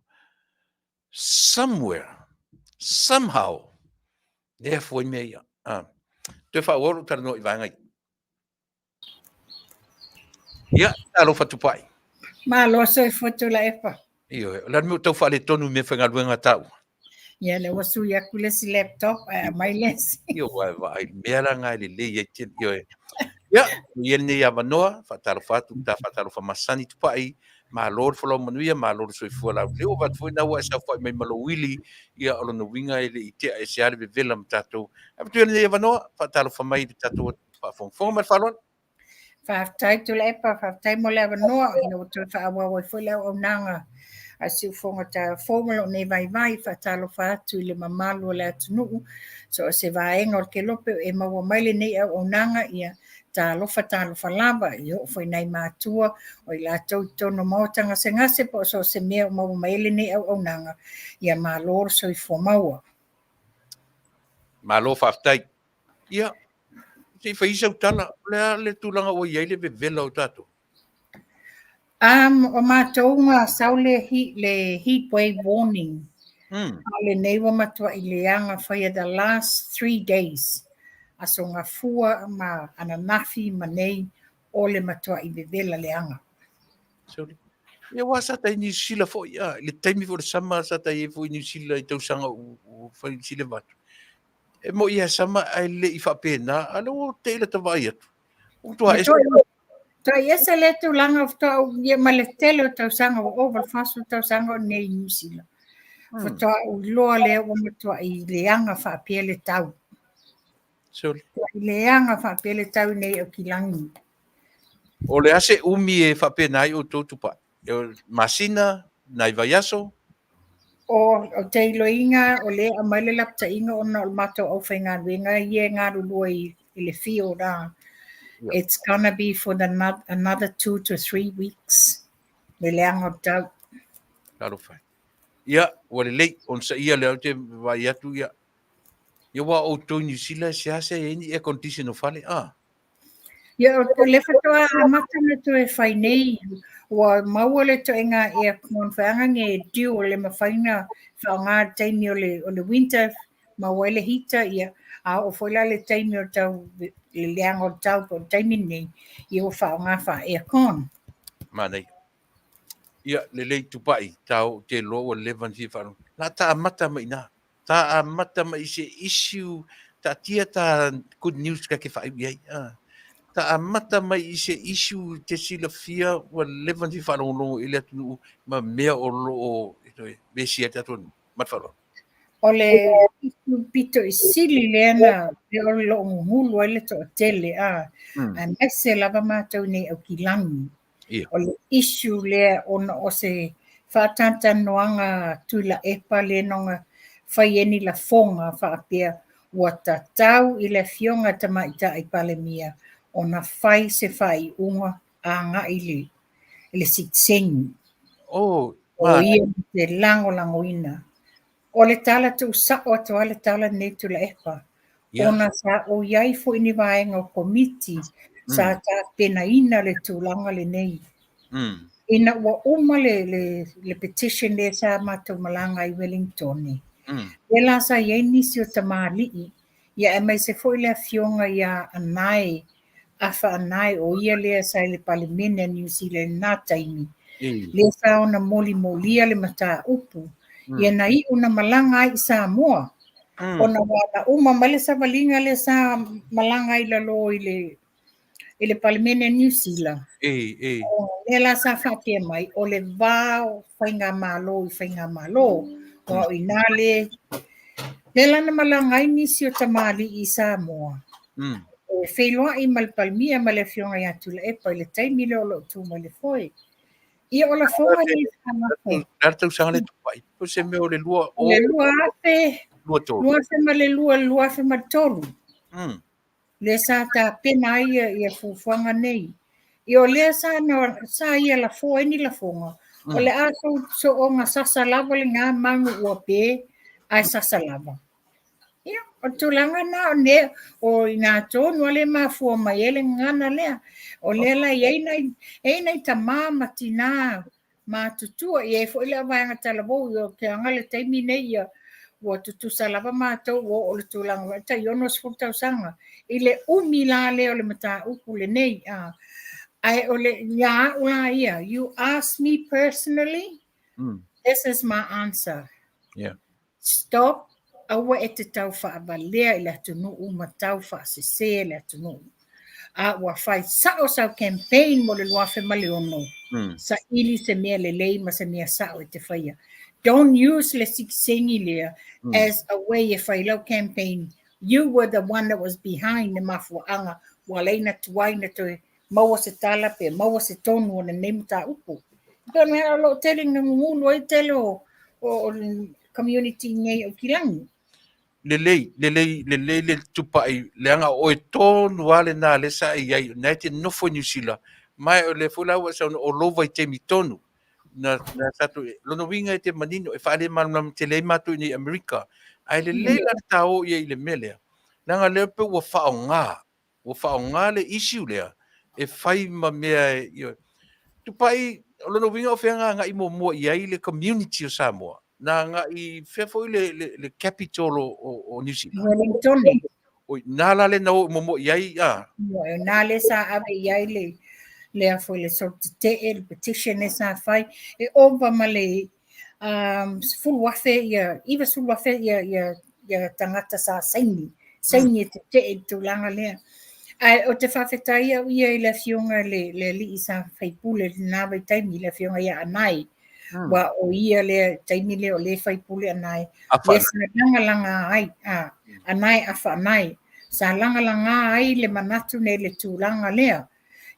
Somewhere, somehow, therefore me ia. Te fa oro tar no i vanga. Ia, alo fa Tupa'i. Malo so fo Tuilaepa. Io, la me tau fa le tonu me fa ngaluenga tau. Ia le wasu ya kule si laptop mai les. Io va ai mera nga le le ia tin io. Ia, ia ne ia Manoa, Faataufa ta Faataufa Masani Tupa'i, ma lor folo Manuia, ma lor so fu la le o va foi na wa sa foi me malo wili ia o no winga ile i te ASEA le vela mtato. A tu ne ia Manoa, Faataufa mai tato fa fon ma falon. Faafetai Tuilaepa, faafetai mo le avanoa, ina o tui whaawa wai foi leo au nanga. A siu fonga ta fōmalo nei vai faatalofa atu i le mamalu o le atunuu. So se vaenga o ke lope e maua maile nei au nanga ia talofa lava i o foi nei mātua o i lātou tono mautanga se ngase po so se mea o maua maile nei au nanga ia mālor so i fō maua. Malo faafetai. Ia. Se fa isa utala, le tulanga o ia le vela o tato. O mātou ngā sau le heat wave warning. Le nei wa matua i le anga whaia the last 3 days. Aso ngā fua ma ananafi ma nei o le matua i vevela le anga. Sorry. Ia wasa tai New Zealand fo ia, le taimi fo le sama sa tai fo New Zealand i tausanga o fa New Zealand vatu. E mo ia sama ai le i fa pena, alo te ila tawai atu. O tua e Toa ia se le tu langa of toa ia ma le tele o tausanga o over fast o tausanga o nei New Zealand. Fo toa o loa le o matua i le anga wha le tau. Sorry. I le anga wha le tau nei o kilangi. O le ase umi e fa pena ai o tō Tupa'i. E masina, nai vaiaso. O te iloinga o le a maile lapta inga o na o mato au whai ngā ruenga i ngā rulua i le fio rā. It's gonna be for another 2 to 3 weeks. Le leanga o tau. Karo fai. Ia, o le lei, on sa ia leo te vai atu ia. Ia wa o tō New Zealand se ase e ni e condition o fale. Ia, o le whatoa a matana tu e whai nei. Wa maua le to inga e a kon whaanga nge diu o le mawhaina whao ngā teimi o le winter, maua le hita ia. A o whoila le teimi o tau, le leanga o tau o teimi nei, i o whao ngā wha e a kon. Manei. Ia, le lei Tupa'i, tau te lo o levan si whanu. La ta amata mai nā. Ta amata mai se issue, ta tia ta good news ka ke whai iai. Ta amata mai i se issue te sila fia wa levan si whanu longo ili atu ma mea o lo o besi ati atu matwharo. O le pito i sili leana le o lo ngulu ele to tele a mese lava mātou nei au kilangi. Ia. O le issue lea ona o se whātātanoanga Tuilaepa le nonga whaieni la fonga whaapea ua tatau i le fionga tamaita i palemia ona whai se whai unga a ngā le sitsengi. Oh, O ia te langoina. O le tala tu sa'o atua le tala nei Tuilaepa. Ia. Ona sa o iai fo ini vaenga o komiti sa ta pena ina le tūlanga le nei. Ina ua uma le petition le sa mātou malanga i Wellington ni. E la sa iai nisi o tamāli'i. Ia e mai se fo i le fionga ia anai, afa anai o ia lea sa le palimene New Zealand nā taimi. Le sa ona molia le mata upu. Ia na i una malanga ai i Samoa. Ona wala uma male sa valinga le sa malanga i lalo i le palimene New Zealand. Le la sa whapea mai, o le vāo whainga malo i whainga malo. O inale, le lana malanga i nisi o tamali i Samoa. E wheloa i malpalmia ma le fionga i Tuilaepa i le taimile o lo tu ma le foi. Ia o la fonga ni whanako. Tau sanga le Tupa'i. Po se meo le lua o... Le lua afe. Lua tolu. Lua afe ma le lua afe ma tolu. Le sa ta pena ia fufuanga nei. I o lea sa ia la fua ini la fonga. O le aso so o ngā sasalava le ngā mangu ua pē ai sasalava. Ia, o tūlanga nā o ne o i ngā tōnu le mafua mai ele ngana lea. O lea la ei ta māma tina mātutua. I e fo ile avanga talavou i o ke angale taimi nei ia ua tutu salava mātou o le tūlanga. Ta iono sfutau sanga. I le umila le o le mata upu le nei. I ole ya ula ia. You ask me personally, this is my answer. Yeah. Stop. Awa e te tau whaavalea i le atunuu ma tau whaasese le atunuu. A ua whai sao sau campaign mo le luafe male ono. Sa ili se mea le lei ma se mea sao e te whaia. Don't use le siksengi lea as a way e whailau campaign. You were the one that was behind the mafuanga. Waleina tuaina toi. Maua se tala pe, maua se tonu o na nemu tā upu. Pero mea lo telling na ngulu ai tele o community nei o kilangi. Le Tupa'i, le anga o e tonu wale nā le sa i ai, nai te nofo New Zealand. Mai o le fulau sa o lova i te mi tonu. Na satu, lono winga i te manino, e whaale manam te le matu ni Amerika. Ai le la tau i le melea. Nanga leo pe ua whao ngā le issue lea. E whai ma mea i Tupa'i, lono winga o whenga ngā i mua i ai le community o Samoa. Nā ngā i whewhoi le capital o New Zealand. Wellington. Oi, nā la le nau mua i ai, Nā le sa ave i ai le a foi le sorte te le petition e sa whai. E ova ma le fuluafe iwa fuluafe ia tangata sa saini. Saini te tūlanga lea. O te Faafetai ia i le fionga le li i sa whaipule nāwai taimi le fionga ia anai. Wa o ia le taimi le o le whaipule anai. Le sa langa ai, anai afa anai. Sa langa ai le manatu ne le tūlanga lea.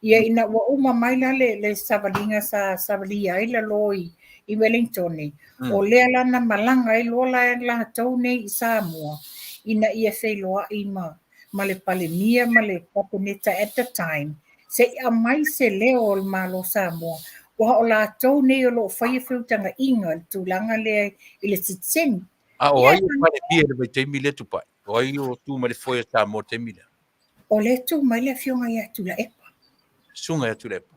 Ia ina ua uma maila le savalinga sa savalia ai la loi i Wellington ni. O lea lana malanga ai lola e la tau nei i Samoa. Ina ia whailoa i ma le palemia ma le kapuneta at the time. Se a mai se leo o malo Samoa. Wa o la tau nei o lo whaia whiutanga inga tūlanga lea i le titseni. O ai o palemia le vai te mile Tupa'i. O ai o tū ma le whaia Samoa te mile. O le tū mai le fionga ia Tuilaepa. Sunga ia Tuilaepa.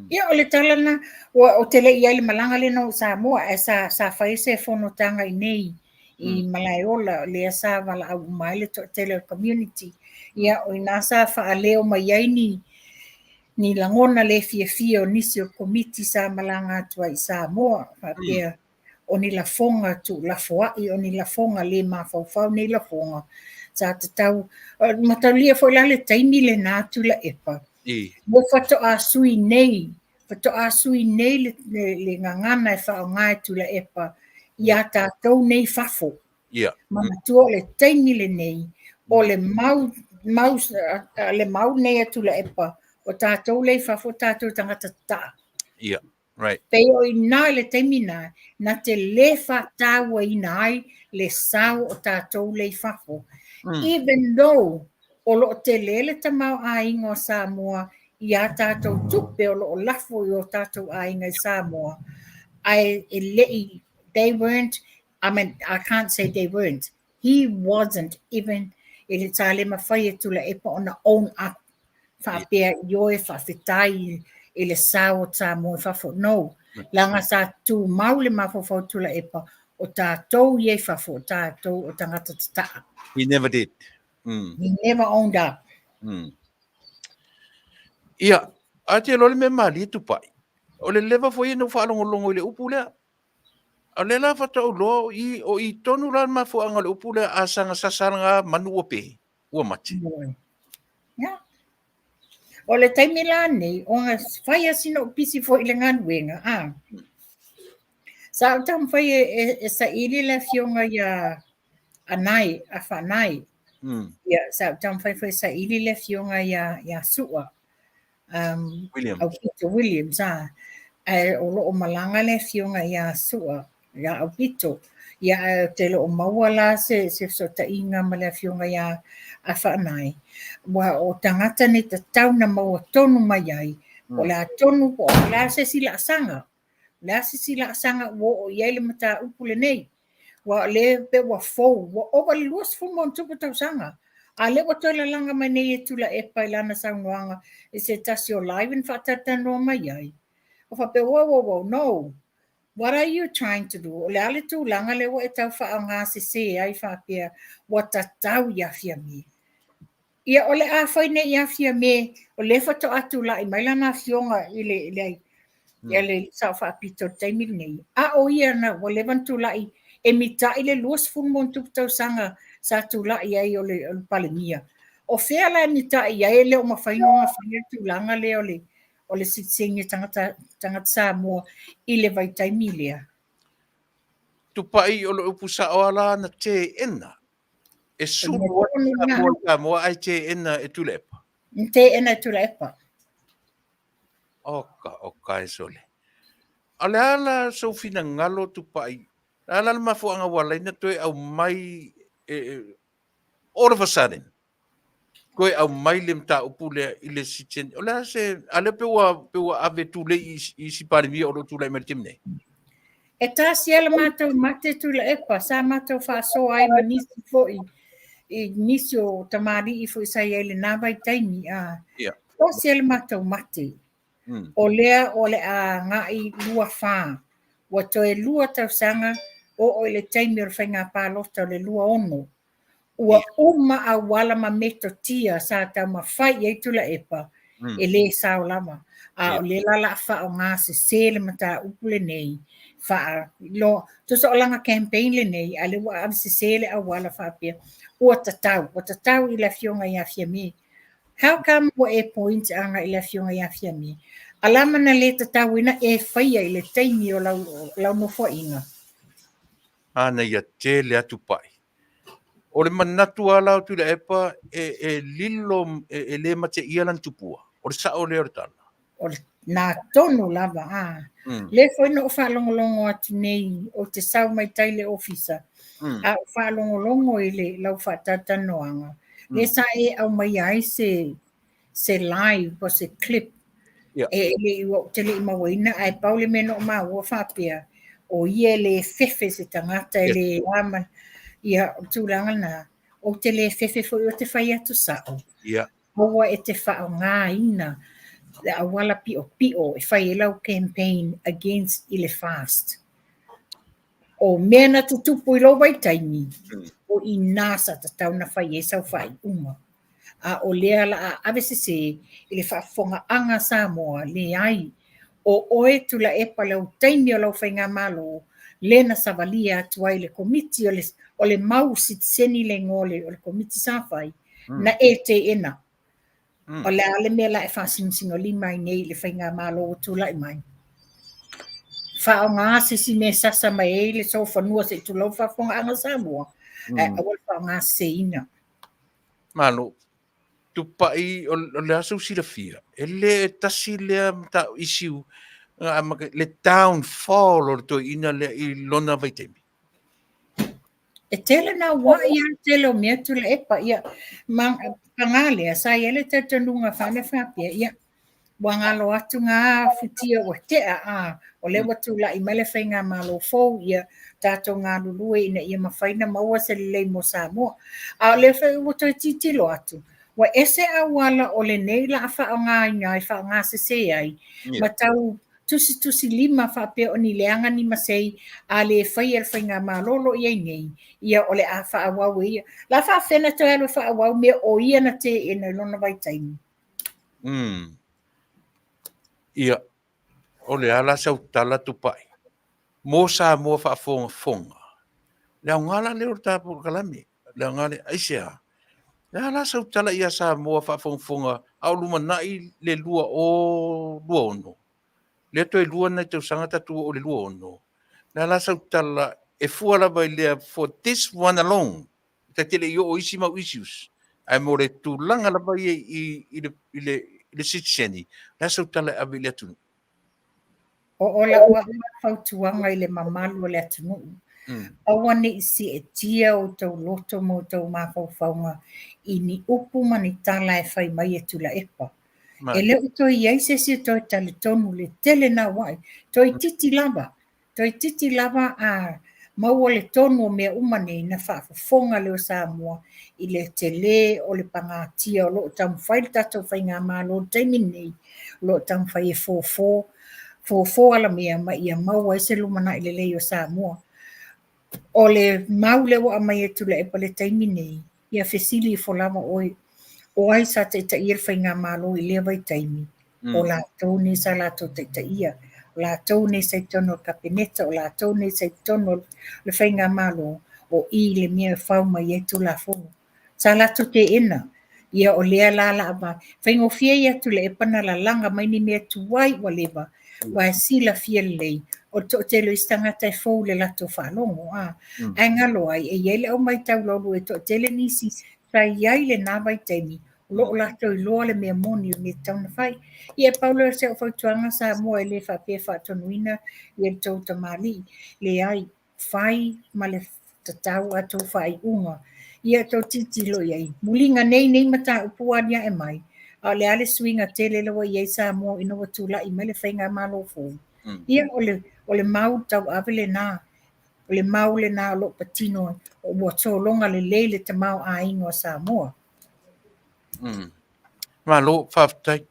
Ia o le talana o te le ia le malanga le no Samoa e sa whaia se whanotanga i nei. I Malaiola le sa wala au mai le tele community. Ia o ina sa whaaleo mai ai ni langona le fia o nisi o komiti sa malanga atua i Samoa. Whapea o ni la fonga tu la foai o ni la fonga le mawhauwhau ni la fonga. Sa te tau, mataulia fo la le taimi le nā Tuilaepa. Mo whato a sui nei le ngangana e whao ngai Tuilaepa. Ia tātou nei whafo. Mamatua le taimi le nei. O le mau nei a Tuilaepa. O o tātou le whafo tātou tangata tā. Yeah, right. Pei o ina le taimina na te le whātaua ina ai le sao o tātou le whafo. Even though o lo te lele tamau a ingo Samoa i a tātou tupe o lo lafo i o tātou a inga Samoa. They weren't, I mean, I can't say they weren't. He wasn't even, ele tale mawhai e Tuilaepa on the own up. Whapea ioe Faafetai i le sao o Samoa whafo. No, langa sa tu maule mawhawhau Tuilaepa o tātou ye whafo, tātou o tangata ta'a. He never did. He never owned up. Ia, a te lole me mali Tupa'i. O le leva foi no whaalongolongo i le upu lea. A le la whatau lo o i tonu lan mafuanga le upu lea a sanga sasaranga Manua pe. Ua mate. Yeah. O le taimila nei, o nga whaia sino pisi fo i le nganuenga. Sa o tam whaia e sa ili le fionga ia anai, a whanai. Ia, sa o tam whaia sa ili le fionga ia sua. Williams, o lo malanga le fionga ia sua, ia au pito. Ia te lo maua la se so ta inga ma le fionga ia a whanai. Wa o tangata ni te tau na maua tonu mai ai. O la tonu po o la se sila sanga. La se sila sanga wo o iele mata upule nei. Wa le pe wa fou. Wa o wa luas fu mon tupu tau sanga. A le wa toila langa mai nei e Tuilaepa i lana saunoanga. E se tasi o live in Faatautanoa mai ai. O fa pe wow, no. What are you trying to do? O le ale tu langa le wa e tau whaanga se ai whapea. Wa tatau i Afiafi. Ia o le a whaine i Afiafi o le whato atu la i mailana fionga i le sa whapito taimil nei. A o ia na wa le vantu la e mita i le luas funmon tuputau sanga sa tu la i ai o le palemia. O whea la mita i ai le o mawhainonga whaia tu langa le o le sitsingi tangata Samoa i le vai taimilea. Tupa'i o le upu sa o ala na te ena. E sulu Samoa ai te ena e Tuilaepa. Te ena e Tuilaepa. Oka e sole. Ale ala so fina ngalo Tupa'i. Ala mafuanga wala ina toe au mai all of a sudden. Koe au mai le mta upule i le sitsen. Ola se ale pewa ave tule i si parimi o lo tule mai timne. E tasi ala mātou mate Tuilaepa, sa mātou whaaso ai ma nisi fo i nisi o tamari i fo i sa i le nāwai taimi. Tasi ala mātou mate. O lea o le a ngai lua whā. Wa toe lua tau sanga o le taimi o le whainga pālota o le lua ono. Ua uma a wala ma meto tia sa tau ma whai e Tuilaepa e le sao lama. A o le lala wha o ngā se le mata upule nei. Wha lo, tusa o langa campaign le nei, a le wa am se le a wala wha pia. Ua tatau i la fionga i Afiafi. How come wa e point anga i la fionga i Afiafi? Alama na le tatau ina e whaia i le taimi o lau no fo inga. Ana ia te le Tupa'i. O le manatu ala o Tuilaepa e lilo e le mate ia lan tupua. O le sa o le ortala. O nā tonu lava, Le foi no whaalongolongo atu nei o te sau mai tai le ofisa. A whaalongolongo i le lau Faatautanoaga. Le sa e au mai ai se live o se clip. E le o te le imawaina ai paule meno ma ua whapea. O ia le fefe se tangata e le ama ia tūranga na. O te le fefe foi o te whai atu sao. Hoa e te whao ngā ina. A wala pio e whai e lau campaign against ile fast. O mea na te tupu i lo wai taimi. O i nasa ta tau na whai e sau whai uma. A o lea la a avesese ile whaafonga anga Samoa le ai. O oe Tuilaepa lau taimi o lau whai ngā malo. Le na savalia atu ai le komiti o le mau sitseni le ngole o le komiti sa whai. Na e te ena. O le ale mea la e whasinsingo lima i nei le whainga malo o tūlai mai. Wha o ngā sisi me sasa mai e le so whanua se tu lau whafonga anga Samoa. A wal wha o ngā se ina. Malo. Tupa'i o le aso silafia. E le tasi lea ta isiu le downfall o to ina le I lona vaitemi. E tele na wa ia tele o mea Tuilaepa ia pangale sa ia le tatanunga whanewhapia ia wangalo atu ngā whitia o tea o le watu la I mele whainga malo fau ia tātou ngā lulue ina ia mawhaina maua se lei mo Samoa. A le whai wato titilo atu. Wa ese a wala o le nei la awha o ngā ingai wha o ngā sese ai. Ma tau tusi lima whapea o ni leanga ni masei a le whai al whainga malolo ia nei ia o le a wha a wau ia. La wha whena to alo wha a wau mea o ia na te ina lona vai taimi. Ia, o le ala sau tala Tupa'i. Mo Samoa whaafonga. Le au ngala leo ta Polokalame. Le au ngale ASEA. Le ala sau tala ia Samoa whaafonga. Au luma nai le lua o lua ono. Le toi lua nei tau sangata tua o le lua ono. Le ala sau tala e fuala vai lea for this one alone. Ta tele I o isi mau issues. Ai mo le tūlanga la vai I le sitseni. Le sau tala avi le tunu. O la ua whautuanga I le mamalu o le atunuu. Awa ne isi e tia o tau loto mo tau mawhauwhaunga I ni upu mani tala e whai mai e Tuilaepa. E leo toi iai se si toi tale tonu le tele na wai. Toi titi lava a maua le tonu o mea umane na whaafonga leo Samoa I le tele o le pangatia o lo tamu whai tatou whai ngā malo taimi nei lo tamu whai e fōfō ala mea ma ia maua ese lumana I le leo Samoa. O le mau lewa a mai e Tuilaepa le taimi nei, ia fesili I folama oi, o ai sa te ia whai ngā malo I lea vai taimi, o la tau ne sa la tau te ia, o la tau ne sa tono kapeneta, o la tau ne sa tono le whai ngā malo, o I le mea whau mai e tu la fonga. Sa la tau te ena, ia o lea la ava, whai ngofia ia Tuilaepa na la langa mai ni mea tuwai wa lewa, wa sila fia lei, o to te lo istangata e fau le lato whalongo. Ai ngalo ai, e iele au mai tau lolu e to te le nisi sa iai le nā vai taimi, lo o lato I loa le mea moni o me tau na whai. Ia paulo e se o whautuanga sa mua e le whapea whaatonuina, ia tau tamali, le ai whai ma le tatau a tau whai unga. Ia tau titilo iai, mulinga nei mata upuania e mai. A le ale swinga tele lawa iai sa mua ina watula I mele whainga malo fō. Ia o le mau tau avele nā, o le mau le nā lo patino o mua tōlonga le leile te mau a ingo a Samoa. Malo, Faafetai.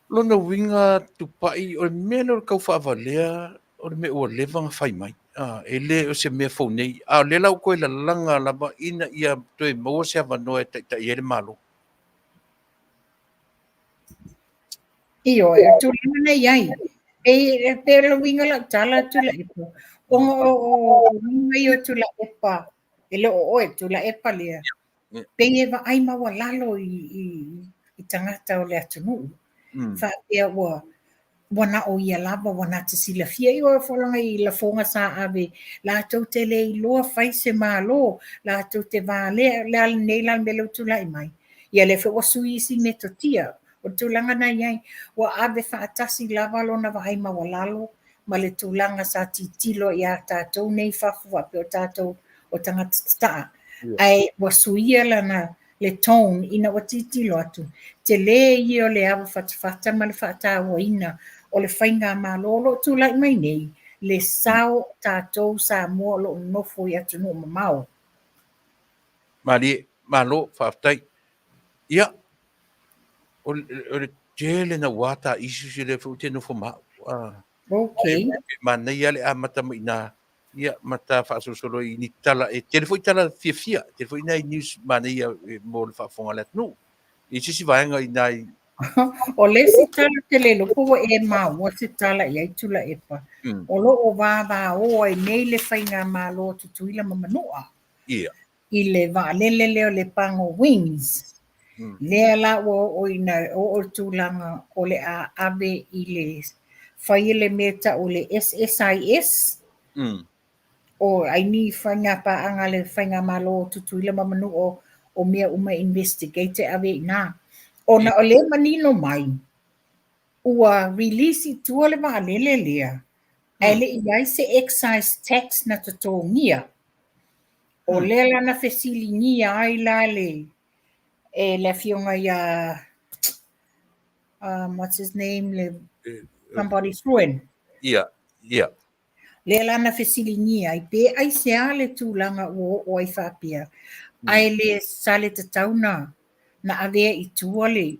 Lona winga Tupa'i o le mea lor kau whaavalea o le mea ua lewanga whai mai. E le o se mea fau nei. Le lau koe la langa lava ina ia toe maua se avanoa e ta i ele malo. Iyo, e tūlanga nei ai. E la winga la tala Tuilaepa. O winga I o Tuilaepa. E le o oe Tuilaepa lea. Pei e wa ai maua lalo I tangata o le atunuu. Whaapea wana o ia lava wana te sila fia I o whalanga I la fonga sa ave. La tau te le I loa whai se malo. La tau te Vale le al neila me lau tulai mai. Ia le whi wasu isi me totia. O tūlanga na iai, wa ave whaatasi lava lona wa aima wa lalo, ma le tūlanga sa titilo I a tātou nei whawhua pe o tātou o tangata taa. Ai wa suia lana le tone ina wa titilo atu. Te le I o le awa whatawhata ma le whaatawa ina o le whainga malolo tūlai mai nei, le sao tātou sa mua lo nofo I atu no mamao. Mali, malo, Faafetai. Ia, o le tele na wata isu se le fute no foma. Okay. Mana ia le amata mai na ia mata whaasosolo I ni tala e telefoi tala fia. Telefoi nai news mana ia mo le whaafonga let no. I sisi vaenga I nai. O le si tala te lelo, kowa e maua se tala I ai Tuilaepa. O lo o vava o ai nei le whainga malo tutuila ma Manua. Ia. I le Vale leo le pango wings. Lea la o ina o tūlanga o le a ave I le whai le meta o le SSIS. O ai ni whainga pa anga le whainga malo tutuila ma Manua o mea uma investigate ave ina. Ona o le manino mai, ua release tua le vaalele lea. Ele iai se excise tax na totongia. O le lana fesilingia ai la le le fionga ia what's his name, somebody's ruin. Yeah. Le lana fesilingia ai pe ai se ale tūlanga o ai whapia. Ai le sale te tauna na avea i tua le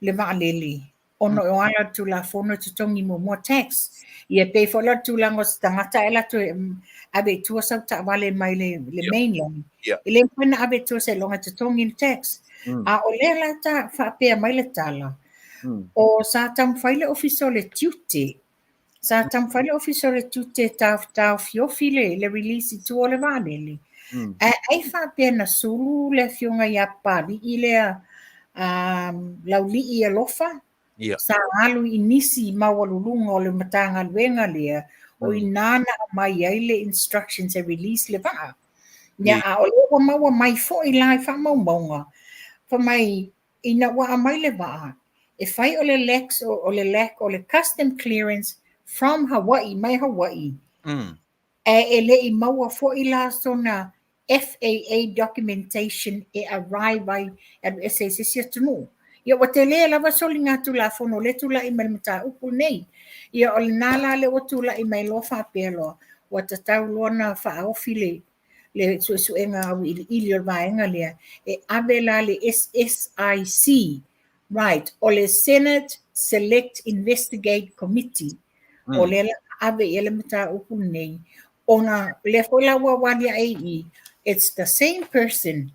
vaalele. Ono o ala tu la fono tu tongi mo tax. Ia pe fola tu lango stangata ela tu ave tua sau ta vale mai le mainland. Yeah. Ile pena ave tua se longa tu tongi tax. A o le la ta whapea mai le tala. O sa tam whaile ofiso le tiute. Sa tam whaile ofiso le tiute tau fiofile le release tu o le vaalele. Ai whapea na sulu le fionga ia pari i lea lauli i alofa. Yeah. Sa alu inisi mawalulunga o le matanga luenga lea o inana mai ai le instructions e release le vaa. Nia a o le maua mai fo i lai wha maunga. Fa mai ina wa mai le vaa. E whai o le lex o le custom clearance from Hawaii, mai Hawaii. E le i maua fo i la sona FAA documentation e arrive ai e se Taunuu. Ia o te lea lava soli ngā tula fono le tula i mai mata upu nei. Ia o le nala le o tula i mai lo whapea loa. Wa ta tau loa na whaofi le suenga au ili o vaenga lea. E ave la le SSIC, right, o le Senate Select Investigate Committee. O le ave ele mata upu nei. Ona le fola wa wadi ai it's the same person.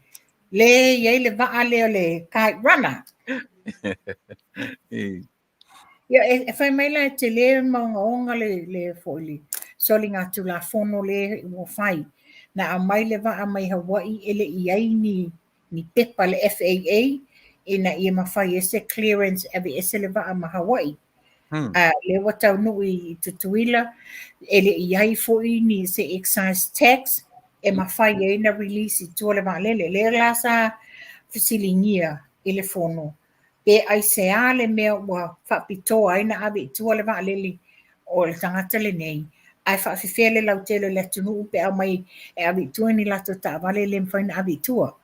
Le ye le va le kai runner. Ia e whai mai la te le maunga le foili. Soli ngā tu la fono le mo whai. Na a mai le va a mai Hawaii ele i ai ni pepa le FAA e na ia mawhai ese clearance ave ese le va a ma Hawaii. Le wa Taunuu i tutuila ele i ai foi ni se excise tax e mawhai e na release i tua le vaalele. Le lasa fisilingia i le fono. Pe ASEA le mea ua whapitoa ai na ave i tua le vaalele o le tangata le nei. Ai whawhiwhea le lautele le Taunuu pe au mai e ave i tua ni lato ta vale le mwhaina ave i tua.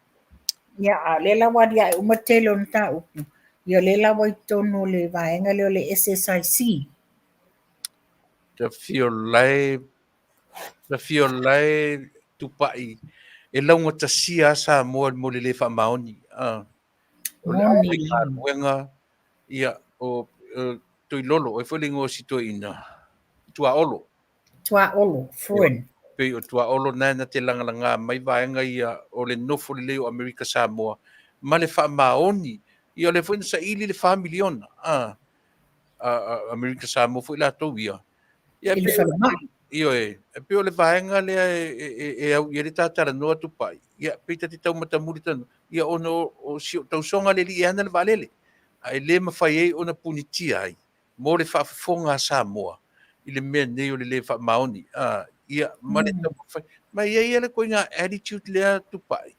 Ia a le la wadi ai umatele o nta upu. Ia le la wai tono le vaenga leo le SSIC. Te fiolai tupa'i. E launga ta sia sa mo le wha maoni. O le awinga ruenga. Ia o tui lolo. E whalingo si to ina. Tua olo. Tua olo, fruin. Pei o tua olo nai na te langalanga mai vaenga ia o le nofo le leo Amerika Samoa. Ma le wha maoni. Ia le whaina sa ili le wha miliona. Amerika Samoa fo ila tau ia. Ili whalamai. Io e pe o le vaenga le e au ia le tatara noa Tupa'i. Ia peita te tau matamuri tanu. Ia ono o si tau songa le li ana le valele. Ai le mawhai ei ona punitia ai. Mo le whaafonga Samoa. I le mea nei o le wha maoni. Ia ma le tau mawhai. Ma ia le koe ngā attitude lea Tupa'i.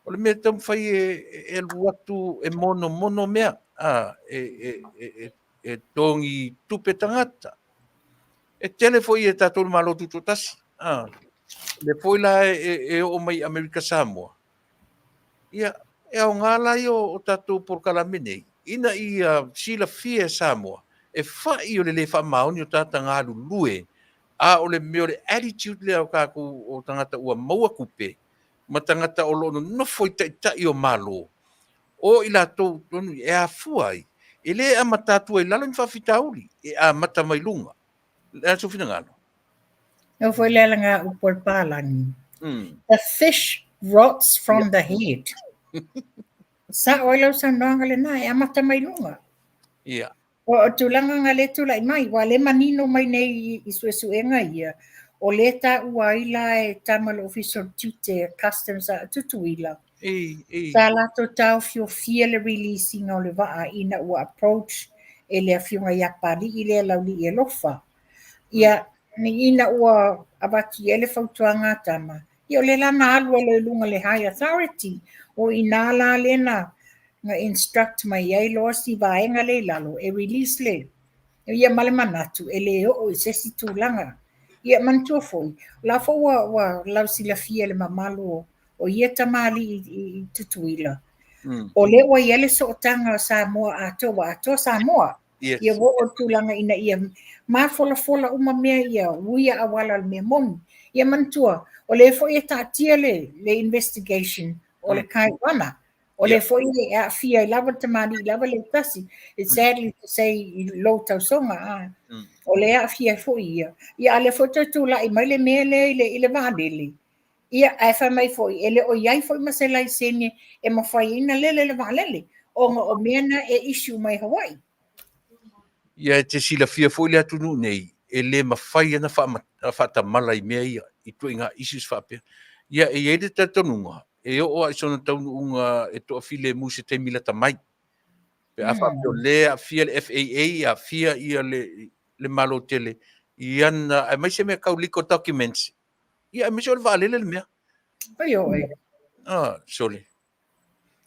O le mea tau mawhai e luatu e mono mea. E tongi tupe tangata. E tele foi e tatou malo tu tasi. Le foi la e o mai Amerika Samoa. Ia e o ngala o tatou Polokalame nei. Ina ia sila fie Samoa. E fai o le fa mauni o tata ngalu lue. O le meo le attitude le au kaku o tangata ua maua kupe. Ma tangata o lono no foi tai o malo. O ila tou tonu e a fuai. Ele a matatu e lalo ni fa fitauli. E a mata mai lunga. Le so fina ngalo. No foi le nga upor palangi. The fish rots from the head. Sa oilo sa noanga le na e amata mai lunga. Ia. O tulanga nga le tula i mai. Wa le manino mai nei i suesuenga ia. O le ta uaila e tamal official tute customs a tutuila. Sa lato tau fio fiele releasing o le waa ina ua approach e le fiunga yapari i le lauli e lofa. Ia ni ina ua abati ele fautuanga tama. Ia o le lana alu le lunga le high authority o ina la lena nga instruct mai ai loa si vaenga le lalo e release le. Ia male manatu e le o i sesi tūlanga. Ia mantua foi. La fo wa lau sila fia le mamalu o ia tamali i tutuila. O le wa ia le sootanga o Samoa ato Samoa. Yes. Ia wo o tūlanga ina ia mafola uma mea ia uia awala le mea moni. Ia mantua. O le fo ia tātia le investigation o le kaiwana. O le fo ia Afia I lava tamali I lava le tasi. It's sadly to say I lo tausonga. O le Afia fo ia. Ia le fo tūla I mai le mea le vālele. Ia ai fa mai fo ele o iai fo masela I sene e mawhai ina le vālele. O nga o mea na e issue mai Hawaii. Ia te sila fia foi le atunu nei, e le mawhai ana whaatamala I mea ia, I tue ngā isis whapea. Ia e ere te tanunga, e o ai sona taununga e toa file muse te mila tamai. Pe a whapeo le a fia le FAA, a fia ia le malo tele, I ana, ai mai se mea kauliko documents, ia mai se o le vaalele le mea. Oi oi. Sorry.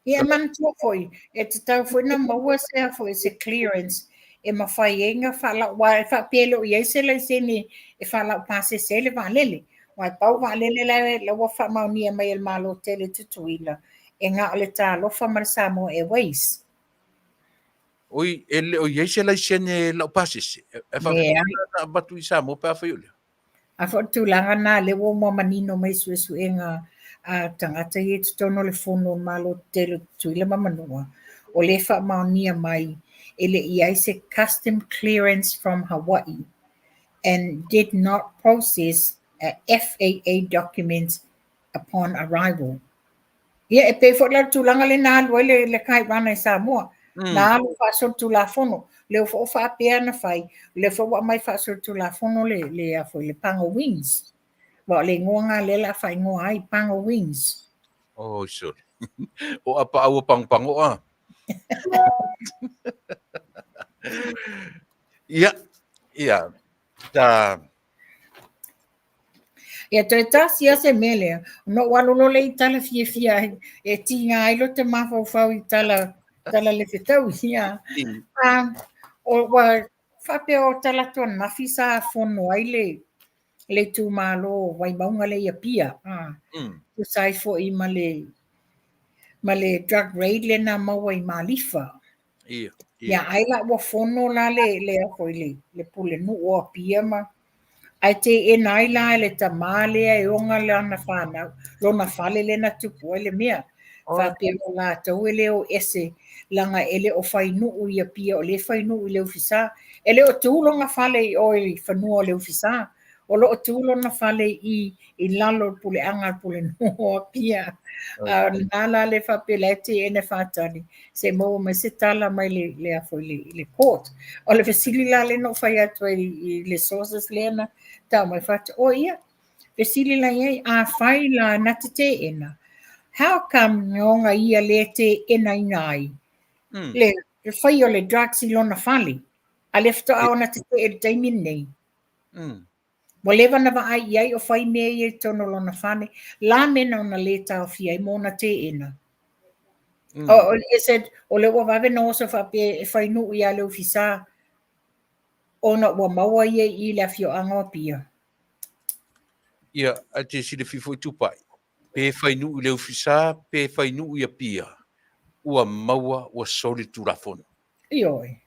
Ia mantua foi, e te tau foi na maua sea foi se clearance, e mawhai inga whala, wa e whapelo I eise lai sene, e whala pase se le vālele. Wa pau vālele la wa whamaunia mai el malo tele tutuila, e ngā ole tā lofa mara Samoa Airways. Oi, ele o eise lai sene lau pasis. E Mea. na batu I Samoa pe a whaiule. A whaatulanga nā le wo mua manino mai suesu e ngā tangata I te tono le fono malo tele tuila Manua. O le whamaunia mai, ele I aise custom clearance from Hawaii and did not process a FAA document upon arrival. Ia e pe fo la tulanga le nā lua le kai wana I Samoa. Nā lu whaasor tu la fono. Leo fo whaapea na whai. Leo fo wa mai whaasor tu la fono le a fo le pango wings. Wa le ngoanga le la whai ngoa ai pango wings. Oh, sorry. O apa au pang-pango a. Ia. Ta Ia toi tasi a se mele. No walolo le I tala fia e tinga ai lo te mawhau I tala le whetau. Ia. O wa whapea o tala tuan mawhi sa fono ai le tū malo wai maunga le ia pia. Tu sai fo I ma le drug raid le na maua I malifa. Ia ai la wa fono la le a fo le pule nu o pia ma. Ai te e nai la le tamale e onga le ana whanau. Lona whale le na tupu le mea. Whapea o la tau ele o ese langa ele o whainu ia pia o le whainu I leo fisa. Ele o tūlonga whale o I whanua o leo fisa. O lo o tūlonga whale I lalo pule anga pule nua pia. Nala le whapea le te ene whātani. Se mo me se tala mai le afo le court. O le vesili la le no whai atua I le sources le ana. Tau mai whata. O ia. Vesili la iei a whai la nata te ena. How come ngonga ia le te ena inai? Le whai o le drugs I lona whale. A le fto au na te e taimin nei. Mo lewa na wa ai iai o whai mea I tono lona whane. La mena ona le tau fia I mona te ena. E said, o le wa wawe no so whape e whai nu ia leo fisa. Ona wa maua ia I le fio anga pia. Ia, a te sile fifo I Tupa'i. Pe whainu I leo fisa, pe whainu ia pia. Ua maua, ua soli tūrafono. Ioi.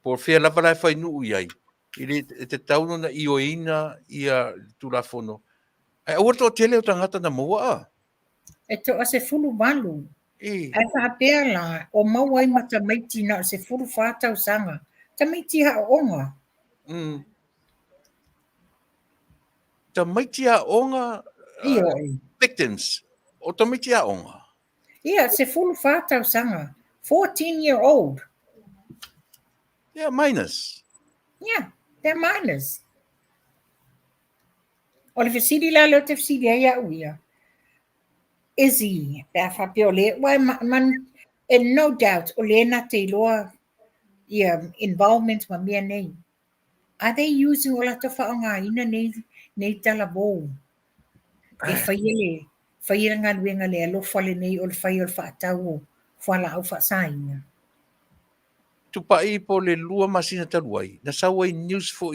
Por fea lava lai whainu iai. I te tauno na ioina ia tūrafono. Ai, aua tō tele o tangata na maua a. E to a se fulu walu. Ai whapea la, o maua I mata maiti na se fulu whātau sanga. Ta maiti ha onga. Ta maiti a onga victims. O ta maiti a onga. Ia, se fulu whātau sanga. 14-year-old. Yeah, minors. Yeah, they're minors. O le fesili la leo te fesili ai au ia. Izzy, pea whapea o le, and no doubt, o le na te loa involvement ma mea nei. Are they using o la ta whaonga ina nei tala bou? e whai ngā ruenga le alofa le nei o le whai o le whaatau whala au whaasainga. Tupa'i po le lua masina taluai. Na sawa news fo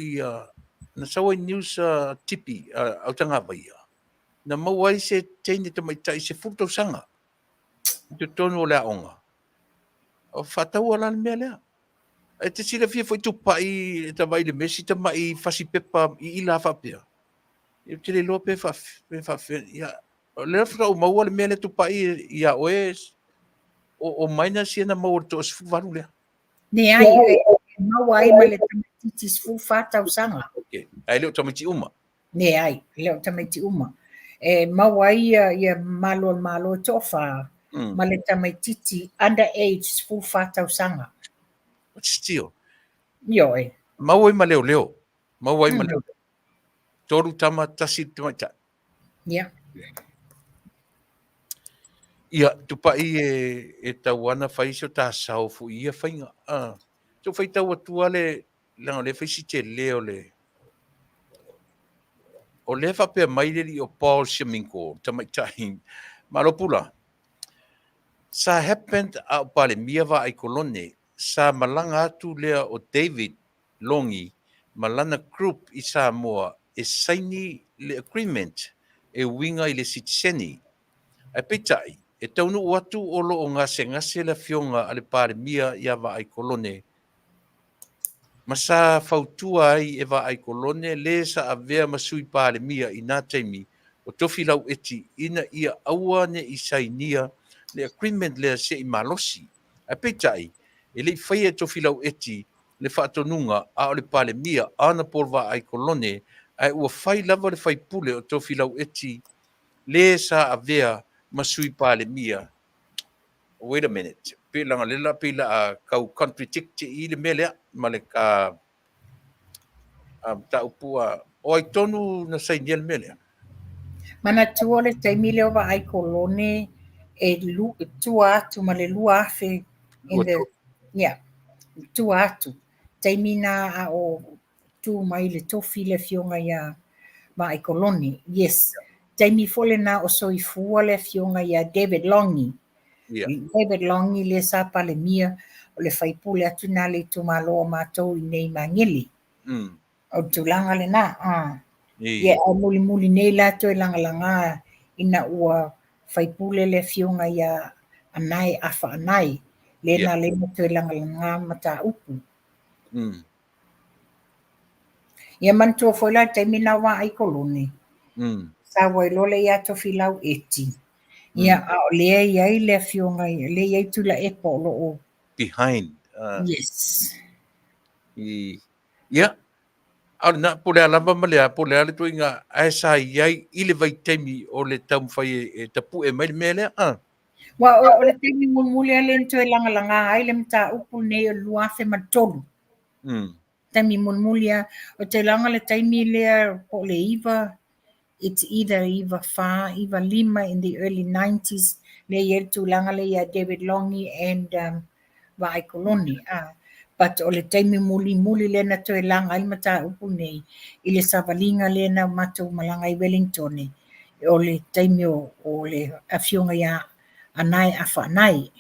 na sawa news tipi au tanga vai. Na mawai se teine te mai tai se futo sanga. Te tonu o le aonga. O whatau ala le mea lea. E te sila fia foi Tupa'i ta vai le mesi ta mai fasi pepa I ila whapea. E te le loa pe whafe. Le rafika o maua le mea le Tupa'i ia oes. O maina sia na maua to se fuvaru lea. Ne ai, mawai ma le tamatitis fu whātau sanga. Okay. Ai leo tamiti uma. Ne ai, leo tamaiti uma. E mawai ia malo Tofa, ma le tamaititi underage fu whātau sanga. But still. Yo e. Mawai ma leo. Mawai ma leo. Toru tama tasi tamaita. Yeah. Ia, Tupa'i e tauana whaiso tā sao fu ia whainga. So whai tau atua le, langa le whaisi te leo le. O le whapea maireri o Paul Siaminko, tamaitai, Maropula. Sa happened a pale miawa ai kolone, sa malanga atu lea o David Longi, malana group I Samoa, e saini le agreement, e winga I le sitiseni. Ai peitai, e taunu watu o lo o ngase la fionga ale pare mia iawa ai kolone. Masa fautua ai e wa ai kolone le sa avea masui pare mia I nā taimi o tofi lau eti ina ia aua ne I sainia le agreement le se I malosi. A peitai, e le whaia tofi lau eti le whaatonunga a o le pare mia ana porwa ai kolone ai ua whai lava le whai pule o tofi lau eti le sa avea masui pale mia. Wait a minute. Pila lela pila kau contradict I le mele ma le ka ta upua o ai tonu na sai niel mele. Mana tua le taimi leo wa ai kolone e tua atu ma le lua afe in the, yeah, tua atu. Taimi na a o tu mai le tofi le fionga ia wa ai kolone, yes. Taimi fole na o soifua le fionga ia David Longi. Yeah. David Longi le sa pale mia o le whaipule atu na le tumaloa mātou I nei mangili. O tulanga le na, Ia a muli nei lato e langa ina ua whaipule le fionga ia anai afa anai. Le na le mato e langa mata upu. Ia mantua foila taimi na wa ai kolone. Sa wailole ia tofi lau eti. Ia a lea iai le fionga ia, le iai Tuilaepa o loo. Behind. Yes. Yeah. Au na pole alamba malea pole ale tu inga aesa iai ile vai taimi o le tam fai e tapu e mai mele Wa o le taimi muli ale nto e langa ai le mta upu nei o luafe matolu. Taimi mulia o te langa le taimi lea po le iwa. It's either Iva Fa, Iva Lima in the early 90s, le yer tu langa le ya David Longi and Vai Koloni. But o le taimi muli le na to e langa I mata upu nei, I le savalinga le na mato malanga I Wellington o le taimi o le afionga ya anai afa anai.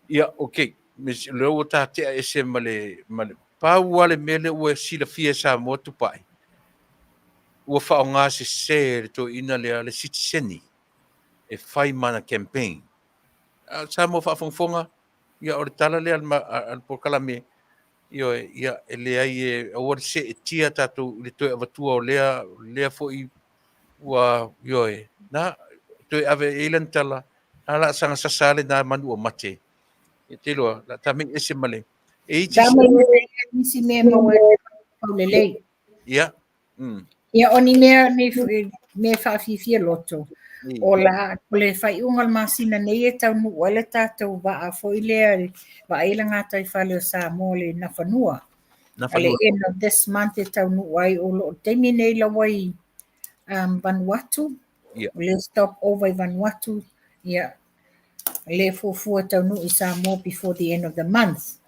Ia, okay. Mis leo ta te ese male pau ale mele ua sila fia sa mo Tupa'i. Ua whao ngā se to ina le sitiseni e whai mana campaign. Sa mo whaafongfonga, ia o le tala le al Polokalame, ia e le ai e awar se e tia tātou le toi avatua o lea fo I ua na toi ave eilan tala, ala sanga sasale na manu o mate. E te loa, la taming ese male. E iti Dama nisi mea mawe paulelei. ia. Ia oni mea me whaafifia loto. O la le whai ungal masina nei e tau nu ole tātou wa a fo I lea wa eila ngā tai whale o Samoa le na whanua. Ale end of this month e tau nu wai o lo teimi nei la wai Vanuatu. Le stop over Vanuatu. Ia le fufua tau nu I Samoa before the end of the month.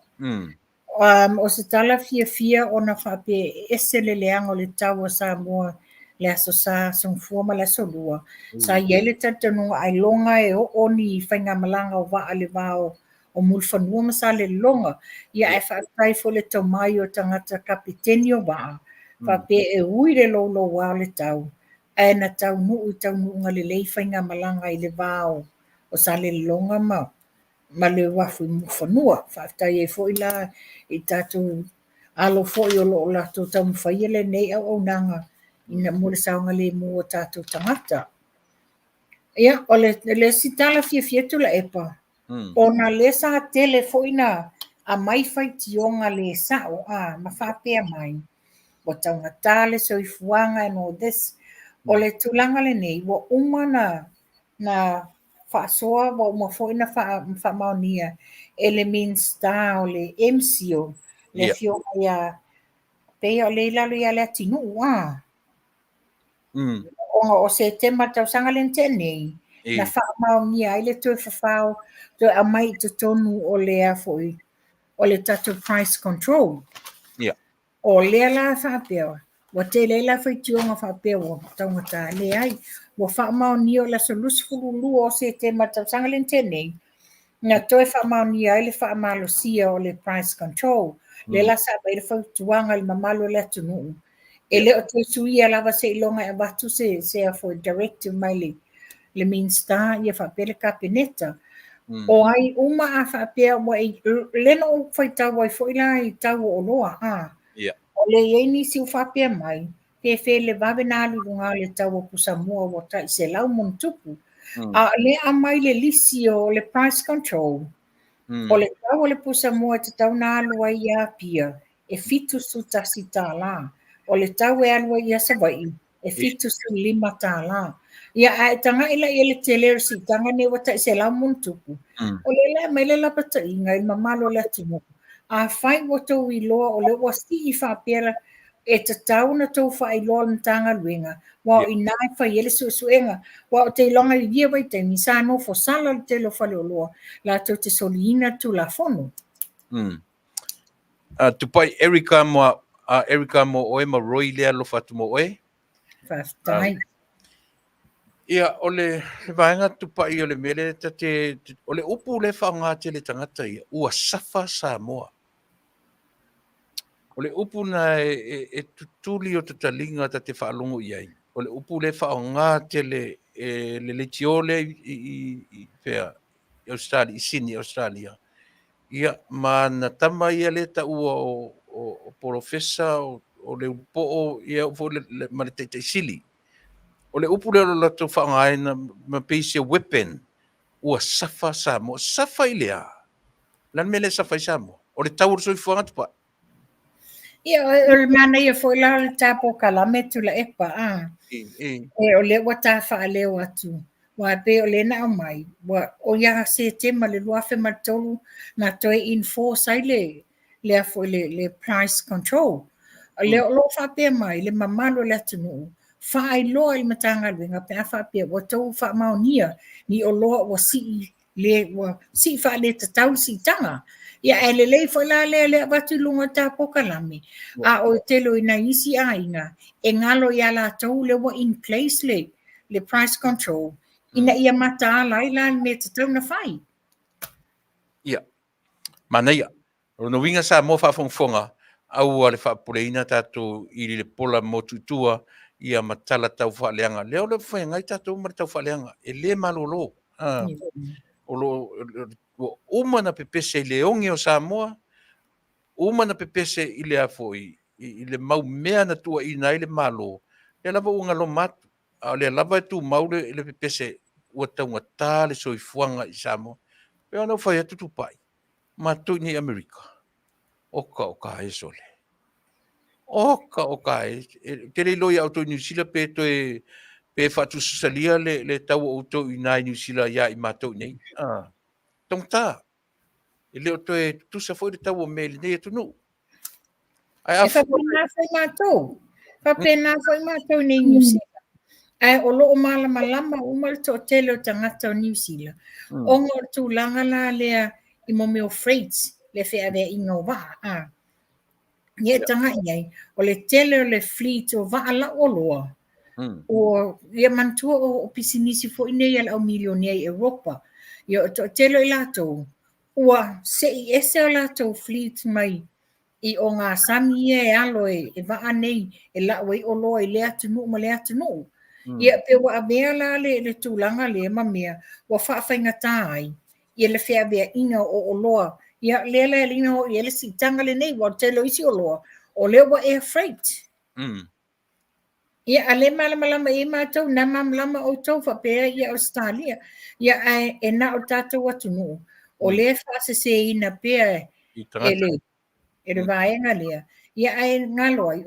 O se tala fia o na whape ese le leanga o le tau o Samoa le aso sa songfua ma le aso lua. Sa iai le tatanunga ai longa e o ni whainga malanga o waa le vao o mulfanua ma sa le longa. Ia e whaatai fo le tau mai o tangata kapiteni o waa. Whape e ui le lolo wao le tau. E na Taunuu nga le lei whainga malanga i le vao o sa le longa ma le wafu mulfanua. Faafetai e fo ila i tatu alo fo i o lo la to tau mwhaia le nei au nanga ina mule saunga le mua tātou tangata. Ia, o le sitala fia Tuilaepa. O na le sa tele fo ina a mai fai tionga le sao ma whapea mai. O taungata le soifuanga and all this. O le tulanga le nei, wa umana na whaasoa, wa uma fo ina wha ele means ta o le MCO, le fio ia pea o le lalo ia le atinu o se tema tau sanga le tenei na whaamaunia ai le tue whawhau tue a mai te tonu o lea foi o le tato price control o lea la whapea wa te leila foi tionga whapea o taungata le ai wa whaamaunia o la solusfulu o se tema tau sanga le tenei na toe whaamaunia ai le whaamalosia o le price control le la sa bai le foi tuanga le mamalo le atunu e le o te sui lava se ilonga e watu se a for directive mai le minsta ia whapele kabineta. O ai uma a whapea wa lena o whaitau ai whaila i tau o loa o le eini si u whapea mai pe le vawe nā lurunga le tau o Samoa o tai se lau montupu a le a mai le lisi o le price control o le tau o le Samoa te tau nā lua ia pia e fitu su tasi tā la o le tau e alua ia Sawai e fitu su 5 tālā. Ia a tanga ila ia le telersi tanga ne wata se la muntuku. O le la mai le la pata inga i mamalo le atumu. A fai wato i loa o le wasti i whapera e te tau na tau whai loa na tanga luenga. Wa i nai whai ele suenga. Wa o te longa i via wai te misa no fo sala le te lo whale o loa. La tau te soliina tu la fono. Tupa'i Erika mo oe ma roi lea lo fatu mo oe. Faafetai. Ia, o le vaenga Tupa'i o le mele o le upu le whaonga te le tangata ia. Ua safa Samoa. O le upu na e tutuli o te talinga ta te whaalongo iai. O le upu le whaonga te le tiole i whea Australia, i Sydney, Australia. Ia, ma na tama ia le ta ua o profesa o le upo ia o ma le te sili. O le upu le la tu whaonga na ma peisi weapon ua safa Samoa. Safa i lea. Lan mele safa i Samoa. O le tau soi fuanga tupa. Ia, o le mana ia fo ila le Polokalame Tuilaepa e o le wata wha leo atu. Wa pe o le na mai. Wa o ia se tema le luafe matolu na toe enforce ai le a fo le price control. Le lo fa pe mai le mamalo le atunu. Fa ai lo i matanga luenga pe a fa pe wa tau fa maunia ni o lo wa si fa le tatau si tanga. Ia e le lei fo la le watu lunga ta Polokalame. A o te lo ina isi aina e ngalo ia la tau le wa in place le price control. Ina ia mata ala i la me te tau na whai. Ia. Manuia. Rono winga sa mo whafonga au ale whapureina tātou i le pola motutua ia matala tau whaaleanga. Leo le whaengai tātou mara tau whaaleanga. E le malolo. O lo uma na pepese i le ongi o Samoa, uma na pepese i le afoi, i le mau mea na tua i nai le malo. Le lava unga lo matu. Le lava e tu maule i le pepese ua taunga tā le soifuanga i Samoa. Pea no whai atu Tupa'i. Matu ni Amerika. Oka e sole. Oka e. Te le loi auto New Zealand pe whatu susalia le tau auto i nai New Zealand ia i matou nei. Tong tā. E leo toe tusa foi le tau o mele nei atu no. E whapena whai mātou. Whapena whai mātou nei New Zealand. Ai o loo malama umal to tele o tangata o New Zealand. Ongo tu langa la lea i mo meo freights le whea vea inga o waa. Ia tanga iai, o le tele o le fleet o waa la oloa. O ia mantua o pisinisi fo ine ia au milionia i Europa. Ia o telo i latou. Ua se i ese o latou fleet mai i o ngā sami e alo e waa nei e la wei o loa i lea tunu ma lea tunu. Ia pe wa abea la le tūlanga le ma mea wa whaafenga tāi. Ia le whea bea ina o loa. Ia lela e lina o i ele si tanga le nei wa telo isi o loa. O lea wa air freight. Ia ale malama e mātou na mamlama o Tofa pēr ia Australia. Ia e na o tātou atunu. O le whaase se ina pēr e le vaenga lea. Ia e ngaloi.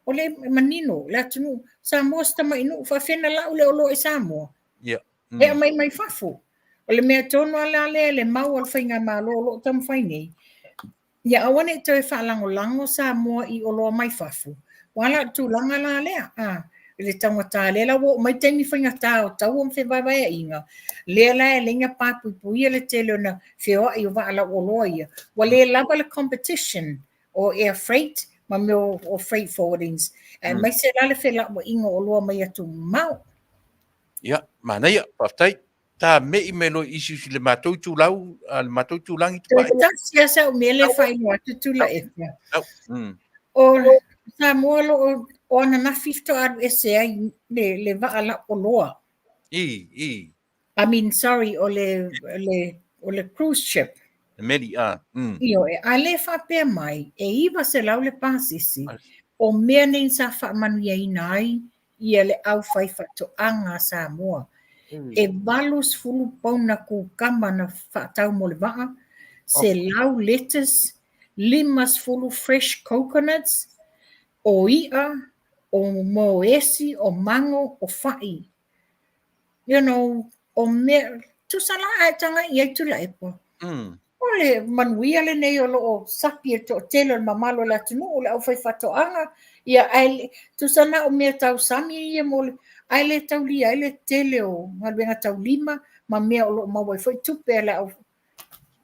O le manino, le atunu. Samoa stama inu whawhena lau le olo e Samoa. Hea mai whafu. O le mea tono ala le mau al whainga malo o lo tam whainei. Ia awane e toi whaalango Samoa i olo mai whafu. Wala tūlanga la lea. Le tangata le la wo mai taimi whainga tāo tau am whewaiwai inga. Lea la e lenga pāpuipuia le telo na whewa i o waala o loa ia. Wa le lava le competition o air freight ma me o freight forwardings. Mai se la le whela mo inga o loa mai atu mau. Ia, Manuia, Faafetai. Tā mei me lo isi le mātou tūlau, le mātou tūlangi Tupa'i. Tā siasa o mele whainua Tuilaepa. O Samoa lo o ana na fifto adu ASEA le waala o loa. I. I mean, sorry, o le cruise ship. Meli, Io, a le whapea mai, e iwa se lau le pāsisi, o mea nei sa Manuia inai, ia le au whaifa to anga Samoa. E valus fulu pauna ku kama na whaatau mo le waa, se lau lettuce, limas fulu fresh coconuts, o ia, o moesi, o mango, o whai. You know, o mea, tu sala ai tanga i ai Tuilaepa. O le Manuia le nei o loo sapi e to telo le mamalo le atunu o le au whaifato anga. Ia ai, tu sana o mea tau sami ia mo le, ai le tau li, ai le tele o maluenga tau lima, ma mea o loo mawai foi tupe le au.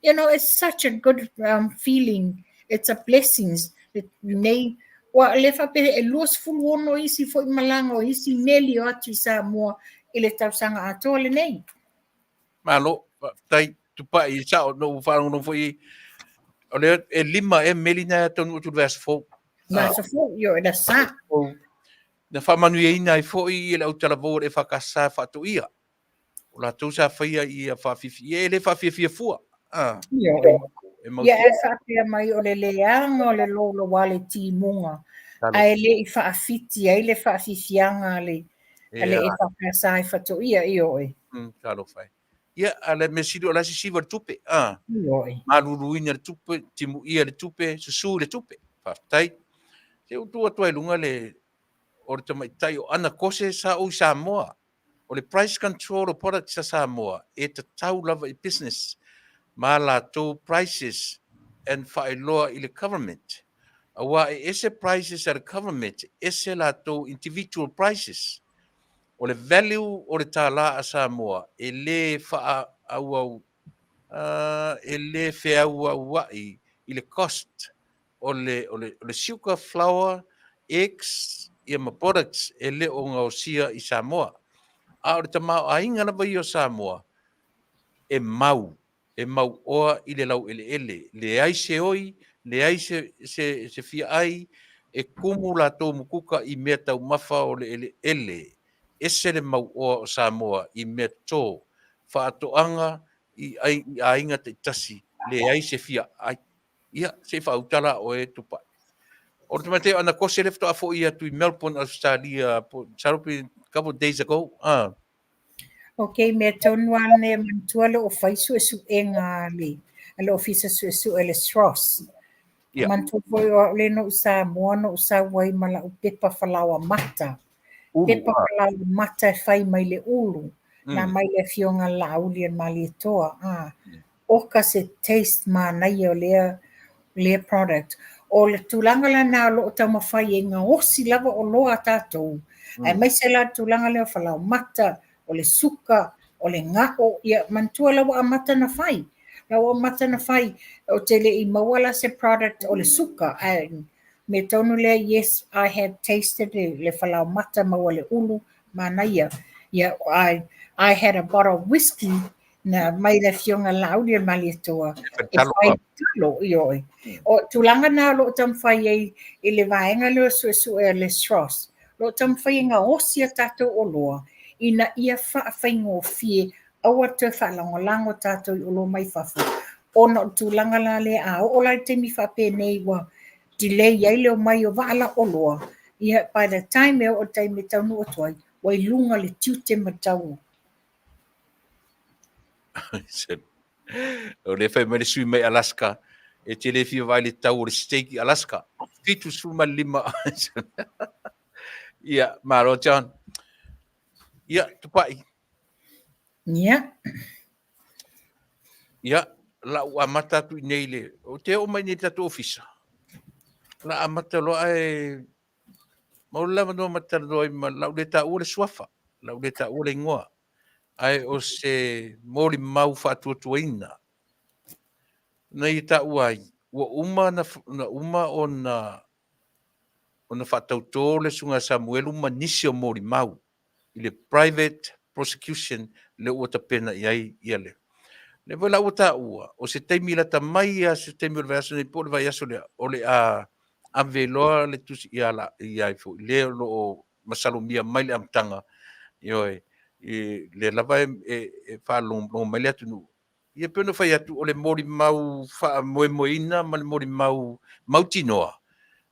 You know, it's such a good feeling. It's a blessings. Nei, wa le whape e luas fulu ono isi foi malanga o isi meli o atu i Samoa i le tau sanga atoa le nei. Malo, tai Tupa'i sa o no whanau no foi. O le e lima e meli na tonu tu verse 4. Nasa fo, yo, e da sa. Na whamanuia ina i foi i le autalavo e whakasa whatuia. O la tau sa whaia i a whawhifi. E le whawhifi fua. Yo, ia e whapea mai o le leanga o le lolo wale ti munga. Ai le i whaafiti, ai le whaafifianga le e whakasa i whatuia i oi. Kalo whai. Ia, ale me sido la sisiva le tupe. Maruruina le tupe, timu ia le tupe, susu le tupe. Faafetai. Se utua tua ilunga le o le tamaitai o ana kose sa o Samoa. O le price control o product sa Samoa. E te tau lava i business. Ma la tau prices and whaeloa i le government. Awa e ese prices at the government, ese la tau individual prices. O le value o le tāla a Samoa, e le wha au e le whea wai i le cost o le sugar, flour, eggs, i ma products e le o ngā osia i Samoa. A o le tamau a inga na vai o Samoa, e mau oa i le lau ele. Le ai se oi, le ai se fia ai, e kumu la tō mukuka i mea tau mawha o le ele. Ese le mau oa o Samoa i mea tō whaatoanga i ainga te tasi. Le ai se fia ai. Ia, se whautala o e Tupa'i. O te mateo ana kose lefto a fo ia tui Melbourne, Australia, sarupi couple of days ago. Okay, me tonu ane mantua le o faisu e su e ngā le ofisa su e su e le Stross. Mantua foi o le no usa moa no usa wai mala u pepa whalawa mata. Pepa whalawa mata e whai mai le ulu. Na mai le fionga la uli en mali e toa. Oka se taste ma nai o le product. O le tūlanga la nā lo o tau mawhai e ngā osi lava o loa tātou. Ai mai se la tūlanga le o whalawa mata. O le suka, o le ngako, ia mantua lawa a mata na whai. Lawa a mata na whai, o te le i mawala se product o le suka. Me tonu lea, yes, I have tasted le whalau mata maua le ulu, Manuia. Yeah, I had a bottle of whiskey na mai le fionga laudi mali toa. E whai talo i oi. O tulanga na lo tam whai e le vaenga leo su e le Strauss. Lo tam whai ngā osia tato o loa. Ina ia whai ngō fie aua te whalango tato i olo mai whafu. Ona tulanga la le a o lai te mi whape nei wa delay ai leo mai o wala o loa. Ia by the time e o tai me taunu o tuai, wai lunga le tiute matau. O le whai mai le sui mai Alaska, e te le fia vai le tau o le steak i Alaska. Fitu suma lima. Ia, maro John. Ia, Tupa'i. Ia. Ia, la ua mata tu i nei le. O te o mai ni tatu ofisa. La amata loa e... Maula manoa mata loa i ma lau le ta ua le suafa. Lau le ta ua le ingoa. Ai o se mori mau whaatuatuaina. Nei ta ua ai. Ua uma na uma o na whaatautō le sunga Samuelu ma nisi o mori mau. I le private prosecution le ua ta pena i ai i ale. Le wala ua ta ua. O se teimi la ta mai a se teimi o le vaiaso nei po le vaiaso le o le a veloa le tusi i ala i ai fo. Le lo o masalomia mai le amtanga. Ioi. Le lava e whaalong mai le atu nu. Ia pēno whai atu o le mori mau wha moemoina ma le mori mau tinoa.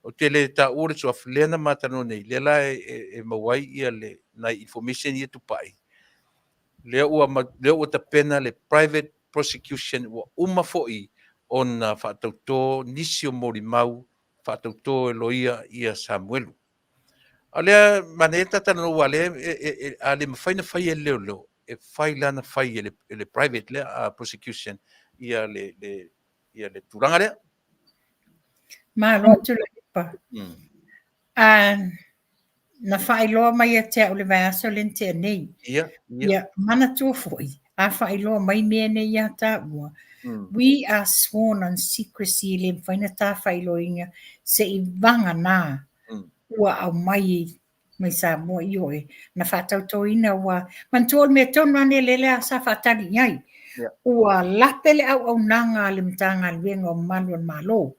O te le ta ore so aflena matano nei. Le la e mawai ia le nai information ia Tupa'i. Le ua ta pena le private prosecution ua uma fo'i o na whaatautō nisi o mori mau whaatautō e loia ia Samuelu. A lea maneta tana ua le a le mawhaina whai e leo e whai lana whai e le private lea prosecution ia le turanga lea. Malo Tuilaepa. Na whailoa mai a te au le vaiaso le te nei. Ia, mana tua foi. A whailoa mai mea nei a ta ua. We are sworn on secrecy le whaina tā whailoinga se I vanga nā. Ua au mai Samoa I oe. Na whātautoina ua. Mantua mea tonu ane lele a sa whātari ngai. Ua lapele au nanga le mtanga luenga o Manuia malo.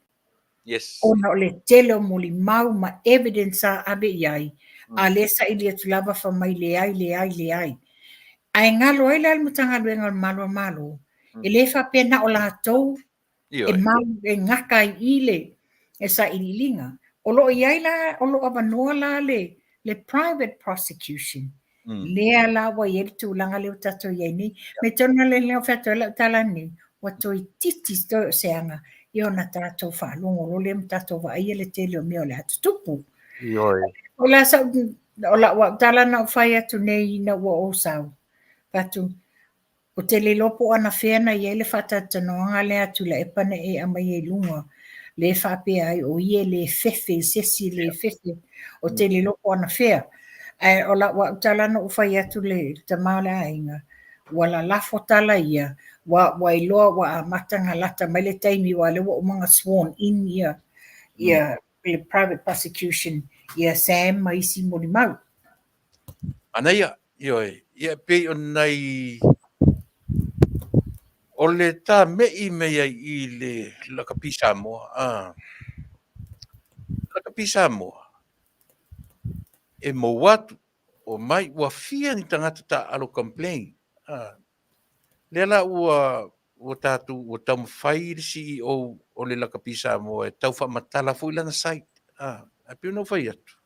Yes. Ona o le tele o moli mau ma evidence a abe iai. A lesa I le tulava fa mai le ai. Ai ngalo ai le mtanga luenga o Manuia malo. E le fa pena o lātou. E mau e ngaka I ile. E sa ililinga. O lo iai la, o lo avanoa la le private prosecution. Lea la wa i tu langa leo tato iai ni. Me tona le leo whato e lau tala ni. Wa toi titis to seanga. Io na tato whalongo. Lo leo tato wa aia le tele o mea o le atu tupu. O la sa, o la wa tala na whai atu nei na wa o sau. Watu, o te le lopo ana whiana i ele whatatanoanga le atu la epana e amai e lunga. Le whape ai o ie le fefe, sesi le fefe. O te le lopo ana whia. O la wa talana o whai atu le tamale ainga. Wala lafo tala ia. Wa iloa wa matanga lata mai le taimi wa le wa umanga sworn in ia. Ia le private prosecution. Ia Sam maisi mori mau. Ana ia. Ia pe o nai... O le tā mei mea I le lakapi Samoa. Lakapi Samoa. E mo watu o mai ua fia ni tangata ta alo complain. Le la ua tātu ua tau mawhai le CEO o le lakapi Samoa e tau whamatala fui lana site. A pio no whai atu.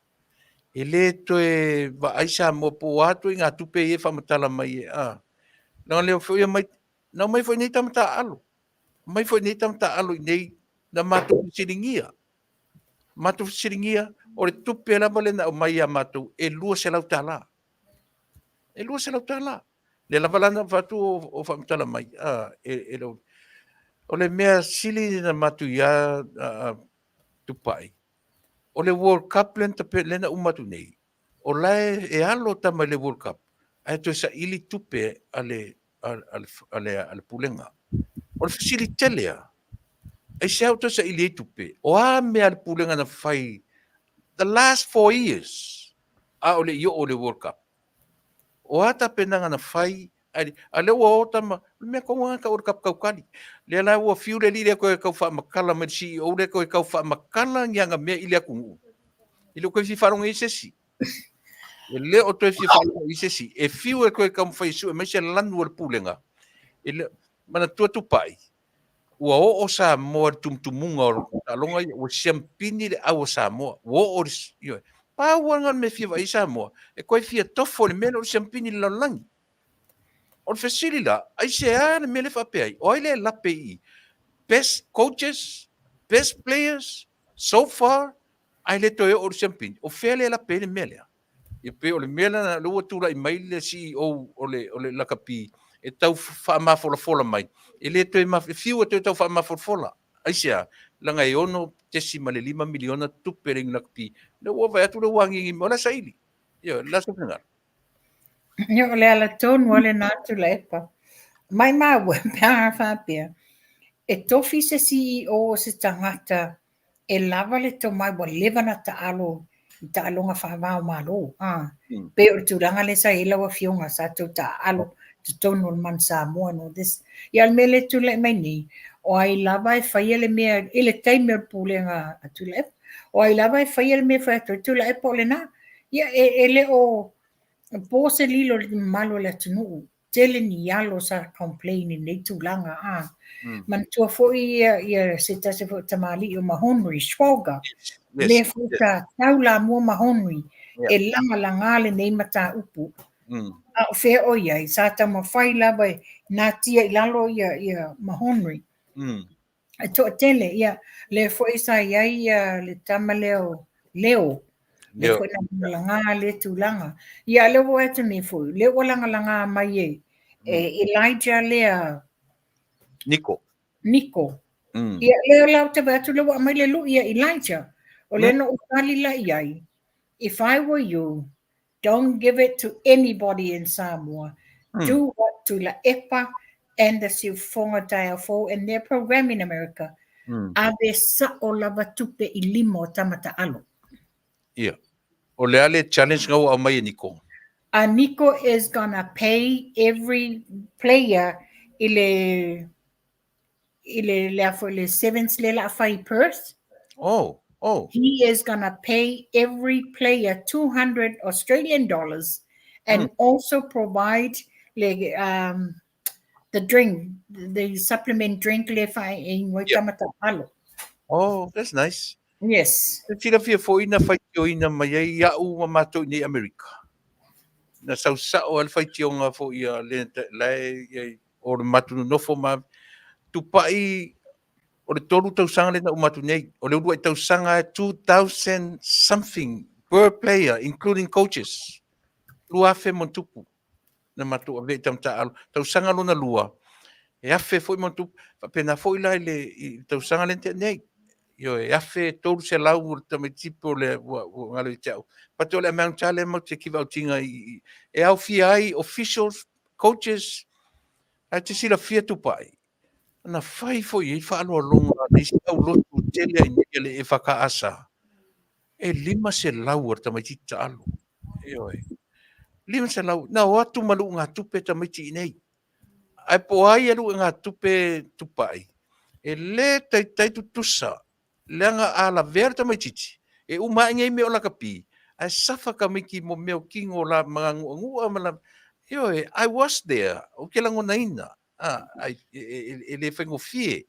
E le to e wa ai Samoa po atu I ngā tupe e whamatala mai e. Nā leo fui mai na mai foi nei tamata alo. Mai foi nei tamata alo nei na matu siringia. Matu siringia o le tupe la male na mai a matu e lua se lau tala. E lua se lau tala. Le la valana fatu o famtala mai. O le mea sili na matu ya Tupa'i. O le World Cup lena umatu nei. O lae e alo tama le World Cup. Ai to sa ili tupe ale pulenga. O le fasili telea. ai se auto sa ili tupe o a me al pulenga na fai the last 4 years a ole yo ole World Cup o ata penanga na fai ale o tama me ko nga ka World Cup ka kali le la o fiu le li ko ka fa makala me si o le ko ka fa makala nga me ile ku ile ko fi faronga isesi le o to fi faronga isesi e fiu e ko ka fai su me se lanu al pulenga ile mana Tupa'i ua o Samoa tumtumunga o talonga o siampini le au Samoa o yo pa wanga me fia vai Samoa e koe fia tofo le mele o siampini le langi o fesili la ai se a le mele fa pe ai o ile la pi best coaches best players so far ai le to o siampini o fele la pe le mele e pe o le mele na lo tu la mai le CEO o le la kapi e tau fa ma fola mai e le to ma fiu to tau fa ma fola ai sia langa e ono tesi ma le 5 miliona tupering na pi le wo vai tu le wangi mo la saili yo la so nga Yo le ala tonu ale na Tuilaepa. Mai maua pea whapea. E tofi se CEO o se tangata e lava le to mai wa lewa na ta alo i ta alonga whaamao malo. Pe o turanga le sa ila wa fionga sa to ta alo to tonu man Samoa no this. Ia al mele tule mai ni. O ai lava e whaia le mea ele taime o pulenga a Tuilaepa. O ai lava e whaia le mea whaia Tuilaepa o le na. Ia ele o po se lilo le malo le Taunuu. Tele ni alo sa complaining nei tūlanga Man tua foi ia se tase fo tamali o mahonri swoga. Le futa taula mo mahonri e langa langale nei mata upu. A o fe o ia sa tama fai lava na tia ilalo ia mahonri. A to tele ia le foi sa ia le tamaleo leo. Le foi na langa le tūlanga. Ia le wo etu ni foi. Le wo langa mai Elijah lea Nico. Ia leo lau te batu le wa mai le lu ia Elijah. O le no ukali la iai. If I were you, don't give it to anybody in Samoa. Do what Tuilaepa and the Faatautaia for and their program in America. Ave sa o lava tupe I limo tamata alo. Ia. O le ale challenge ngau au mai Nico. Nico is gonna pay every player ile for the sevens lela fai Perth. Oh. He is gonna pay every player $200 Australian and also provide the drink, the supplement drink le fai in Waikamata Alo. Oh, that's nice. Yes. Tira fia fo ina fai o ina mai ia u mato ni America. Na sau o al fai tionga fo ia le o matu no fo ma Tupa'i o le tolu tausanga le na umatu nei o le ua tausanga 2,000 something per player including coaches lua fe montupu na matu ave tamta al tausanga luna lua e afe foi montupu pena foi la le tausanga le nei yo e afe tolu se lau tame tipo le ngalo tau pato le amount chale mo te kiva tinga e au fiai officials coaches a te sila fia Tupa'i na fai foi e fa alo longa ni se au lotu tele ni le e whakaasa e lima se lau ar tamaiti ta alo lima se lau na watu malu ngā tupe tamaiti nei ai po ai alu ngā tupe Tupa'i e le tai tutusa leanga ala ver tamaiti e uma ngai me ola kapi ai safa ka miki mo meo kingo la mga ngua mala I was there o ke lango naina ai ele fengo fie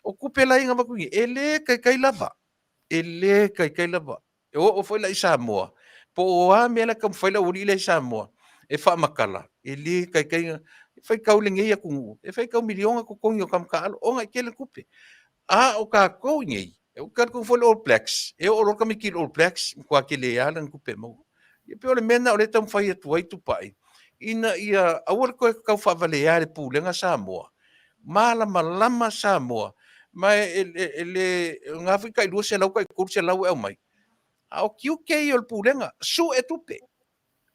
o kupela inga makungi ele kai lava e o foi la Samoa po o a me la kam foi la uri la Samoa e fa makala ele kai fai kaulinge ia kungu e fai kau milionga ko konyo kam ka o nga kele kupe o ka ko ngi e o ka ko foi All Blacks e o ka mikil All Blacks ko akele ya lan kupe mo e pe o le mena o le tam fai atu ai Tupa'i ina ia awar ko ka fa vale ya le pulenga Samoa malama Samoa mai ele ngafi kai lu se lau kai kurse lau e mai o kiu ke o pulenga su e tupe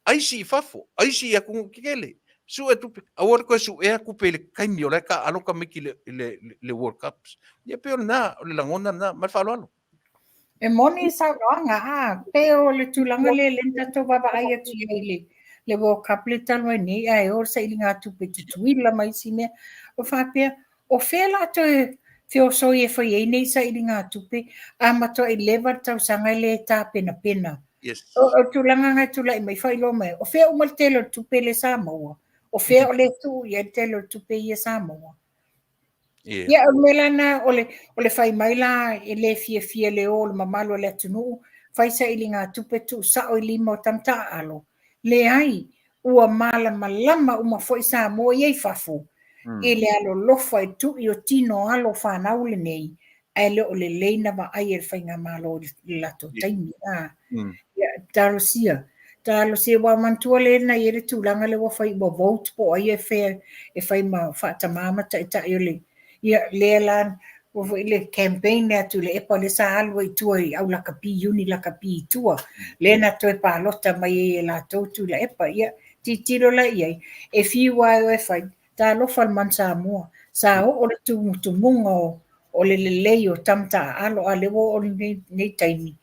ai si fafo ai si aku kele Su e tupe, a ora koe su e kupe le kaimi o le ka alo ka miki le World Cups. Ia pe na, o le langona na, mai whaalo alo. E moni sa roanga pe o le tulanga le lenta to baba ai atu ile le World Cup le talo ni ai o sa ilinga tupe tutuila mai sine o fapia o fela to fio so e foi e nei sa ilinga tupe a mato e leva tau sanga le ta pena pena. Yes. O tulanga ngai tula i mai fai lo mai o fea o mal telo tupe le Samoa o fea o le tu ia telo tupe ia Samoa. Yeah. Ia o melana o le fai mai la e le fia le o le mamalo le Taunuu fai sa ili ngā tupe tu sa o lima o tamta alo. Le ai ua mala malama uma foi Samoa iei fafu. I le alo lofa e tu i o tino alo whanau le nei ai le o le leina wa ai e fai ngā malo le lato taimi. Ia talosia. Talosia wa mantua le na i e le tūlanga le wa fai wa vote po ai e fai ma whaatamama ta i o le. Ia le lan o le campaign le atu le epa le sa alwa i tua i au lakapi uni lakapi i tua. Le na toe pālota mai e la tautu le epa. Ia titiro la iai. E fiwa o e fai. Ta lofa man Samoa. Sa o le tumunga o le lei o tamta alo a le o nei taimi.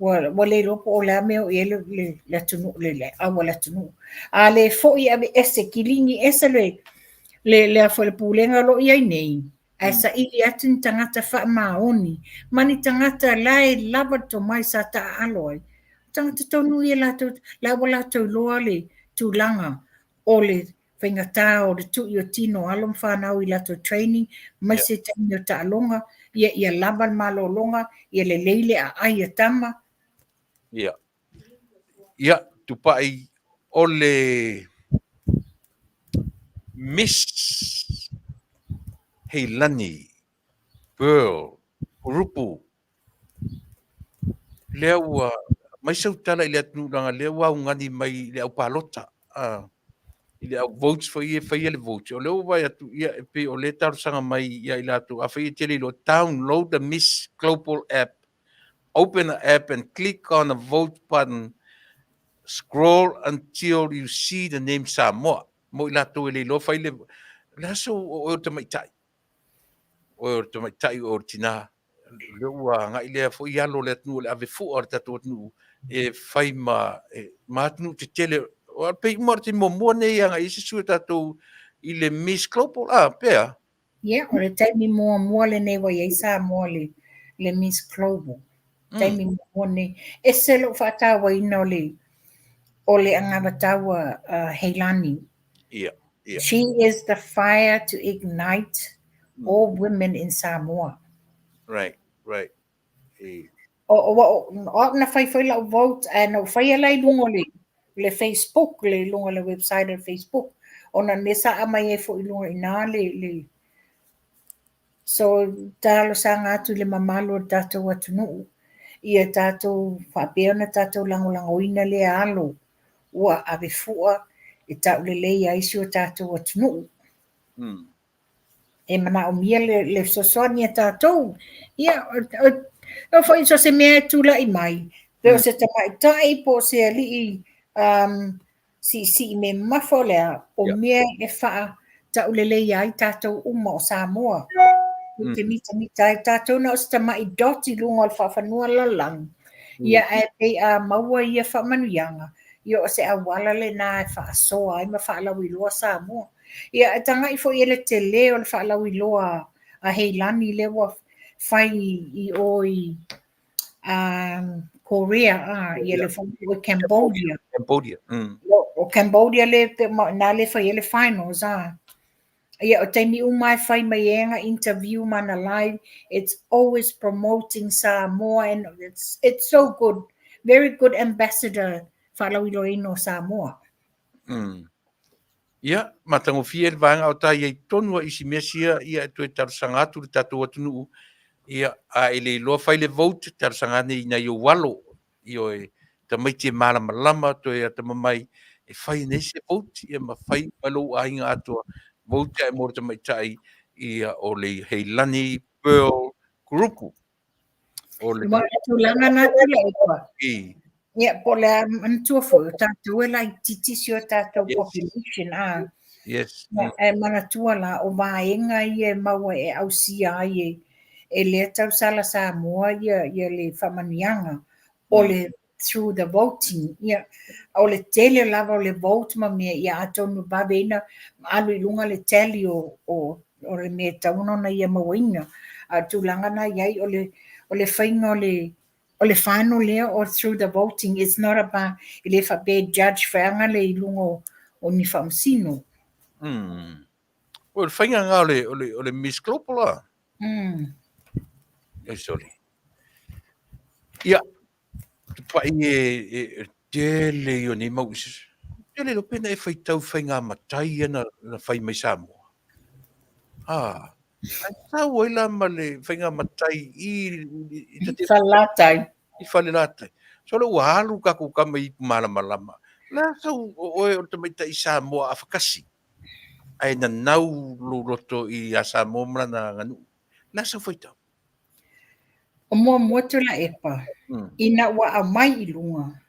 Wa le lopo o la meo i le tunu le awa le tunu. A le fo i ave ese kilingi ese le a le pulenga lo i ai nei. A sa ili atu tangata wha maoni. Mani tangata lai lava to mai sa ta alo ai. Tangata tonu i la wala tau loa le tūlanga o le whaingata o le tu i o tino alom whanau i lato training. Mai se taimi o ta alonga. Ia lava malo longa. Ia le leile a ai a tama. Ia. Ia, Tupa'i o le Miss Heilani, Pearl, Urupu, lea ua, mai sau tala i le atunuranga, lea ua ungani mai le au palota, i le au votes for ia whaia le votes, o leo vai atu ia e pe o le tarusanga mai ia i latu, a whaia tele lo download the Miss Global app, open the app and click on the vote button, scroll until you see the name Samoa. Mo i latu e le lo whaile, laso o te maitai. O te maitai o tina. Le ua ngai lea fo i alo le atunu le ave fu o tatu atunu e whai ma atunu te tele. O pei mora te momoa nei anga i se sua tatu i le Miss Global. Pea. Ia, o le taimi mua le nei wa iei Samoa le Miss Global. Taimi mua nei. E se lo whatawa ina o le angawatawa Heilani. Ia. She is the fire to ignite all women in Samoa. Right. O na whai lau vote no whai alai lungo le Facebook, le lungo le website le Facebook. O na nesa amai e fo i lungo ina le so talo sa ngatu le mamalo tatou atunuu. Ia tatou whapea na tatou langolangoina le alo. Ua ave fua e tau le lei aisi o tatou atunuu. E mana o mia le sosoani e tatou. Ia, o fai so se mea tula i mai. Peo se tamai tai po se ali si me mafo lea o mea e faa tau le lei ai tatou uma o Samoa. Te mita e tatou na o se tamai doti lunga o whawhanua lalang. Ia e pei a maua ia whamanuianga. Ia o se awala le na e whaasoa ai ma whaalau i loa Samoa. Ia e tanga i fo i ele te leo le whaalau i loa a Heilani le wa whai i oi Korea, ia le fo i Cambodia. O Cambodia le na le whai ele finals, Ia o taimi umai whai mai enga interview mana live, it's always promoting Samoa and it's so good. Very good ambassador whaalau i loa ino Samoa. Ia, matango fia le vanga o tai e tonua isi mesia ia e tue tarusanga atu le tatou atunuu. Ia a ele loa whai le vote tarusanga nei na i o walo. Io e tamaiti e malama toe a tamamai e whai nei se vote. Ia ma whai malo a inga atua vote e mora tamaitai ia o le Heilani Pearl Grupu. Ima tulanga na Tuilaepa. Ia, po le antua fo, o tātou e lai titisi o tātou population, Yes. E manatua la o vaenga ia maua e ausia ai e le tausala Samoa ia le whamanianga o le through the voting ia o le tele lava o le vote ma mea ia atonu babeina alu i lunga le tele o le mea tauna na ia mawinga a tūlanga na iai o le whainga o le final lea or through the voting. It's not about i le whape judge whaanga le i lungo o ni whamsino. O le whainga ngā o le Miss Glopola. Sorry. Ia, Tupa'i e tele o ni mau isis. Tele lo pena e whaitau whainga matai ana na whai mai Samoa. Ai tau ai la ma le whainga matai i Whalatai. I whalelatai. So le ua alu kaku kama I malama. La sau oe o tamaita I Samoa a whakasi. Ai na nau lo roto I a Samoa mra na nganu. La sau whaitau. O mua Tuilaepa. Ina wa a mai I lunga.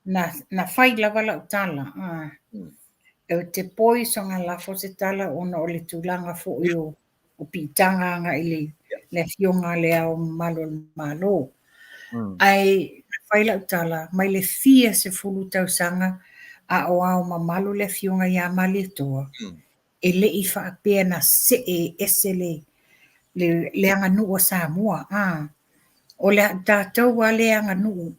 Na whai lava la utala. E o te poi so ngā lafo se tala ona o le tūlanga fo o pitanga nga I le fionga le au malo. Ai na whai la utala. Mai le fia se fulu tausanga a o au mamalo le fionga ia mali toa. E le I whaapea na se e ese le anga nuu o Samoa. O le tātou wa le anga nuu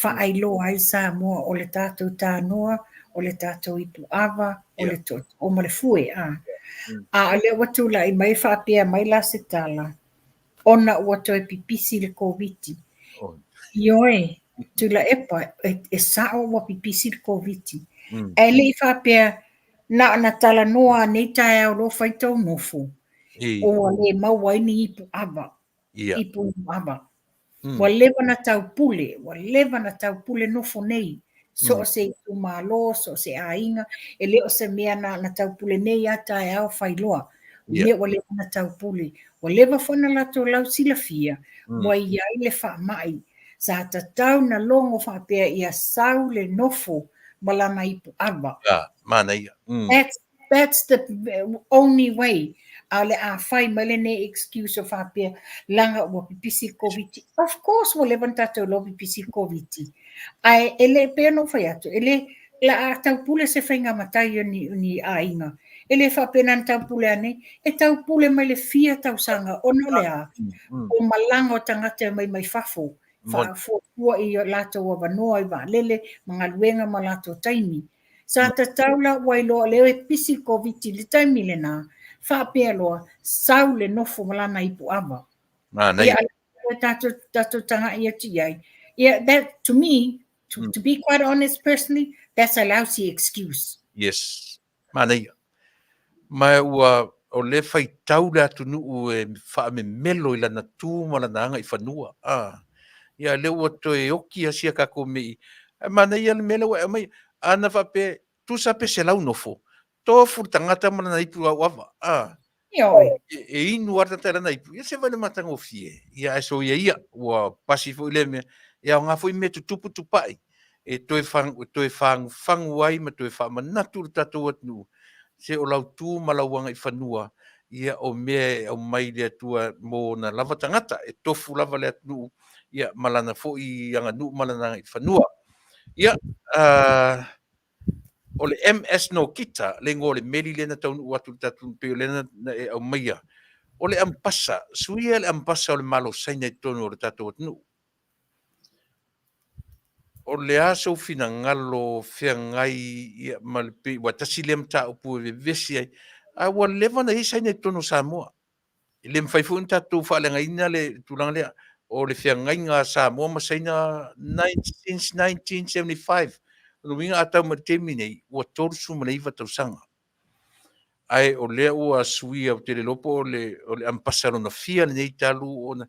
whaailoa ai Samoa o le tātou tānoa, o le tātou ipu awa, o ma le fue. A le watu la I mai whaapea mai la se tala. Ona watu e pipisi le COVID. Ioe, Tuilaepa e sao wa pipisi le COVID. E le I whaapea na tala noa nei tae au lo whaitau nofo. O le mauaini ipu awa. Ipu awa. Wa lewa na tau pule nofo nei. So se ipu malo, so se ainga. E leo se mea na tau pule nei ata e au whailoa. Wa lewa na tau pule. Wa lewa whana lato lau sila fia. Wa iai le wha mai. Sa tatau na longo whapea ia sau le nofo malana ipu awa. Mana ia. That's the only way. Ale a whai mele ne excuse of apia langa wa pipisi COVID. Of course, wa levan tato lo pipisi COVID. Ai ele pe no whai atu. Ele la a tau pule se whainga matai ni ainga. Ele wha pena tau pule ane. E tau pule mai le fia tau sanga. Ono le a. O malanga o tangata mai fafo. Fua I lato wa wanoa I Vale. Mga luenga ma lato taimi. Sa taula wailo leo e pisi COVID le taimi le nā. Whapea loa, sau le nofo malana ipu awa. Ia tato tanga ia tiai. Yeah, that to me, to be quite honest personally, that's a lousy excuse. Yes. Mana ia. Mai ua o le whai tau le atu nuu e wha me melo I lana tū malana anga I whanua. Ia le ua toe oki asia kako mei. Mana ia le melo e mai. Ana whape, tu sape se lau nofo. Tofu tangata malana ipu au awa. E inu arta tera na ipu. Ia se vale matanga o fie. Ia so ia ua pasi fo ile me. Ia ngā fo I me tutupu tupa'i. E toe fangu ai ma toe wha manatu tatou atnu. Se o lau tū malauanga I whanua. Ia o mea au mai le atua mō na lava tangata. E tofu lava le atnu. Ia malana fo I anga nu malana I whanua. Ia, o le MS no kita, le ngō le meri lena taunu watu tatu peo lena e au maia. O le ampasa, suia le ampasa o le malo saina I tonu o le tatu atnu. O le aso fina ngalo fea ngai ia malpe, wa tasi le mta upu e vesi ai, a wa lewa na I saina I tonu Samoa. Le mwhaifu in tatu whaalenga ina le tulanga lea, o le fea ngai ngā Samoa ma saina 1975. Luinga atau ma temi nei, ua torsu ma leiva tau sanga. Ai o lea ua suia o tele lopo o le ampasaro na fia nei talu o na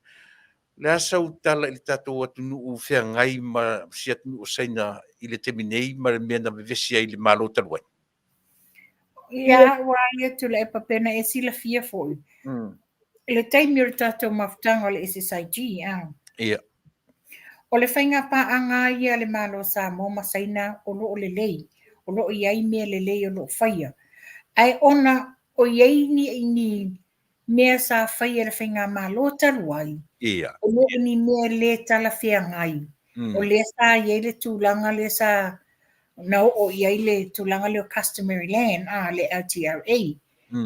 le asau tala I tatou atu nuu fea ngai ma siat nuu saina I le temi nei ma le mea na vevesi ai le malo taluai. Ia ia Tuilaepa pena e sila fia foi. Le taimi o tatou mafutanga o le SSIG. Ia. O le whainga paanga ia le malo Samoa masaina o lo le lei. O lo iai mea le lei o lo whaia. Ai ona o iei ni mea sa whai e whainga malo taruai. Ia. O leo ni mea le tala whiangai. O le sa iei le tūlanga le sa no o iei le tūlanga le customary land le LTRA.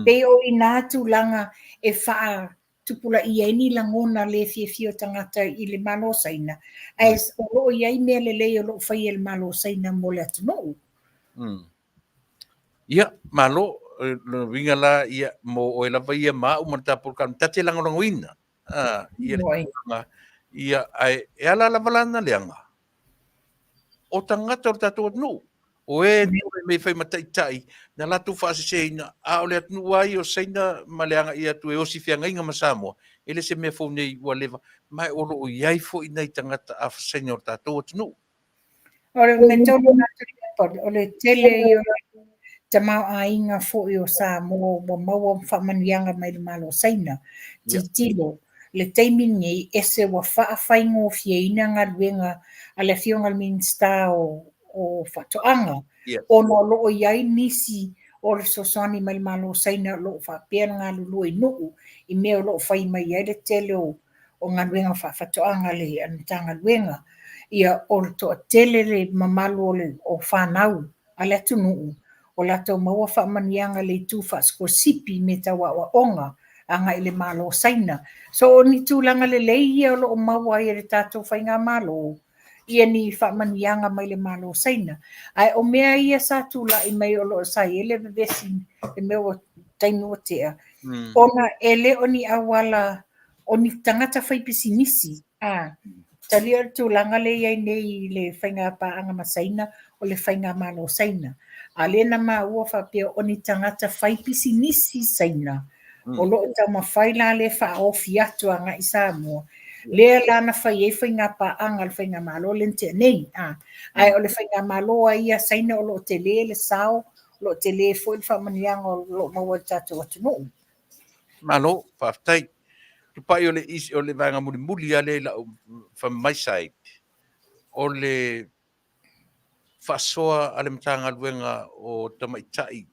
Pe o ina tūlanga e wha tupula iei ni langona le fio tangata i le malo saina. As o lo iei mea le leo lo whai e le malo saina mo le atunuu. Ia, malo, no winga la ia mo o la ia ma o mata por kan tate lang lang wina. Ia ai e ala la valana leanga. O tangata o tato no. O e me fai matai tai na la tu fase seina a o le atnu ai o seina maleanga ia tu e o si fianga inga masamo. Ele se me fo nei wa leva mai o lo iai fo i nei tangata a seina o tato no. Ore me tonu na o le tele i o te mau a inga fo i o Samoa wa maua whamanianga mai le malo saina. Titilo, le teimingi ese wa whaawhaingo fieina ngā ruenga a le fionga minsta o whatoanga. O no loo iai nisi o le sosani mai le malo saina loo whapea ngā lulu i nuu i mea loo whai mai iai le tele o ngā ruenga whatoanga le anatanga ruenga. Ia o le toa tele le mamalu o whanau a le atunuu. O lato maua whaamanianga le tū whaskosipi me tawa wa onga anga i le malo saina. So o ni tūlanga le leia o lo maua i le tātou whainga malo. Ia ni whaamanianga mai le malo saina. Ai o mea ia sa tūla i mai o lo sai ele vesi e mea o tainu o tea. Ona ele o ni awala o ni tangata whaipisi nisi. Talia tūlanga le iai nei le whainga paanga masaina o le whainga malo saina. A lena ma ua whapea o ni tangata whaipisi nisi saina. O lo ta ma whaila le wha ofi atu anga i Samoa. Lea lana whai e whainga paanga le whainga malo le nte nei. Ai o le whainga malo a ia saina o lo te le sao, lo te le fo il whamanianga o lo maua tātou atunuu. Malo, Faafetai. Tupa'i o le isi o le vanga muli a le la from my side. O le fasoa a le matanga luenga o tamaitai.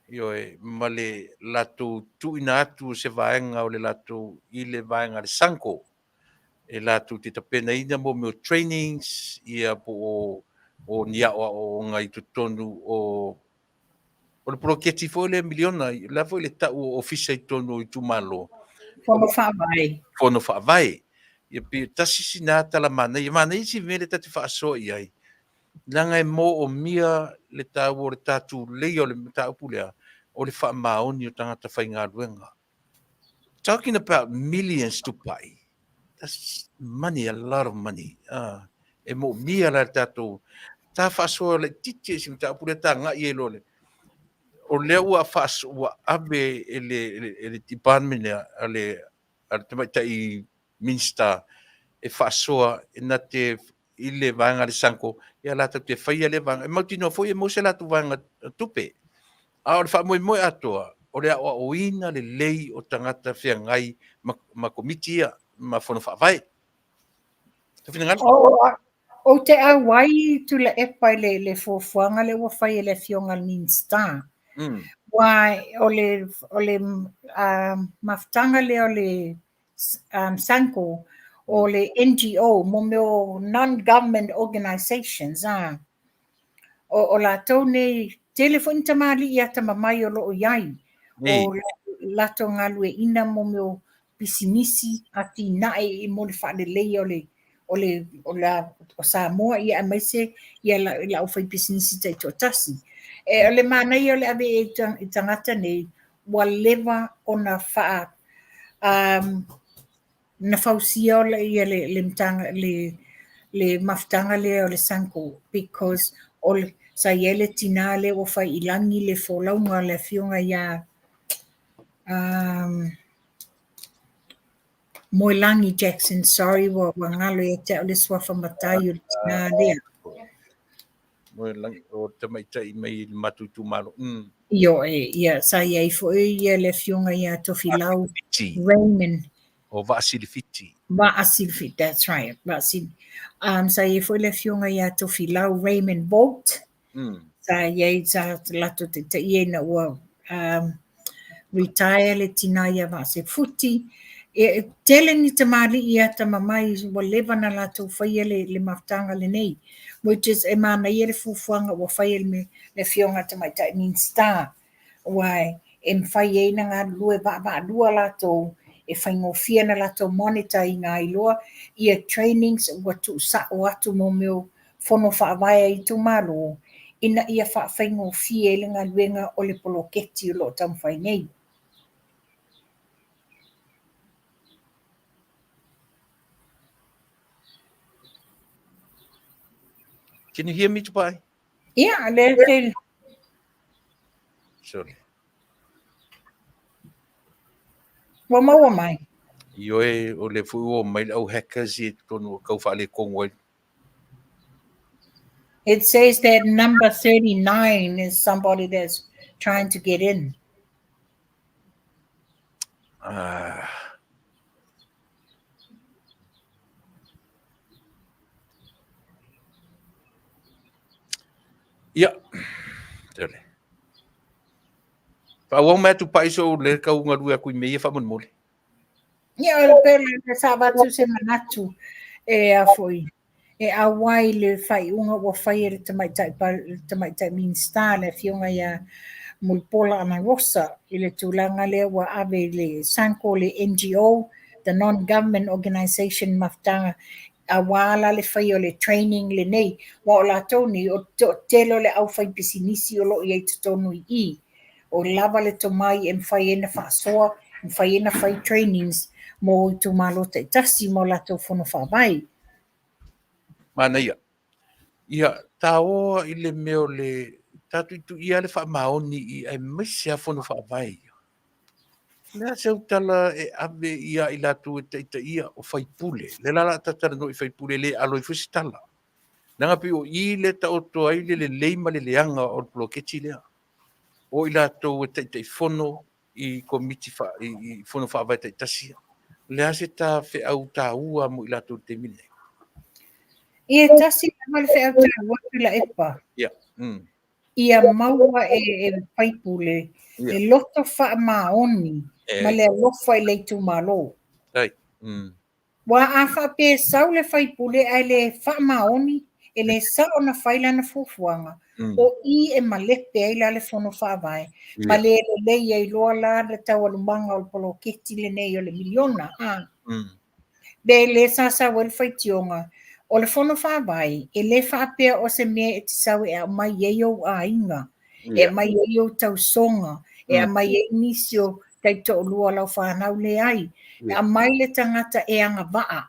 Io e ma le latu tuina atu se vaenga o le latu i le vaenga le sanko. E latu te tapena ina mo meo trainings ia po o nia o ngai tutonu o le proketi fo le miliona la fo le tau ofisa i tonu i tumalo. Fono whaavai. Fono whaavai. Ia pi tasi sinata la mana. Ia mana isi mele tati whaaso i ai. Langa e mo o mia le tau o le tatu lei o le tau pulea o le whaamaoni o tangata whainga ruenga. Talking about millions Tupa'i. That's money, a lot of money. E mo mia la tatu. Ta whaaso le titi si tau pulea ta ngai e lole. O lea ua whaaso ua abe ele department ale tamaitai minsta e whaasoa e na te i le vanga le sanko ia lata te whaia le vanga e mautino foi e mose latu vanga tupe a o le wha moe atoa o le awa o ina le lei o tangata whia ngai ma komiti ia ma whono whaavai tawhina ngana O te awai Tuilaepa le fuafuanga le ua whai le fionga minsta. Wai o le maftanga le o le sanko o le NGO mo meo non-government organizations o la tau nei telefoni tamali ia tamamai o loo iai o lato ngalue ina mo meo pisinisi ati nae i mo le whaalelei o Samoa ia amaise ia la o whai pisinisi tai tōtasi. E o le manai o le ave i tangata nei wa lewa o na wha na fausia o le maftanga le o le sanko because o sa yele tina le o fai ilangi le folaunga le fionga ia Moilangi Jackson, sorry, wa ngalo e te o le swafa matai o tina lea. Moilangi o tamaitai mai matutu malo. Io ia sa ia i fo ia le fionga ia tofilau Raymond. O Vasilifiti. Vasilifiti, that's right. Sa ia fo le fionga ia tofilau Raymond Bolt. Sa ia sa lato te ia na ua retire le tina ia va se futi. Tele ni te mali ia ta mamai wa leva na la tau whaia le maftanga le nei, which is e mana ia le fufuanga wa whaia le fionga te mai tai mean star. Wai, e mwhai e na ngā lue ba lua la tau, e whaingofia na la tau monitor i ngā iloa, ia trainings watu sa o atu mo meo fono whaavaya i tu malo, ina ia whaingofia e le ngā luenga o le poloketi o lo tam whai nei. Can you hear me, Tupa'i? Yeah, le Sorry. wa maua mai. Ioe o le fu o mai au hackers I tonu kau whaale kongoi. It says that number 39 is somebody that's trying to get in. Yeah. Sorry. Pa wau mai Tupa'i so le kau ngalua kui mei whaman mole. Ia le pele le sabatu se manatu e a foi. E a wai le whai unga wa whai le tamaitai min star le fionga ia mulpola ana rosa I le tūlanga lea wa ave le sanko le NGO, the non-government organization maftanga a wala le whai o le training le nei wa o la toni o telo le au whai pisinisi o lo I te tonu I. O lava le tomai e mwhai ena whaasoa, mwhai ena whai trainings mo I tu malo te tasi mo la tau whono whawai. Manuia. Ia, tā oa I le meo le tatu tu ia le whaamaoni I ai misi a whono whaavai. Lea se utala e ave ia I latu e teita ia o whaipule. Le lala tatara no I whaipule le alo I whisitala. Nanga pi o I le ta oto ai le leima le leanga o ploketi lea. O I latu e teita I whono I komiti I whono whaavai teitasia. Lea se ta whi au tā ua mo I latu te mine. Ia tasi amal whi au tā Tuilaepa. Ia. Ia maua e paipule. Ia. E loto wha maoni. Ma le lofa I le tu malo. Ai. Wa a wha pe sau le paipule ai le wha maoni. E le sao na whaila na fufuanga. O I e malepe ai la le whono whaavai. Ma le lei ai loa la le tau alumanga o le poloketi le nei o le miliona. Be le sasa wel whaitionga. O le whono whaavai, e le whaapea o se mea e te sau e a mai eio a inga. E mai eio tau songa. E a mai e nisio tai to lua lau whanau le ai. E a mai le tangata e anga waa.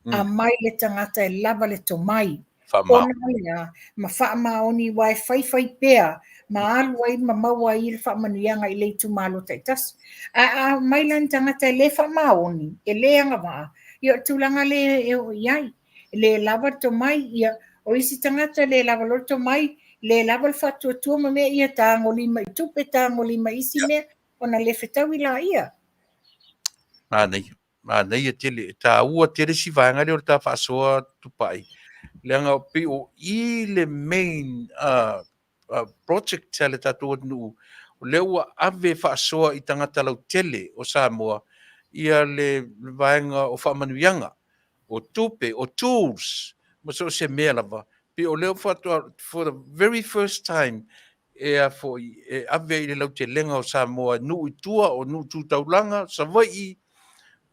A mai le tangata e lava le to mai. Ona lea, ma wha maoni wai whai pea. Ma alu ai ma maua I le wha manuianga I le tu malo taitas. A mai lan tangata e le wha maoni. E le anga waa. Ia tūlanga le e o iai. Le lava to mai ia o isi tangata le lava lo to mai le lava le fatu tu ma me ia tango lima I tupe tango lima isi me ona le fetau I la ia. Manei e tele ta ua tele si vanga le o ta fasoa Tupa'i. Leanga pe o I le main project tele tatu nu le ua ave fasoa I tangata lau tele o Samoa ia le vanga o whamanuianga. O tupe, o tools, ma so se mea lava. Pe o leo fatua, for the very first time, ave I le lau te lenga o Samoa, nu I tua o nu tūtaulanga, sa vai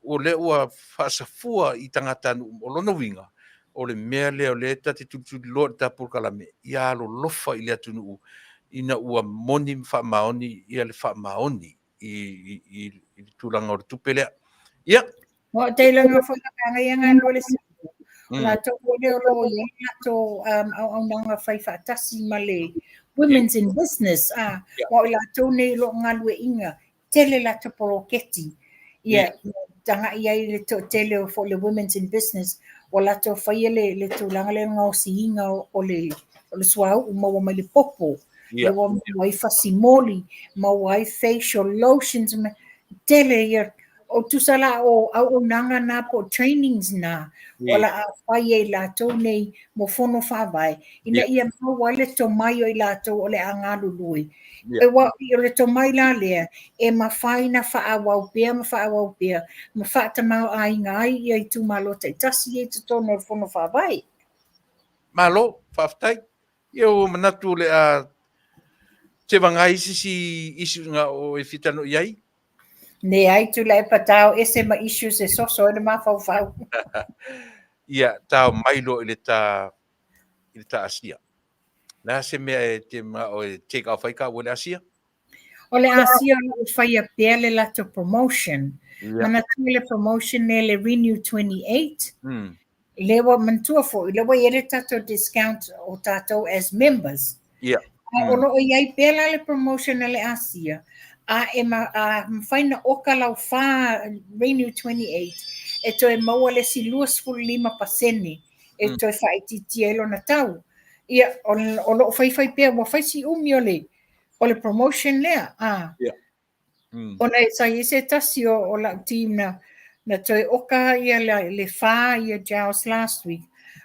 o leo a whaasafua I tangata nu o lono winga. O le mea leo le tate tutu loa ta Polokalame, ia alo lofa I le atunu ina ua moni whaamaoni, ia le whaamaoni I tūlanga o le tupe lea. Ia. Mo te langa whakanga ia ngā lole siku. La tō kore o lo ia, la tō au nanga whai whaatasi ma le women's in business. Mo la tō nei lo ngā lue inga, tele la tō poloketi. Ia, tanga ia I le tō tele o le women's in business, o la tō whai le tō langa le ngā o si inga o le suau, maua mai le popo. Le wai whasimoli, mawai facial lotions, tele ia, o tusala o nanga na po trainings na wala a whai e lātou nei mo whono whawai. Ina ia mawale to mai o i lātou o le angalului. E wa i o le to mai la lea e ma whai na whaawau pia ma whaawau pia ma whaatamau ai ngai i ai tu malota i tasi e tu tono o whono whawai. Malo, Faafetai. Yo manatu le a te wanga isi nga o e fitano iai. Ne ai Tuilaepa tau ese ma issues e soso e le mawhauwhau. Ia tau mailo i le ta ASEA. Na se mea e te ma o e take off ai ka o le ASEA. O le ASEA o whai a pia le lato promotion. Mana tu le promotion ne le Renew 28. Lewa mantua fo, lewa ere tato discount o tato as members. Ia. O lo o iai pela le promotion le ASEA. A e mawhaina oka lau wha Renew 28. E to e maua le si luas fulu 5%. E to e whaititi e lo na tau. Ia, o lo whai pia, wa whai si umi o le promotion lea. Ia. Ona e sai se tasi o la team na toi oka ia le wha ia Jaws last week.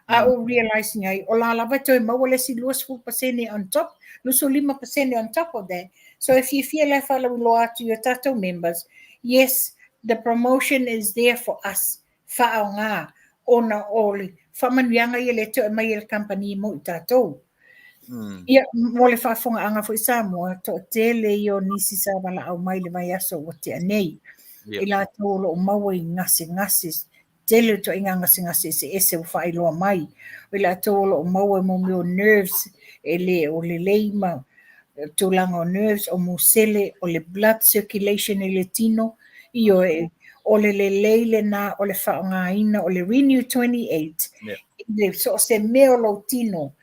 A o realizing ai, o la lava toi maua le si luas fulu pasene on top, luso 5% on top of that. So if you feel like follow law to your tato members, yes, the promotion is there for us. Whao ngā, ona oli, whamanuianga ia le toi mai il company mo i tato. Ia, mo le whaafonga anga fo i Samoa, to tele i o nisi sa wala au mai le mai aso o te anei. I la tōlo o maua i ngase, tele to inga ngase se ese o whailoa mai. I la tōlo o maua mo meo nerves, o le leima, tūlanga o nerves, o musele, o le blood circulation e le tino, i o le leile na, o le whaongaina, o le Renew 28. Le so se meo lo tino,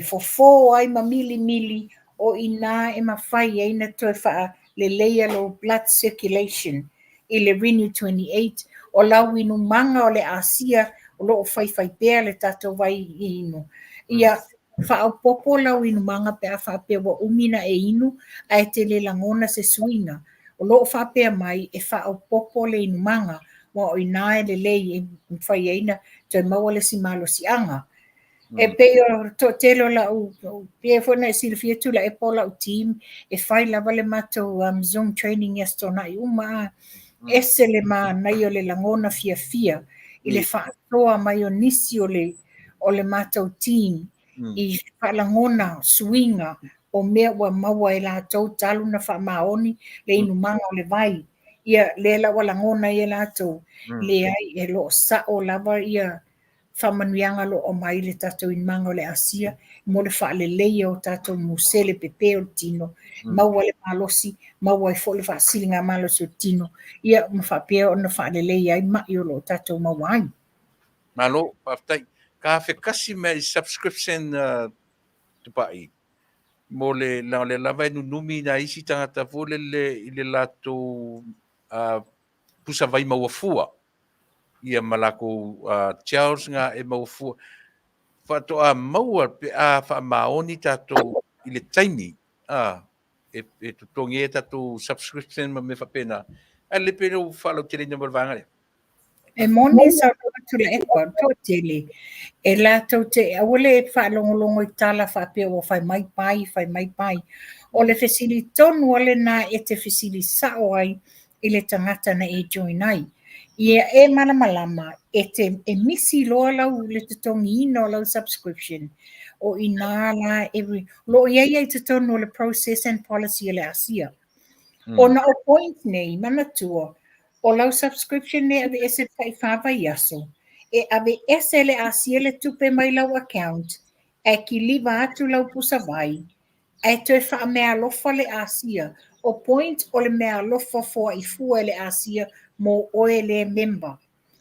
fo ai ma mili, o ina e ma whai e ina toi wha le leia lo blood circulation, i le Renew 28, o lau inu manga o le ASEA, o lo whai pēr le tato vai inu. Ia, whao popo lau inu manga pe a whapea wa umina e inu a e te le langona se suinga. O loo whapea mai e whao popo le inu manga wa o inae le lei e whai eina toi maua le si malo si anga. E peo to telo la u pia fona e silfia tu la e pola u team e whai lava le mato Zoom training estona i uma ese le ma nai o le langona fia i le whaatoa mai o nisi o le mato team i whalangona swinga o mea wa maua e la tau talu na whamaoni le inu manga o le vai. Ia le la walangona i la tau le ai e lo sa o lava ia whamanuianga lo o mai le tatou in manga o le ASEA mo le wha le leia o tatou musele pepe o tino maua le malosi maua e fo le wha silinga malosi o tino ia ma wha pia o na wha le leia i mai o lo tatou maua ai. Malo, Faafetai. Ka kasi me subscription Tupa'i. Mo le lava e nunumi na isi tangata fo le lato pusa vai mauafua. Ia malako Charles nga e mauafua. Fato a maua pe a wha maoni tato i le taimi. E tutongi e tato subscription ma me whapena. A le pena u whalo tere na marvanga le. E moni sa Tuilaepa to tele e la tau te awale e whaalongolongo i tala whapea o whai mai pai o le fesili tonu ole na e te fesili sao ai i le tangata na e join ai ia e malamalama e misi loa lau le tutongi ino lau subscription o ina la lo ia te tonu o le process and policy o le ASEA o na o point nei manatua o lau subscription ne ave ese whaiwhawa yaso. E ave ese le ASEA le tupe mai lau account, e ki liva atu lau pusa vai, e toi wha mea lofa le ASEA, o point o le mea lofa fua i fua le ASEA mo oe le member.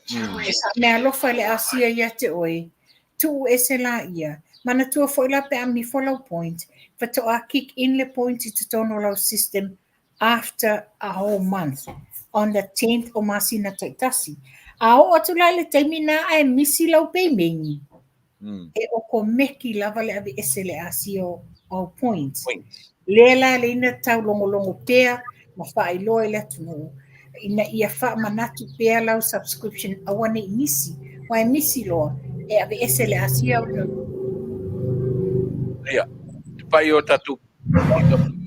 E sa mea lofa le ASEA ia te oe, tu ese la ia, mana tua fo ila pe ami fo lau point, fato a kick in le point i tutono lau system after a whole month. On the 10th o masina taitasi. A o atu la le taimina a e misi lau peimengi. E o ko meki lava le ave ese le ASEA o points. Le la le ina tau longo pea, ma wha i loa le tunu. ina ia whaamanatu pēr lau subscription awane i nisi. Wai nisi loa. E ave ese le asia o Ia. Tupa'i o tatu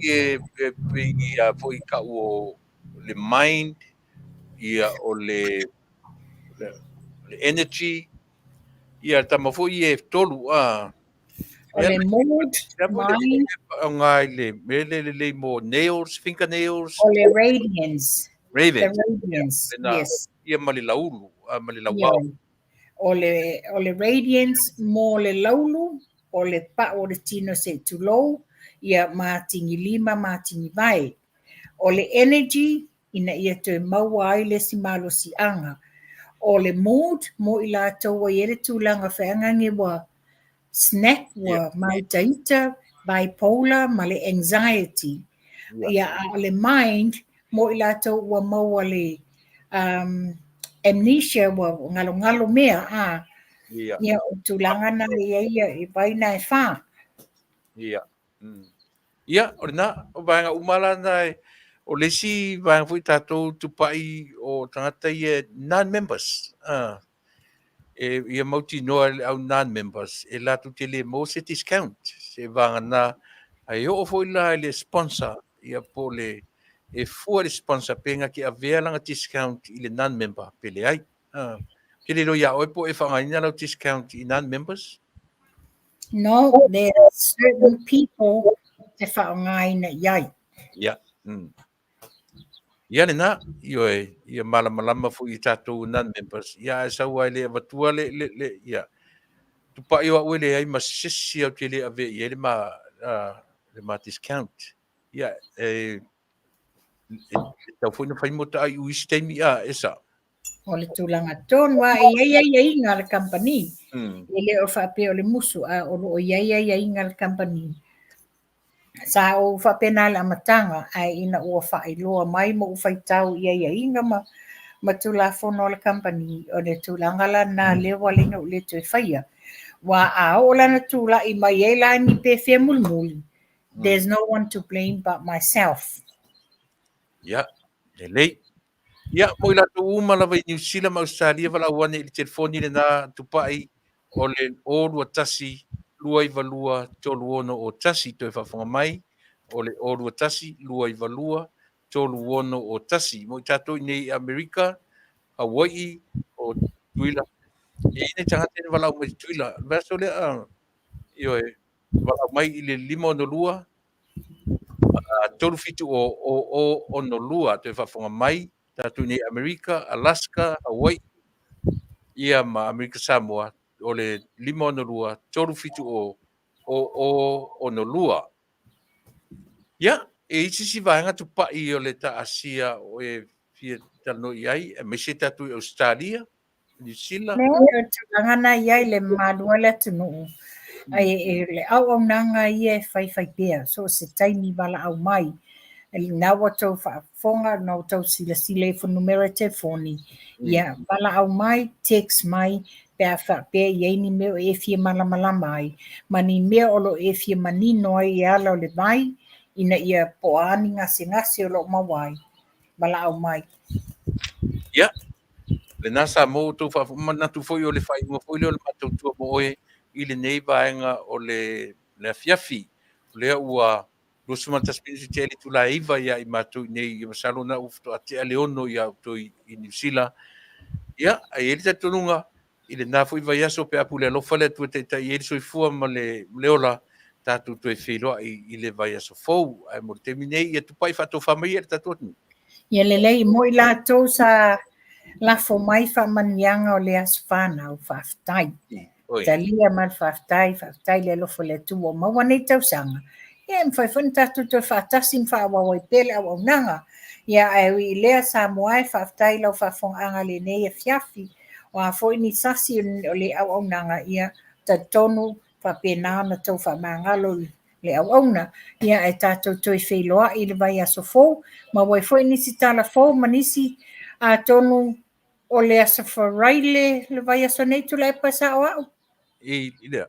ia foi ka o le mind ia o le energy ia tama foi e tolu o le mood, mind, ngai le mo nails, fingernails, o le radiance. raven. The radiance, yes. Ia mali laulu, mali Ia. lawau. O le radiance mo le laulu, o le pa o le tino se tulou, ia mātingi lima, mātingi vai. O le energy, ina ia te maua ai le si malo si anga. O le mood, mo i la taua i ele tūlanga whaangangi wa snack, wa mautaita, bipolar, ma le anxiety. Ia o le mind, mo i la taua maua le amnesia, wa ngalo mea, ia o tūlanga na ia i vaina e wha. Ia. Ia, o na, o vanga umala na o lesi vanga fui tātou tupa'i o tangata ia non-members. Ia mauti noa au non-members. E latu te le mo se discount. Se vanga na, ai o foi la le sponsor. Ia po le, e fua le sponsor penga ki a vea langa discount i le non-member. Pele ai. Ke le lo ia oi po e whangaina lau discount i non-members? No, there are certain people e whaongaina iai. Ia. Ia le na, ia malama fu i tātou non-members. Ia e sau ai le avatua ia. Tupa'i o au le ai masisi au te le ave ia le ma discount. Ia, tau fwina whai mota ai ui steimi esa. O le tūlanga tōnua e iai ngā le company. E le o whape o le musu o lo iai ngā le company. Sa o whapena le amatanga ai ina ua whailoa mai mo whaitau iai ngā ma tūla whono le company o le tūlanga la nā lewa le ngau le tui whaia. Wa o lana tūla i mai e la ni pe whea mulmuli. There's no one to blame but myself. Ia, lei. Ia, mo ila tu umalawa i New Zealand ma Australia wala wane i telefoni le nā tupa'i o le ōrua tasi lua i valua tolu ono o tasi toi whawhanga mai o le ōrua tasi lua i valua tolu ono o tasi. Mo i tātou i nei Amerika, Hawaii o Tuila. E ine tangata ene walau mai Tuila. Vaso le ioe walau mai i le 5 tolu fitu o ono lua toi whawhanga mai tātou nei Amerika, Alaska, Hawaii, ia ma Amerika Samoa, o le 5 tolu fitu o ono lua. Ia, e isi si vaenga tupa'i o le ta ASEA o e fia tano iai, e mese tātou i Australia, New Zealand. Leo tūlangana iai le malua le Taunuu. Ai le au nanga ia whai pēr, so se taimi wala au mai. Nā watau whaafonga, nā watau sila e whanumera te whoni. Ia, wala au mai, text mai, pēr whapea iei ni meo e fia malamala mai. Mani mea olo e fia manino ai e ala o le vai, ina ia poani ngase o lo mawai. Wala au mai. Ia, le nasa mo tu manatu foi o le whai mo foi le matau tua mo oe i le nei vaenga o le Afiafi. Lea ua Lusu Mantasmini te ali Tuilaepa ia i mātou nei i masalo na ufto a te aleono i auto i New Zealand. Ia, ai ele ta tonunga i le nā fui vai aso pe apu le alofa le tua te tai ele soifua ma le ola tātou toi whiloa i le vai aso fou. Ai mo te minei i a tupai whato whamai e tātou atu. Ia lelei mo i lātou sa lafo mai whamanianga o le aswhana o Faafetai. Talia man Faafetai le lofo le tua mawanei tausanga. Ia mwhaiwhani tātou toi whaatasi mwhawawai pele au nanga. Ia ai lea Samoa e Faafetai lau whawhonga le nei Afiafi. O a fwoi ni sasi o le au nanga ia ta tonu whapena na tau whamangalo le au na. Ia ai tātou toi wheloa i le vai aso fōu. Ma wai fwoi nisi tala fōu manisi a tonu o le aso wharaile le vai aso nei Tuilaepa sa o au. I lea.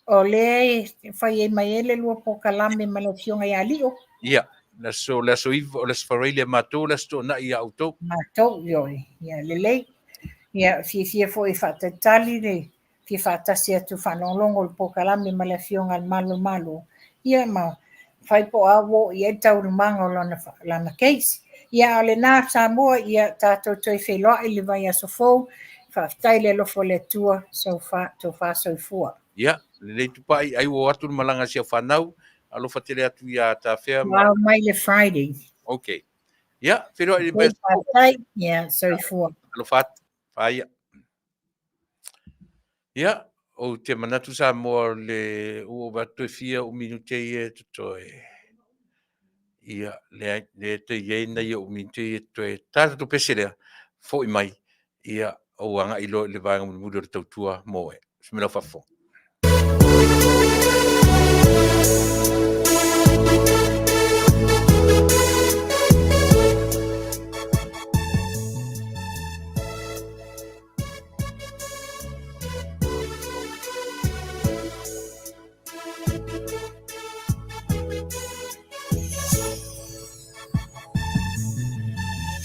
O le whai e mai ele lua Polokalame ma le fionga ia lio. Ia, La so iva o le sfareile matou la sto na ia auto. Mātou ioi, ia lelei. Ia fia fo I whaatatali le, fia whaatasi atu whanonglongo le Polokalame ma le fionga malo. Ia ma whai po awo ia tauru manga o lana case. Ia o le nā Samoa ia tātou toi wheloa I le vai aso fou, Faafetai le lofo le tua Tofa soifua. Ia, le tupa'i ai o atu malanga sia whanau, alofa tele atu ia ta whea. Wow, mai le Friday. Okay. Ia, whiro I le Okay, Faafetai, ia soifua. Alofa atu, whaia. Ia, o te manatu sa mo le ua watu e fia o minute e tutoe. Ia, le te iena ia o minute e tutoe. Tata tu pese lea, fo I mai. Ia, o anga ilo le vanga mudo le tautua moe. Smela fafo.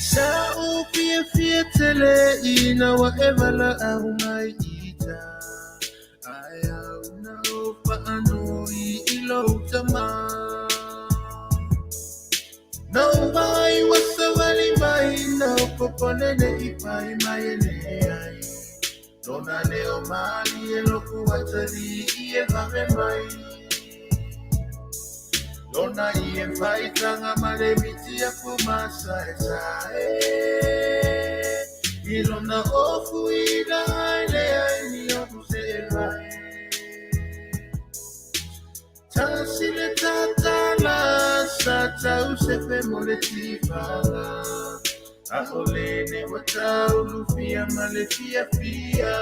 Sao pia tele ina wa evala au mai ita. Aya una opa anui ilo utama. No mai wasa wali mai no poponene ipai mai ne ai. Dona leo mali e loku watari e vame mai. Dona ie vai tanga male miti a kumasa e Ilona ofu ida le ai ni ofu se vai. Tasile tatala sata usepe moletiva. Aholene watau lufia malefia fia.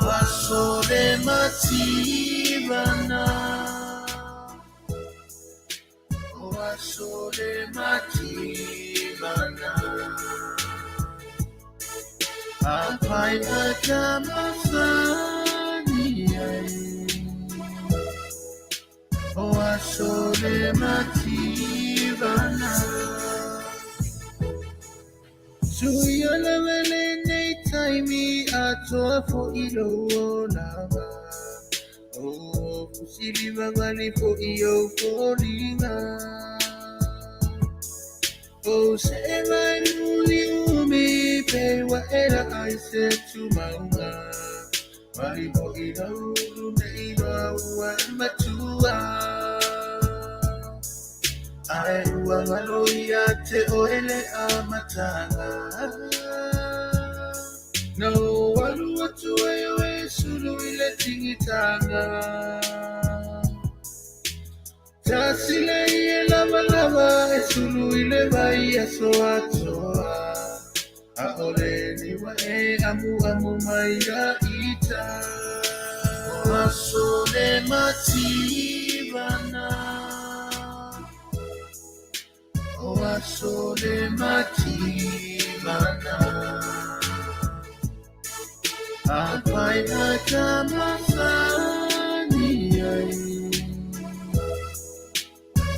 Wasole mativana. Wasole mativana. Apai aja Masani Wasole mativana. Suya levele nei taimi atoa fo ilo lava. Oh, kusili vavali fo iyo kolinga. Oh, se vai muli umi pe wa era I said to maunga. Wali po ilo na ilo wa matua. Ai ua ngaloia te oele a matanga. No walu atu e sulu ile tingitanga. Tasile ie lava e sulu ile vai aso atoa. Aole ni wa e amu mai ya ita. Asole mativana. Asole mativana. Apai aja Masani